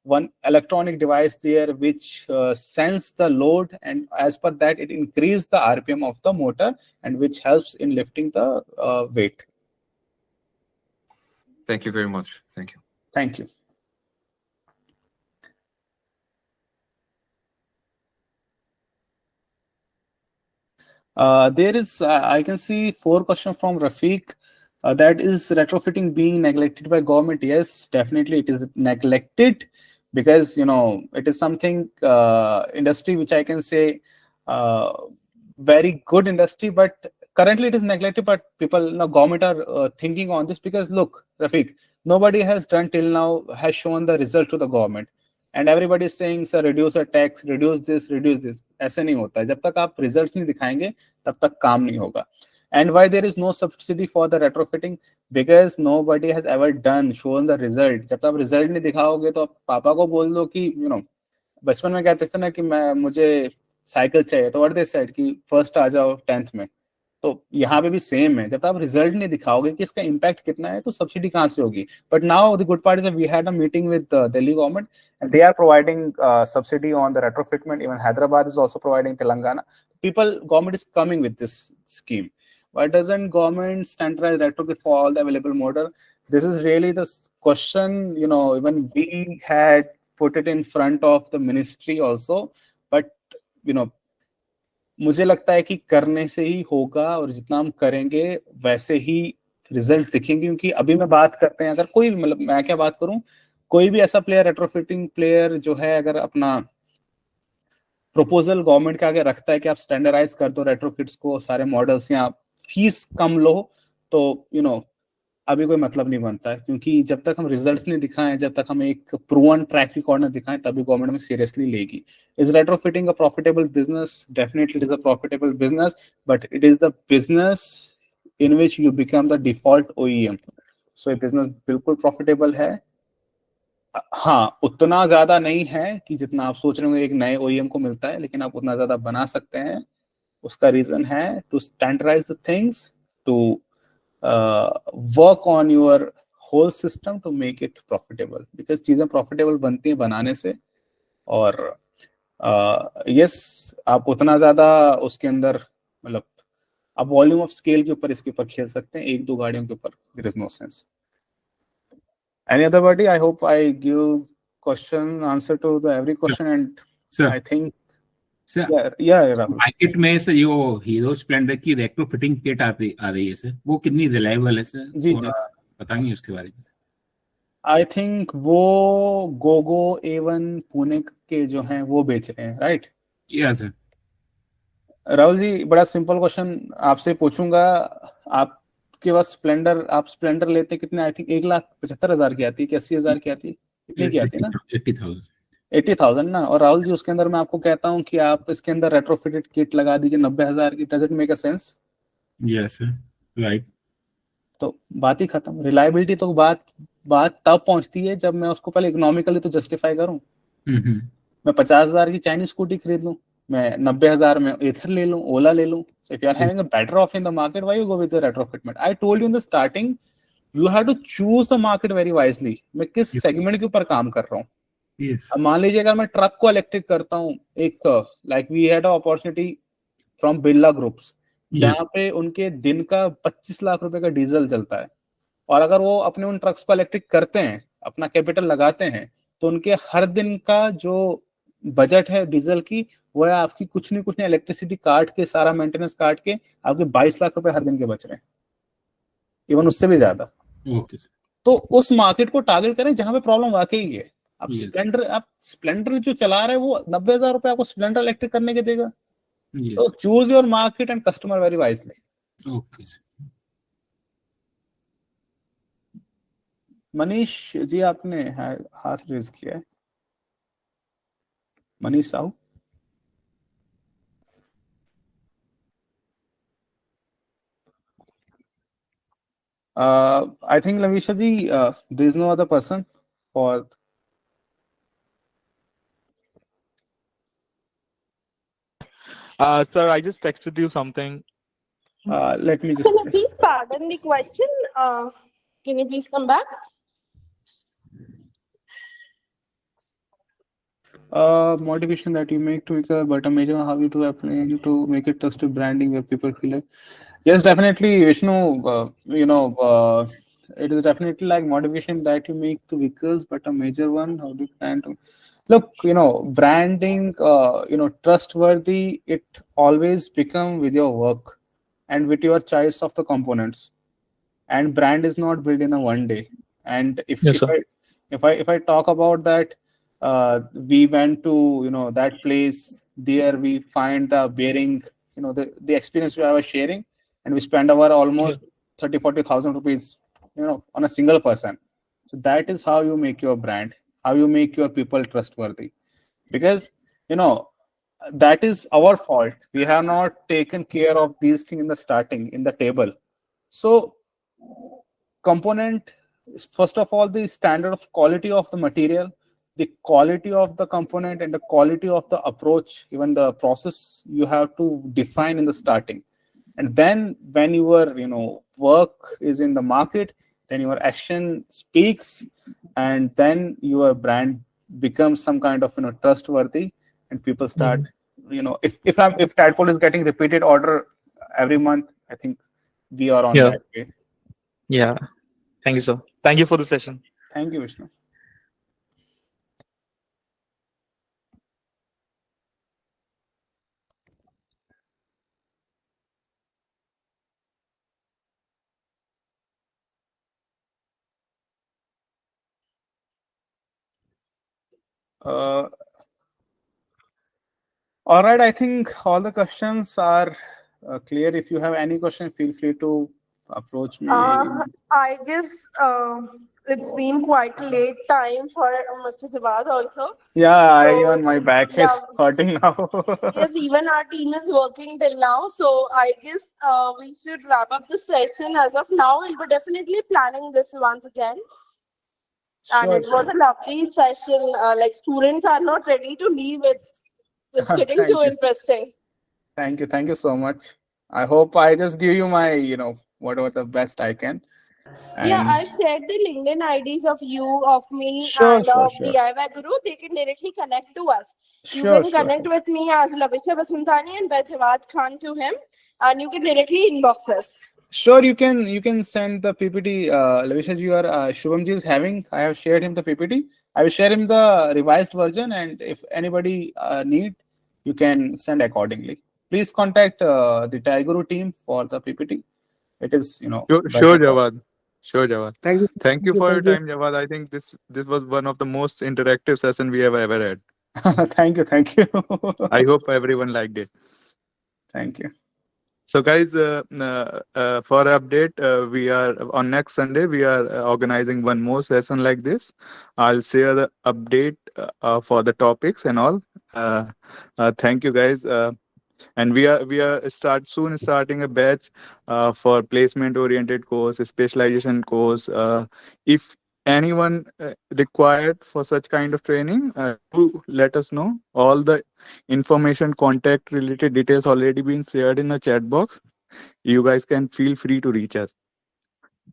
one electronic device there which sense the load, and as per that it increases the RPM of the motor, and which helps in lifting the weight. Thank you very much. Thank you. Thank you. There is, I can see 4 questions from Rafiq. That is retrofitting being neglected by government. Yes, definitely it is neglected, because, you know, it is something industry which I can say very good industry, but currently it is neglected. But people, you know, government are thinking on this, because look, Rafiq, nobody has done till now has shown the result to the government, and everybody is saying sir reduce the tax, reduce this. ऐसे नहीं होता है, जब तक आप results नहीं दिखाएंगे तब तक काम नहीं होगा. And why there is no subsidy for the retrofitting? Because nobody has ever done shown the result. जब तक आप रिजल्ट नहीं दिखाओगे तो आप पापा को बोल दो कि, you know, बचपन में कहते थे ना कि मुझे साइकिल चाहिए, तो व्हाट दे सेड कि फर्स्ट आ जाओ 10th में. तो यहाँ पे भी सेम है, जब तक आप रिजल्ट नहीं दिखाओगे कि इसका इम्पैक्ट कितना है तो सब्सिडी कहाँ से होगी. But now the good part is we had a meeting with Delhi government and they are providing subsidy on the retrofitment. Even Hyderabad is also providing, Telangana. Government is coming with this scheme. Why doesn't government standardize retrofit for all the available model? This is really the question, even we had put it in front of the ministry also, but मुझे लगता है कि करने से ही होगा, और जितना हम करेंगे वैसे ही रिजल्ट दिखेंगे. क्योंकि अभी मैं बात करते हैं, अगर कोई, मतलब मैं क्या बात करूं, कोई भी ऐसा प्लेयर, रेट्रोफिटिंग प्लेयर जो है, अगर अपना प्रपोजल गवर्नमेंट के आगे रखता है कि आप स्टैंडर्डाइज कर दो रेट्रोफिट्स को, सारे मॉडल्स, या फीस कम लो, तो अभी कोई मतलब नहीं बनता है. क्योंकि जब तक हम रिजल्ट्स नहीं दिखाएं, जब तक हम एक प्रूवन ट्रैक रिकॉर्ड नहीं दिखाएं, तभी गवर्नमेंट में सीरियसली लेगी. Is retrofitting a profitable business? Definitely it is a profitable business, but it is the business in which you become the default OEM. सो ये बिजनेस बिल्कुल प्रॉफिटेबल है. हाँ, उतना ज्यादा नहीं है कि जितना आप सोच रहे हो एक नए OEM को मिलता है, लेकिन आप उतना ज्यादा बना सकते हैं. उसका रीजन है to standardise the things, to work on your whole system to make it profitable, because चीजें profitable बनती हैं बनाने से. और yes, आप उतना ज्यादा उसके अंदर, मतलब आप वॉल्यूम ऑफ स्केल के ऊपर इसके ऊपर खेल सकते हैं, एक दो गाड़ियों के ऊपर. there is no sense. Any other buddy? I hope I give answer to the every question. And sir, I think sir, Rahul. Market में सर यो हीरो स्प्लेंडर की रेट्रोफिटिंग किट आ रही है सर, वो कितनी रिलायबल है सर? जी थोड़ा बताएंगे उसके बारे में. आई थिंक वो गोगो A1 पुणे के जो हैं वो बेच रहे हैं, right? Yes sir. Rahul ji, बड़ा सिंपल क्वेश्चन आपसे पूछूंगा. आपके पास स्प्लेंडर, आप स्प्लेंडर लेते कितने? आई थिंक 1,75,000 की आती है कि 80,000 की आती है? कितने की आती है ना? 80,000 ना. और राहुल जी, उसके अंदर मैं आपको कहता हूँ कि आप इसके अंदर रेट्रोफिटेड किट लगा दीजिए 90,000 की. Does it make a sense? Yes sir, right. तो बात ही खत्म. रिलायबिलिटी तो बात तब पहुंचती है जब मैं उसको पहले इकोनॉमिकली तो जस्टिफाई करूं. मैं 50,000 की चाइनीज स्कूटी खरीद लूं, मैं 90,000 में एथर ले लूं, ओला ले लूं. So if you are having a better offer in the market, why you go with the retrofitment? I told you in the starting, you have to choose the market very wisely. मैं किस segment के ऊपर काम कर रहा हूँ. अब मान लीजिए अगर मैं ट्रक को इलेक्ट्रिक करता हूँ, एक like we had a opportunity from Birla groups, जहाँ पे उनके दिन का 25 लाख रुपए का डीजल चलता है, और अगर वो अपने उन ट्रक्स को इलेक्ट्रिक करते हैं, अपना कैपिटल लगाते हैं, तो उनके हर दिन का जो बजट है डीजल की, वो है आपकी कुछ नहीं इलेक्ट्रिसिटी काट के, सारा मेंटेनेंस काट के आपके 22 लाख रुपए हर दिन के बच रहे हैं, इवन उससे भी ज्यादा. तो उस मार्केट को टारगेट करें जहां पे प्रॉब्लम वाकई है. आप स्प्लेंडर जो चला रहे हैं वो 90,000 रुपए आपको स्प्लेंडर इलेक्ट्रिक करने के देगा. तो choose your market and customer very wisely. Okay sir. Manish ji, आपने हाथ रेज किया है. Manish Sahu. I think Lavisha ji, there is no other person for. Sir, I just texted you something. Let me just. Can you please pardon the question? Can you please come back? Modification that you make to it, but a major how you to apply to make it trusted branding where people feel it. Yes, definitely, Vishnu. It is definitely like modification that you make to vehicles, but a major one. How do you plan to look? Branding. Trustworthy. It always become with your work and with your choice of the components. And brand is not built in a one day. And if I talk about that. We went to that place. There we find the bearing, the experience we are sharing, and we spend our almost 30,000-40,000 rupees, on a single person. So that is how you make your brand, how you make your people trustworthy, because that is our fault. We have not taken care of these things in the starting, in the table. So component, first of all, the standard of quality of the material, the quality of the component, and the quality of the approach, even the process you have to define in the starting. And then when your work is in the market, then your action speaks, and then your brand becomes some kind of trustworthy, and people start if Tadpole is getting repeated order every month, I think we are on that way. Yeah. Thank you, sir. Thank you for the session. Thank you, Vishnu. All right, I think all the questions are clear. If you have any question, feel free to approach me. I guess it's been quite late time for Mr. Jawad also. Yeah, even my back is hurting now. Yes, even our team is working till now. So I guess we should wrap up the session as of now. We'll be definitely planning this once again. And it was a lovely session. Like students are not ready to leave. It's getting too interesting. Thank you so much. I hope I just give you my whatever the best I can. Yeah, I've shared the LinkedIn IDs of you, of me, and of DIYguru. They can directly connect to us. You can connect with me as Lavisha Basantani and by Jawad Khan to him, and you can directly inbox us. Sure, you can send the PPT. Lavisha ji or Shubham ji is having. I have shared him the PPT. I will share him the revised version, and if anybody need, you can send accordingly. Please contact the DIYguru team for the PPT. It is Sure, Jawad. Sure, Jawad. Thank you for your time, Jawad. I think this was one of the most interactive session we have ever had. Thank you. I hope everyone liked it. Thank you. So, guys, for update, we are on next Sunday. We are organizing one more session like this. I'll share the update for the topics and all. Thank you, guys. And we are starting a batch for placement oriented course, specialization course. If anyone required for such kind of training, do let us know. All the information, contact related details already been shared in the chat box. You guys can feel free to reach us.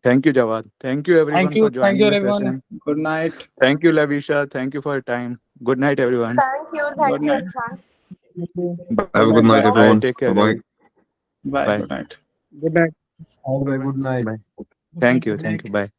Thank you, Jawad. Thank you, everyone, for joining. Thank you, the everyone. session. Good night. Thank you, Lavisha. Thank you for your time. Good night, everyone. Thank you, Irfan. Have a good night, everyone. Take care. Bye-bye. Bye. Good night. Good night. Have a good night. Bye. Thank you. Bye.